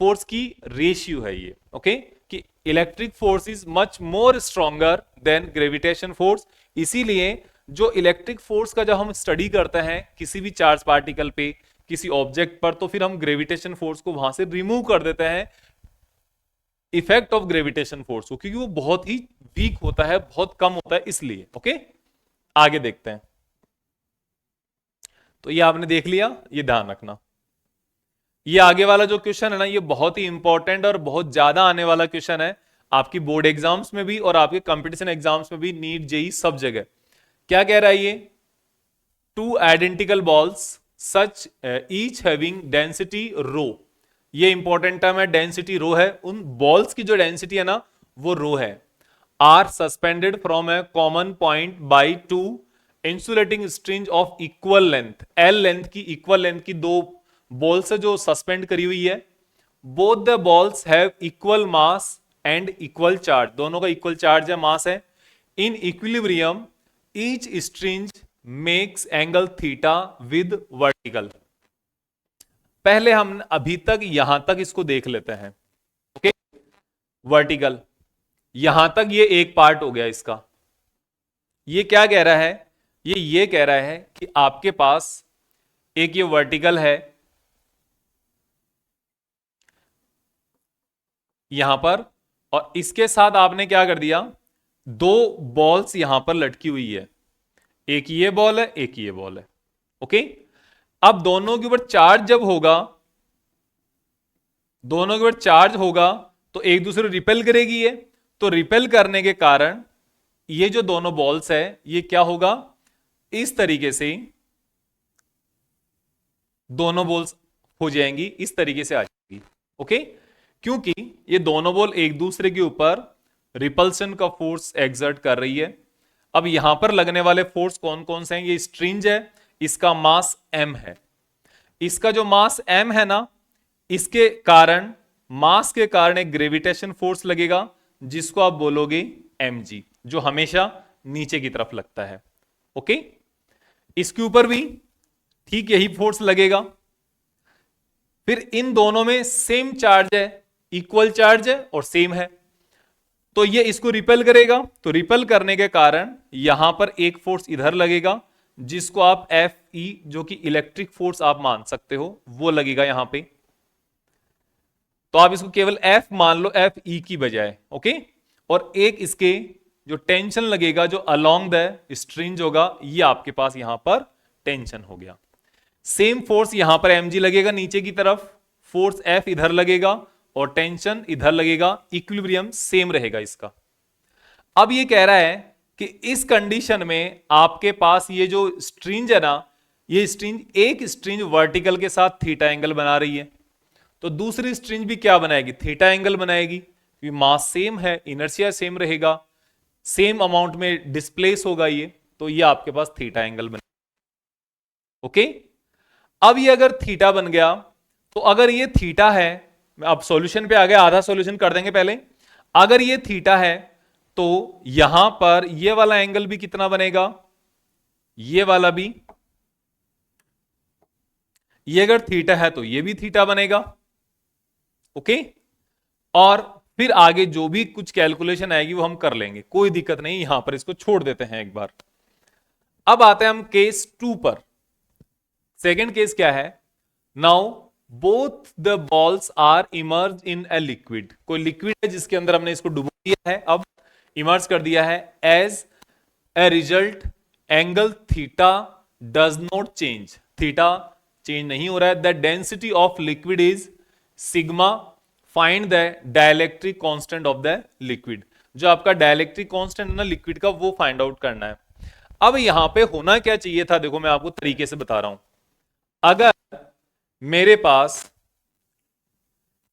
फोर्स की रेशियो है ये, ओके, कि electric force is much more stronger than gravitation force. इसीलिए जो इलेक्ट्रिक फोर्स का जब हम स्टडी करते हैं किसी भी चार्ज पार्टिकल पे, किसी ऑब्जेक्ट पर, तो फिर हम ग्रेविटेशन फोर्स को वहां से रिमूव कर देते हैं, इफेक्ट ऑफ ग्रेविटेशन फोर्स को, क्योंकि वो बहुत ही वीक होता है, बहुत कम होता है, इसलिए। ओके, आगे देखते हैं। तो ये आपने देख लिया, ये ध्यान रखना। ये आगे वाला जो क्वेश्चन है ना, ये बहुत ही इंपॉर्टेंट और बहुत ज्यादा आने वाला क्वेश्चन है आपकी बोर्ड एग्जाम्स में भी और आपके कंपटीशन एग्जाम्स में भी, नीट जेई सब जगह। क्या कह रहा है ये, 2 आइडेंटिकल बॉल्स सच ईच हैविंग डेंसिटी रो, ये इंपॉर्टेंट टर्म है, डेंसिटी रो है, उन बॉल्स की जो डेंसिटी है ना वो रो है, are suspended from a common point by 2 insulating strings of equal length, L length की, इक्वल लेंथ की दो बॉल से जो सस्पेंड करी हुई है, both the balls have equal mass and equal charge, दोनों का इक्वल चार्ज है, मास है। In equilibrium each strings makes angle theta with vertical. पहले हम अभी तक यहां तक इसको देख लेते हैं। ओके, वर्टिकल, यहां तक ये एक पार्ट हो गया इसका। ये क्या कह रहा है, ये कह रहा है कि आपके पास एक ये वर्टिकल है यहां पर, और इसके साथ आपने क्या कर दिया, दो बॉल्स यहां पर लटकी हुई है, एक ये बॉल है, एक ये बॉल है। ओके, अब दोनों के ऊपर चार्ज जब होगा, दोनों के ऊपर चार्ज होगा तो एक दूसरे को रिपेल करेगी ये, तो रिपेल करने के कारण ये जो दोनों बॉल्स है ये क्या होगा, इस तरीके से दोनों बॉल्स हो जाएंगी, इस तरीके से आ जाएंगी। ओके, क्योंकि ये दोनों बॉल एक दूसरे के ऊपर रिपल्सन का फोर्स एक्सर्ट कर रही है। अब यहां पर लगने वाले फोर्स कौन कौन से हैं, ये स्ट्रिंज है, इसका मास m है, इसका जो मास m है ना, इसके कारण, मास के कारण एक ग्रेविटेशन फोर्स लगेगा जिसको आप बोलोगे mg, जो हमेशा नीचे की तरफ लगता है। ओके, इसके ऊपर भी ठीक यही फोर्स लगेगा। फिर इन दोनों में सेम चार्ज है, इक्वल चार्ज है और सेम है, तो ये इसको रिपेल करेगा, तो रिपेल करने के कारण यहां पर एक फोर्स इधर लगेगा जिसको आप Fe, जो कि इलेक्ट्रिक फोर्स आप मान सकते हो, वो लगेगा यहां पे। तो आप इसको केवल F मान लो, Fe की बजाय। ओके, और एक इसके जो टेंशन लगेगा, जो अलोंग द स्ट्रिंज होगा, ये आपके पास यहां पर टेंशन हो गया। सेम फोर्स यहां पर mg लगेगा नीचे की तरफ, फोर्स F इधर लगेगा और टेंशन इधर लगेगा, इक्विलिब्रियम सेम रहेगा इसका। अब ये कह रहा है कि इस कंडीशन में आपके पास ये जो स्ट्रिंज है ना, ये स्ट्रिंज, एक स्ट्रिंज वर्टिकल के साथ थीटा एंगल बना रही है, तो दूसरी स्ट्रिंज भी क्या बनाएगी, थीटा एंगल बनाएगी, क्योंकि मास सेम है, इनर्शिया सेम रहेगा, सेम अमाउंट में डिस्प्लेस होगा ये, तो ये आपके पास थीटा एंगल बनेगा। ओके, अब ये अगर थीटा बन गया, तो अगर ये थीटा है, अब सॉल्यूशन पे आ गया, आधा सॉल्यूशन कर देंगे पहले। अगर ये थीटा है तो यहां पर ये वाला एंगल भी कितना बनेगा, ये वाला भी, ये अगर थीटा है तो ये भी थीटा बनेगा। ओके, और फिर आगे जो भी कुछ कैलकुलेशन आएगी वो हम कर लेंगे, कोई दिक्कत नहीं, यहां पर इसको छोड़ देते हैं एक बार। अब आते हैं हम केस 2 पर। सेकेंड केस क्या है, now both the balls are immerse in a liquid, कोई लिक्विड है जिसके अंदर हमने इसको डुबो दिया है, अब इमर्ज कर दिया है। As a result angle theta does not change, theta change नहीं हो रहा है। The density of liquid is sigma, find the dielectric constant of the liquid, जो आपका डायलेक्ट्रिक कांस्टेंट है ना लिक्विड का, वो फाइंड आउट करना है। अब यहां पे होना क्या चाहिए था, देखो मैं आपको तरीके से बता रहा हूं। अगर मेरे पास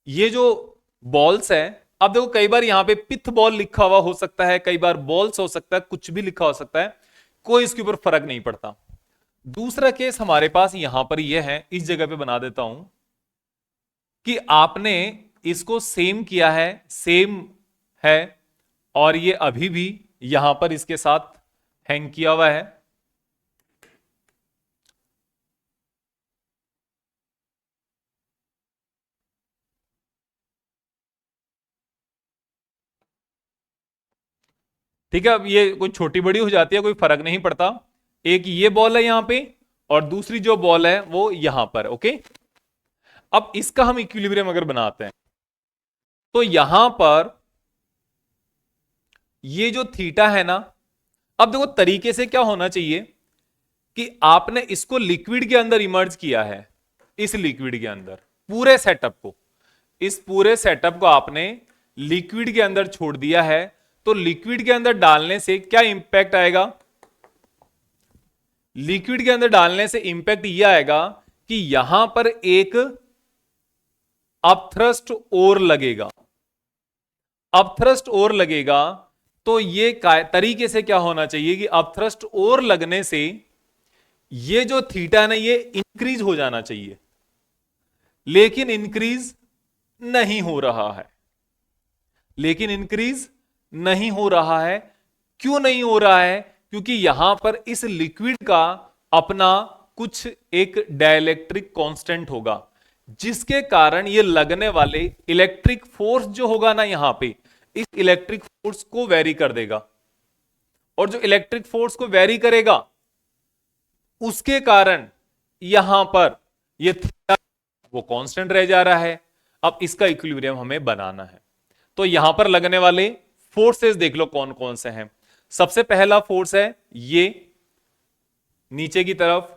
ये जो बॉल्स है, अब देखो कई बार यहां पे पिथ बॉल लिखा हुआ हो सकता है, कई बार बॉल्स हो सकता है, कुछ भी लिखा हो सकता है, कोई इसके ऊपर फर्क नहीं पड़ता। दूसरा केस हमारे पास यहां पर यह है, इस जगह पे बना देता हूं कि आपने इसको सेम किया है, सेम है, और ये अभी भी यहां पर इसके साथ हैंग किया हुआ है। ठीक है, अब ये कोई छोटी बड़ी हो जाती है, कोई फर्क नहीं पड़ता। एक ये बॉल है यहां पे और दूसरी जो बॉल है वो यहां पर। ओके, अब इसका हम इक्विलिब्रियम अगर बनाते हैं तो यहां पर ये जो थीटा है ना, अब देखो तरीके से क्या होना चाहिए कि आपने इसको लिक्विड के अंदर इमर्ज किया है, इस लिक्विड के अंदर पूरे सेटअप को, इस पूरे सेटअप को आपने लिक्विड के अंदर छोड़ दिया है, तो लिक्विड के अंदर डालने से क्या इंपैक्ट आएगा, लिक्विड के अंदर डालने से इंपैक्ट यह आएगा कि यहां पर एक अपथ्रस्ट और लगेगा, अपथ्रस्ट और लगेगा, तो ये तरीके से क्या होना चाहिए कि अपथ्रस्ट और लगने से ये जो थीटा है ना ये इंक्रीज हो जाना चाहिए, लेकिन इंक्रीज नहीं हो रहा है, लेकिन इंक्रीज नहीं हो रहा है। क्यों नहीं हो रहा है? क्योंकि यहां पर इस लिक्विड का अपना कुछ एक डाइलेक्ट्रिक कांस्टेंट होगा, जिसके कारण ये लगने वाले इलेक्ट्रिक फोर्स जो होगा ना यहां पे, इस इलेक्ट्रिक फोर्स को वेरी कर देगा, और जो इलेक्ट्रिक फोर्स को वेरी करेगा उसके कारण यहां पर ये थीटा वो कांस्टेंट रह जा रहा है। अब इसका इक्विलिब्रियम हमें बनाना है, तो यहां पर लगने वाले फोर्सेस देख लो कौन कौन से हैं। सबसे पहला फोर्स है ये नीचे की तरफ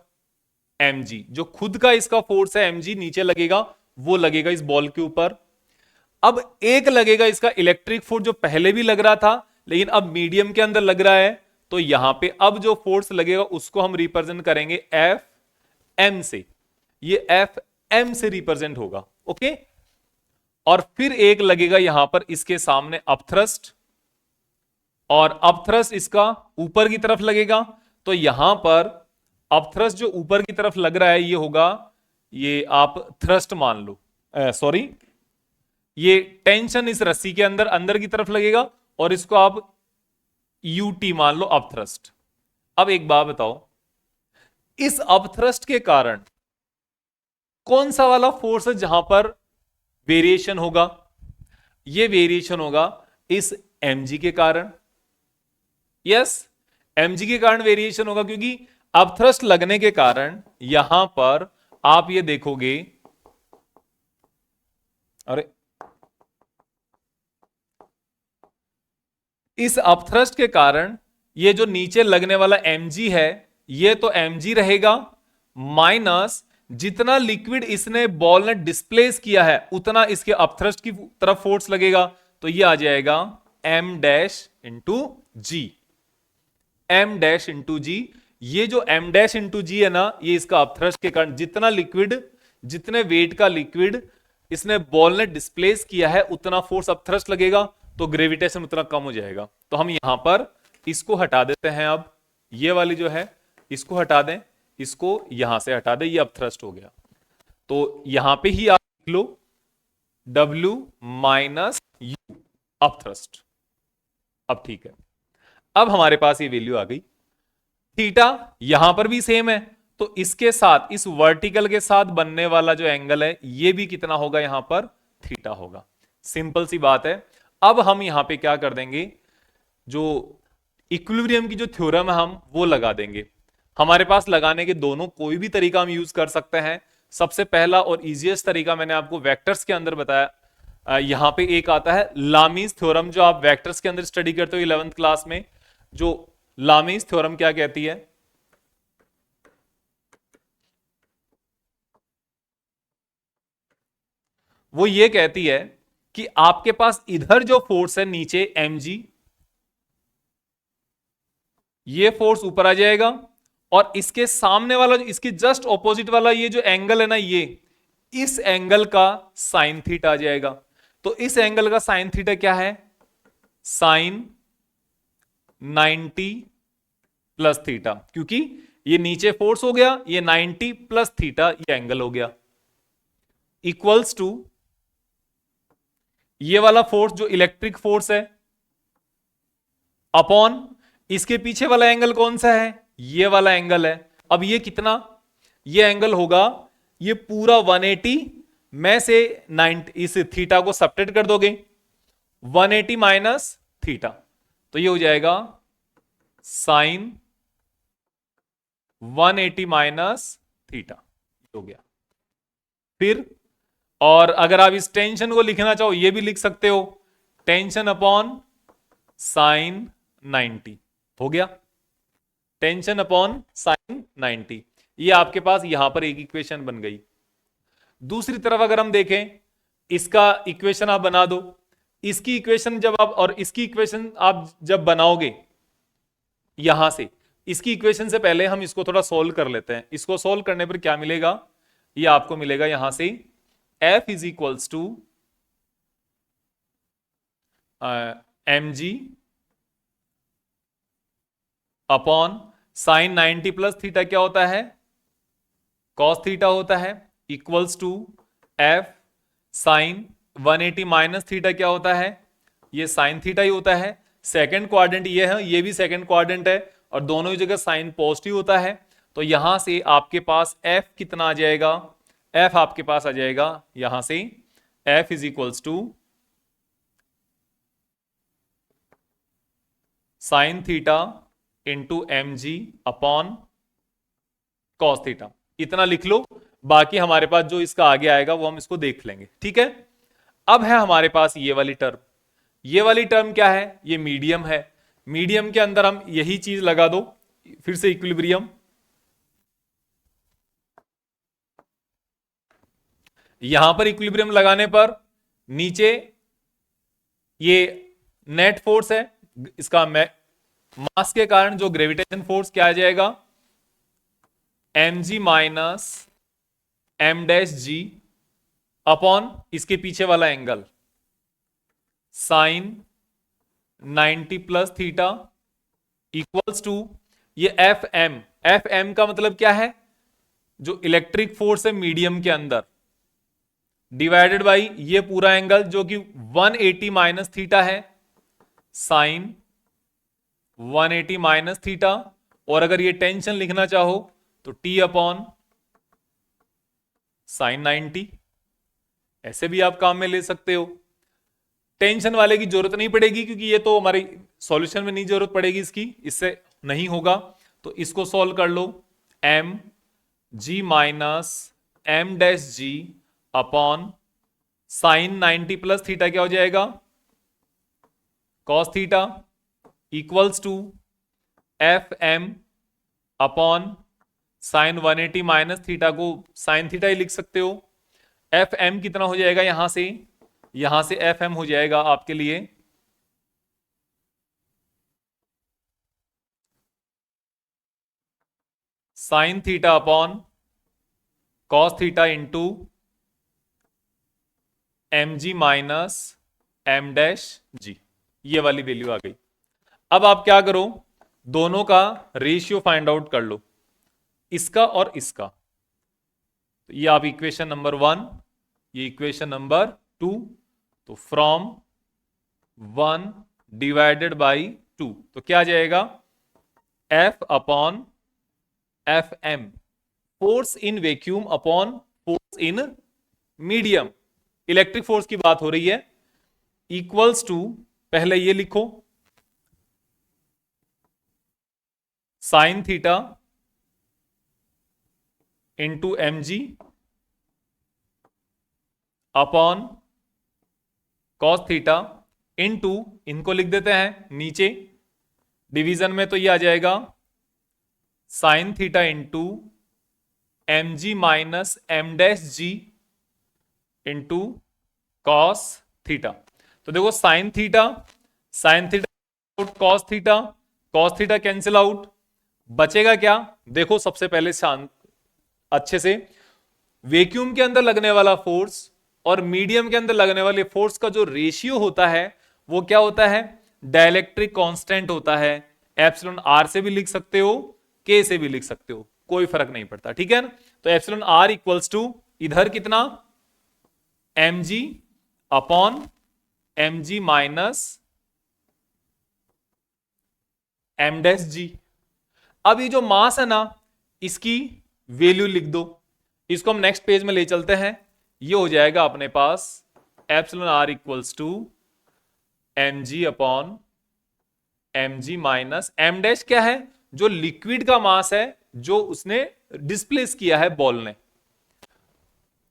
mg, जो खुद का इसका फोर्स है mg नीचे लगेगा, वो लगेगा इस बॉल के ऊपर। अब एक लगेगा इसका इलेक्ट्रिक फोर्स जो पहले भी लग रहा था लेकिन अब मीडियम के अंदर लग रहा है, तो यहां पे अब जो फोर्स लगेगा उसको हम रिप्रेजेंट करेंगे एफ एम से, ये एफ एम से रिप्रेजेंट होगा। ओके, और फिर एक लगेगा यहां पर इसके सामने अपथ्रस्ट, और अपथ्रस्ट इसका ऊपर की तरफ लगेगा, तो यहां पर अपथ्रस्ट जो ऊपर की तरफ लग रहा है ये होगा, ये आप थ्रस्ट मान लो, सॉरी ये टेंशन इस रस्सी के अंदर अंदर की तरफ लगेगा, और इसको आप यूटी मान लो अपथ्रस्ट। अब एक बात बताओ, इस अपथ्रस्ट के कारण कौन सा वाला फोर्स है जहां पर वेरिएशन होगा? ये वेरिएशन होगा इस mg के कारण। यस, mg के कारण वेरिएशन होगा, क्योंकि अपथ्रस्ट लगने के कारण यहां पर आप ये देखोगे, अरे इस अपथ्रस्ट के कारण ये जो नीचे लगने वाला mg है ये तो mg रहेगा, माइनस जितना लिक्विड इसने बॉल ने डिस्प्लेस किया है उतना इसके अपथ्रस्ट की तरफ फोर्स लगेगा, तो ये आ जाएगा m डैश इंटू जी, m डैश इंटू जी। ये जो m डैश इंटू जी है ना, ये इसका अपथ्रस्ट के कारण जितना लिक्विड, जितने वेट का लिक्विड इसने बॉल ने डिस्प्लेस किया है उतना फोर्स अपथ्रस्ट लगेगा, तो ग्रेविटेशन उतना कम हो जाएगा। तो हम यहां पर इसको हटा देते हैं, अब ये वाली जो है इसको हटा दें, इसको यहां से हटा दें, ये अपथ्रस्ट हो गया। तो यहां पे ही आप लिख लो W माइनस यू अपथ्रस्ट। अब ठीक है, अब हमारे पास ये वैल्यू आ गई। थीटा यहां पर भी सेम है, तो इसके साथ इस वर्टिकल के साथ बनने वाला जो एंगल है ये भी कितना होगा, यहां पर थीटा होगा। सिंपल सी बात है। अब हम यहां पे क्या कर देंगे, जो इक्विलिब्रियम की जो थ्योरम है हम वो लगा देंगे। हमारे पास लगाने के दोनों कोई भी तरीका हम यूज कर सकते हैं। सबसे पहला और इजीएस्ट तरीका मैंने आपको वेक्टर्स के अंदर बताया। यहां पे एक आता है लामीज थ्योरम, जो आप वेक्टर्स के अंदर स्टडी करते हो 11th क्लास में। जो लामीज थ्योरम क्या कहती है, वो ये कहती है कि आपके पास इधर जो फोर्स है नीचे mg, ये फोर्स ऊपर आ जाएगा, और इसके सामने वाला जो इसके जस्ट ऑपोजिट वाला ये जो एंगल है ना, ये इस एंगल का साइन थीटा आ जाएगा। तो इस एंगल का साइन थीटा क्या है, साइन 90 प्लस थीटा, क्योंकि ये नीचे फोर्स हो गया, ये 90 प्लस थीटा ये एंगल हो गया, इक्वल्स टू ये वाला फोर्स जो इलेक्ट्रिक फोर्स है अपॉन इसके पीछे वाला एंगल कौन सा है, ये वाला एंगल है। अब ये कितना, ये एंगल होगा ये पूरा 180 में से 90, इस थीटा को सब्ट्रैक्ट कर दोगे 180 माइनस थीटा, तो ये हो जाएगा साइन 180 माइनस थीटा हो गया। फिर और अगर आप इस टेंशन को लिखना चाहो ये भी लिख सकते हो, टेंशन अपॉन साइन 90 हो गया, टेंशन अपॉन साइन 90। ये आपके पास यहां पर एक इक्वेशन बन गई। दूसरी तरफ अगर हम देखें, इसका इक्वेशन आप बना दो, इसकी इक्वेशन जब आप और इसकी इक्वेशन आप जब बनाओगे यहां से, इसकी इक्वेशन से पहले हम इसको थोड़ा सोल्व कर लेते हैं। इसको सोल्व करने पर क्या मिलेगा, ये आपको मिलेगा यहां से F is equals to mg upon sine 90 plus theta क्या होता है, कॉस थीटा होता है, equals to F sine 180 minus theta क्या होता है, ये साइन थीटा ही होता है। सेकंड क्वाड्रेंट ये है, ये भी सेकंड क्वाड्रेंट है और दोनों ही जगह साइन पॉजिटिव होता है। तो यहां से आपके पास एफ कितना आ जाएगा, एफ आपके पास आ जाएगा यहां से F is equals to sine theta into M G upon cos theta. इतना लिख लो, बाकी हमारे पास जो इसका आगे आएगा वो हम इसको देख लेंगे, ठीक है। अब है हमारे पास ये वाली टर्म, ये वाली टर्म क्या है, ये मीडियम है। मीडियम के अंदर हम यही चीज लगा दो, फिर से इक्विलिब्रियम। यहां पर इक्विलिब्रियम लगाने पर नीचे ये नेट फोर्स है, इसका मास के कारण जो ग्रेविटेशन फोर्स क्या आ जाएगा, M G minus M dash G upon इसके पीछे वाला angle sine 90 plus theta equals to ये एफ एम। एफ एम का मतलब क्या है, जो इलेक्ट्रिक फोर्स है मीडियम के अंदर, डिवाइडेड बाई ये पूरा एंगल जो कि 180 माइनस थीटा है, साइन 180 माइनस थीटा। और अगर ये टेंशन लिखना चाहो तो टी अपॉन साइन 90, ऐसे भी आप काम में ले सकते हो। टेंशन वाले की जरूरत नहीं पड़ेगी क्योंकि ये तो हमारी सॉल्यूशन में नहीं जरूरत पड़ेगी इसकी, इससे नहीं होगा। तो इसको सॉल्व कर लो, M G minus M dash G upon sine 90 plus theta क्या हो जाएगा, cos theta equals to F M upon sine 180 minus theta को साइन थीटा ही लिख सकते हो। एफ एम कितना हो जाएगा, यहां से एफ एम हो जाएगा आपके लिए sine theta upon cos theta into M G minus M dash G, ये वाली वैल्यू आ गई। अब आप क्या करो, दोनों का रेशियो फाइंड आउट कर लो, इसका और इसका। तो ये आप इक्वेशन नंबर 1, ये इक्वेशन नंबर 2, तो फ्रॉम 1 डिवाइडेड बाई 2 तो क्या आ जाएगा, F upon F M, force in vacuum upon force in medium, electric force की बात हो रही है, इक्वल्स टू पहले ये लिखो sine theta into M G upon cos theta into, इनको लिख देते हैं नीचे डिवीजन में, तो ये आ जाएगा sine theta into M G minus M dash G into cos theta. तो देखो sine theta out, cos theta cancel out, बचेगा क्या, देखो सबसे पहले शांत अच्छे से, वैक्यूम के अंदर लगने वाला फोर्स और मीडियम के अंदर लगने वाले फोर्स का जो रेशियो होता है वो क्या होता है, डाइलेक्ट्रिक कांस्टेंट होता है। एप्सिलॉन आर से भी लिख सकते हो, के से भी लिख सकते हो, कोई फर्क नहीं पड़ता, ठीक है ना। तो एप्सिलॉन आर इक्वल्स टू इधर कितना, M G upon M G minus M dash G. अब ये जो मास है ना, इसकी वैल्यू लिख दो, इसको हम नेक्स्ट पेज में ले चलते हैं। ये हो जाएगा अपने पास epsilon R equals to M G upon M G minus M dash क्या है, जो लिक्विड का मास है जो उसने डिस्प्लेस किया है बॉल ने।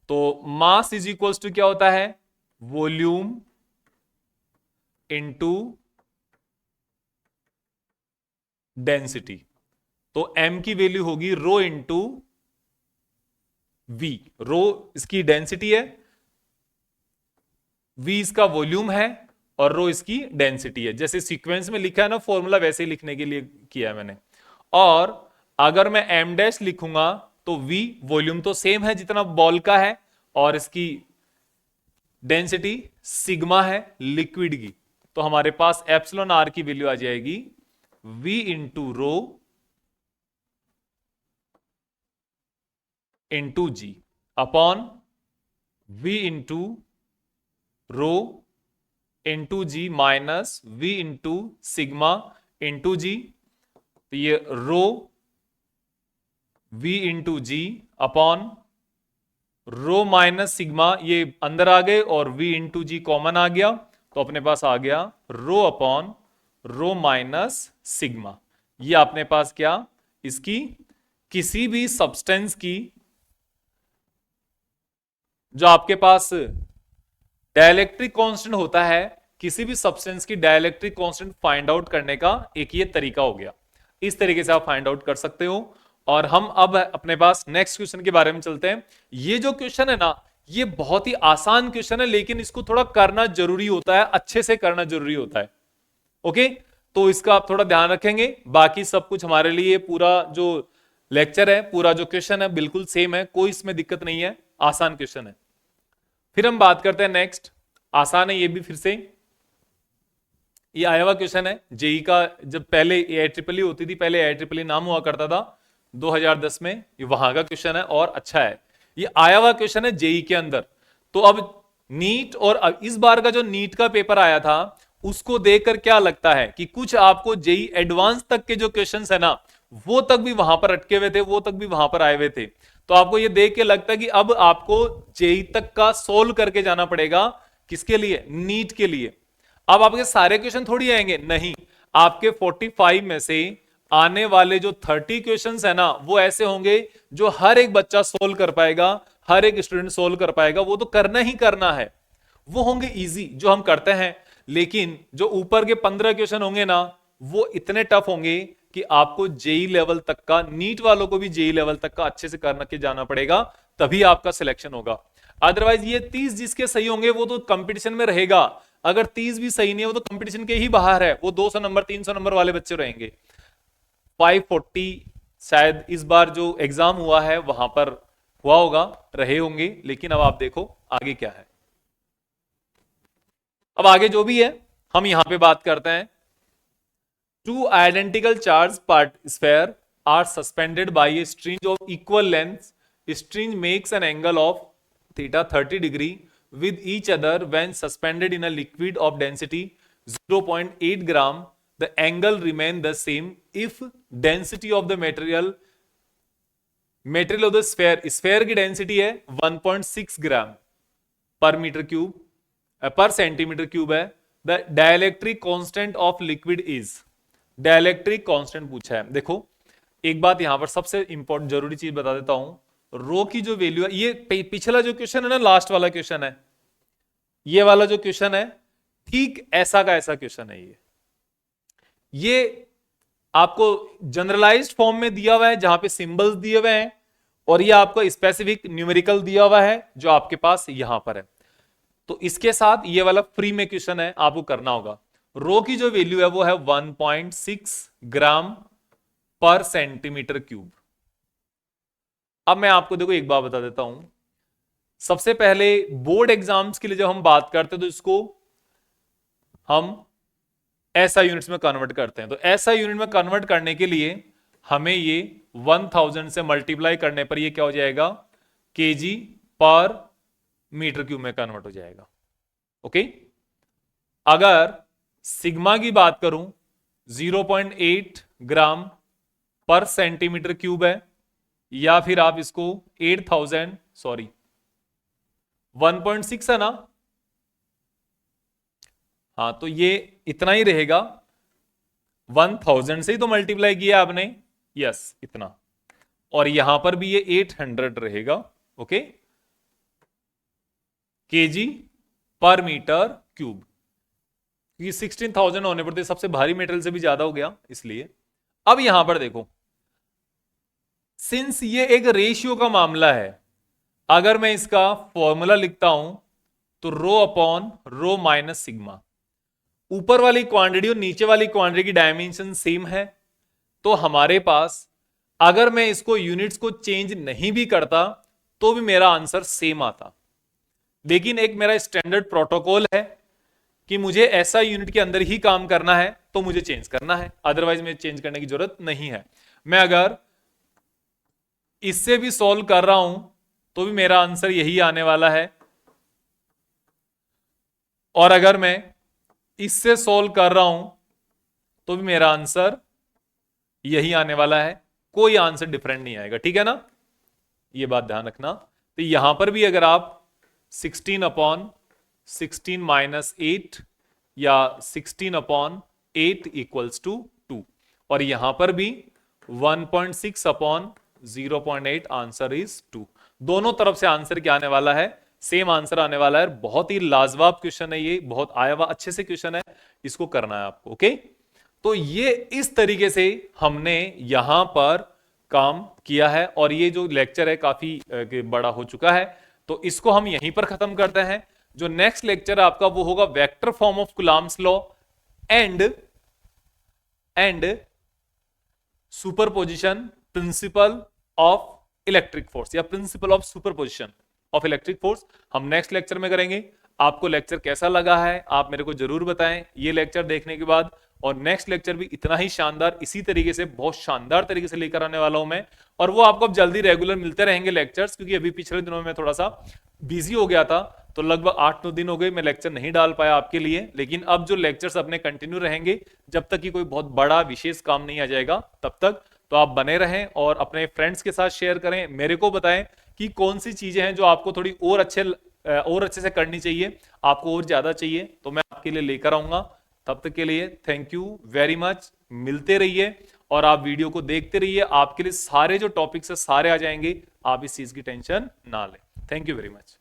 तो मास इज इक्वल्स टू क्या होता है, वॉल्यूम इंटू डेंसिटी। तो m की वैल्यू होगी रो इंटू v, रो इसकी डेंसिटी है, v इसका वॉल्यूम है और रो इसकी डेंसिटी है। जैसे सीक्वेंस में लिखा है ना फॉर्मूला, वैसे ही लिखने के लिए किया है मैंने। और अगर मैं m डैश लिखूंगा तो v वॉल्यूम तो सेम है जितना बॉल का है, और इसकी डेंसिटी सिग्मा है लिक्विड की। तो हमारे पास एप्सिलॉन आर की वैल्यू आ जाएगी v into rho into G upon v into rho into G minus v into sigma into G. तो ये rho v into G upon rho minus sigma, ये अंदर आ गए और v इंटू जी कॉमन आ गया, तो अपने पास आ गया rho upon rho minus sigma. ये अपने पास क्या, इसकी किसी भी सब्सटेंस की जो आपके पास डाइलेक्ट्रिक कांस्टेंट होता है, किसी भी सब्सटेंस की डाइलेक्ट्रिक कांस्टेंट फाइंड आउट करने का एक ये तरीका हो गया। इस तरीके से आप फाइंड आउट कर सकते हो। और हम अब अपने पास नेक्स्ट क्वेश्चन के बारे में चलते हैं। ये जो क्वेश्चन है ना, ये बहुत ही आसान क्वेश्चन है, लेकिन इसको थोड़ा करना जरूरी होता है, अच्छे से करना जरूरी होता है। ओके, तो इसका आप थोड़ा ध्यान रखेंगे। बाकी सब कुछ हमारे लिए पूरा जो लेक्चर है, पूरा जो क्वेश्चन है बिल्कुल सेम है, कोई इसमें दिक्कत नहीं है, आसान क्वेश्चन है। फिर हम बात करते हैं नेक्स्ट, आसान है ये भी, फिर से ये आया हुआ क्वेश्चन है जेई का। जब पहले AIEEE होती थी, पहले AIEEE नाम हुआ करता था 2010 में, ये वहां का क्वेश्चन है और अच्छा है। ये आया हुआ क्वेश्चन है जेई के अंदर। तो अब नीट, और अब इस बार का जो नीट का पेपर आया था उसको देखकर क्या लगता है कि कुछ आपको जेई एडवांस तक के जो क्वेश्चंस है ना, वो तक भी वहां पर अटके हुए थे, वो तक भी वहां पर आए हुए थे। तो आपको ये देख के लगता है कि अब आपको जेई तक का सोल्व करके जाना पड़ेगा। किसके लिए? नीट के लिए। अब आपके सारे क्वेश्चन थोड़ी आएंगे, नहीं, आपके 45 में से आने वाले जो 30 क्वेश्चंस है ना, वो ऐसे होंगे जो हर एक बच्चा सोल्व कर पाएगा, हर एक स्टूडेंट सोल्व कर पाएगा। वो तो करना ही करना है, वो होंगे इजी जो हम करते हैं। लेकिन जो ऊपर के 15 क्वेश्चन होंगे ना, वो इतने टफ होंगे कि आपको जेई लेवल तक का, नीट वालों को भी जेई लेवल तक का अच्छे से करना के जाना पड़ेगा, तभी आपका सिलेक्शन होगा। अदरवाइज ये 30 जिसके सही होंगे वो तो कंपटीशन में रहेगा, अगर 30 भी सही नहीं है वो तो कंपटीशन के ही बाहर है, वो 200 नंबर 300 नंबर वाले बच्चे रहेंगे। 540 शायद इस बार जो एग्जाम हुआ है वहां पर हुआ होगा, रहे होंगे। लेकिन अब आप देखो आगे क्या है। अब आगे जो भी है हम यहां पे बात करते हैं। Two identical charge part sphere are suspended by a string of equal length. String makes an angle of theta 30 degree with each other when suspended in a liquid of density 0.8 gram. The angle remain the same if density of the material of the sphere की density है 1.6 ग्राम पर metre cube पर centimetre cube है। The dielectric constant of liquid is, dielectric constant पूछा है। देखो एक बात यहां पर सबसे इंपॉर्टेंट जरूरी चीज बता देता हूं, रो की जो वैल्यू है, ये पिछला जो क्वेश्चन है ना, लास्ट वाला क्वेश्चन है, ये वाला जो क्वेश्चन है ठीक ऐसा का ऐसा क्वेश्चन है। ये आपको जनरलाइज्ड फॉर्म में दिया हुआ है जहां पे सिंबल्स दिए हुए हैं, और ये आपको स्पेसिफिक न्यूमेरिकल दिया हुआ है जो आपके पास यहां पर है। तो इसके साथ ये वाला फ्री में क्वेश्चन है, आपको करना होगा। रो की जो वैल्यू है वो है 1.6 ग्राम पर सेंटीमीटर क्यूब। अब मैं आपको देखो एक बात बता देता हूं, सबसे पहले बोर्ड एग्जाम्स के लिए जब हम बात करते हैं तो इसको हम ऐसा यूनिट्स में कन्वर्ट करते हैं। तो ऐसा यूनिट में कन्वर्ट करने के लिए हमें ये 1000 से मल्टीप्लाई करने पर ये क्या हो जाएगा, केजी पर मीटर क्यूब में कन्वर्ट हो जाएगा। ओके, अगर सिग्मा की बात करूं 0.8 ग्राम पर सेंटीमीटर क्यूब है, या फिर आप इसको 1.6 है ना, हाँ, तो ये इतना ही रहेगा। 1000 से ही तो मल्टीप्लाई किया आपने, यस इतना, और यहां पर भी ये 800 रहेगा। ओके, केजी पर मीटर क्यूब, क्योंकि 16,000 होने पर तो सबसे भारी मेटल से भी ज्यादा हो गया, इसलिए। अब यहां पर देखो, सिंस ये एक रेशियो का मामला है, अगर मैं इसका फॉर्मूला लिखता हूं तो रो अपॉन रो माइनस सिग्मा, ऊपर वाली क्वांटिटी और नीचे वाली क्वांटिटी की डायमेंशन सेम है, तो हमारे पास अगर मैं इसको यूनिट्स को चेंज नहीं भी करता तो भी मेरा आंसर सेम आता। लेकिन एक मेरा स्टैंडर्ड प्रोटोकॉल है कि मुझे ऐसा यूनिट के अंदर ही काम करना है तो मुझे चेंज करना है, अदरवाइज मुझे चेंज करने की जरूरत नहीं है। मैं अगर इससे भी सॉल्व कर रहा हूं तो भी मेरा आंसर यही आने वाला है, और अगर मैं इससे सॉल्व कर रहा हूं तो भी मेरा आंसर यही आने वाला है, कोई आंसर डिफरेंट नहीं आएगा, ठीक है ना, ये बात ध्यान रखना। तो यहां पर भी अगर आप 16/16 माइनस 8 या 16/8 इक्वल्स टू 2, और यहां पर भी 1.6/0.8 आंसर इज 2। दोनों तरफ से आंसर क्या आने वाला है, सेम आंसर आने वाला है। बहुत ही लाजवाब क्वेश्चन है ये, बहुत आया हुआ अच्छे से क्वेश्चन है, इसको करना है आपको। ओके, तो ये इस तरीके से हमने यहां पर काम किया है, और ये जो लेक्चर है काफी बड़ा हो चुका है, तो इसको हम यहीं पर खत्म करते हैं। जो नेक्स्ट लेक्चर है आपका वो होगा vector form of Coulomb's law and superposition principle of electric force, या principle of superposition of electric force, हम नेक्स्ट लेक्चर में करेंगे। आपको लेक्चर कैसा लगा है आप मेरे को जरूर बताएं ये लेक्चर देखने के बाद, और नेक्स्ट लेक्चर भी इतना ही शानदार, इसी तरीके से बहुत शानदार तरीके से लेकर आने वाला हूं मैं, और वो आपको अब जल्दी रेगुलर मिलते रहेंगे लेक्चर्स, क्योंकि अभी पिछले दिनों में थोड़ा सा बिजी हो गया था, तो लगभग 8-9 दिन हो गए मैं लेक्चर नहीं डाल पाया आपके लिए। लेकिन अब जो लेक्चर्स अपने कंटिन्यू रहेंगे जब तक कि कोई बहुत बड़ा विशेष काम नहीं आ जाएगा तब तक, तो आप बने रहें और अपने फ्रेंड्स के साथ शेयर करें, मेरे को बताएं कि कौन सी चीजें हैं जो आपको थोड़ी और अच्छे से करनी चाहिए, आपको और ज्यादा चाहिए, तो मैं आपके लिए लेकर आऊंगा। तब तक के लिए थैंक यू वेरी मच, मिलते रहिए और आप वीडियो को देखते रहिए, आपके लिए सारे जो टॉपिक्स है सारे आ जाएंगे, आप इस चीज की टेंशन ना लें। Thank you very much.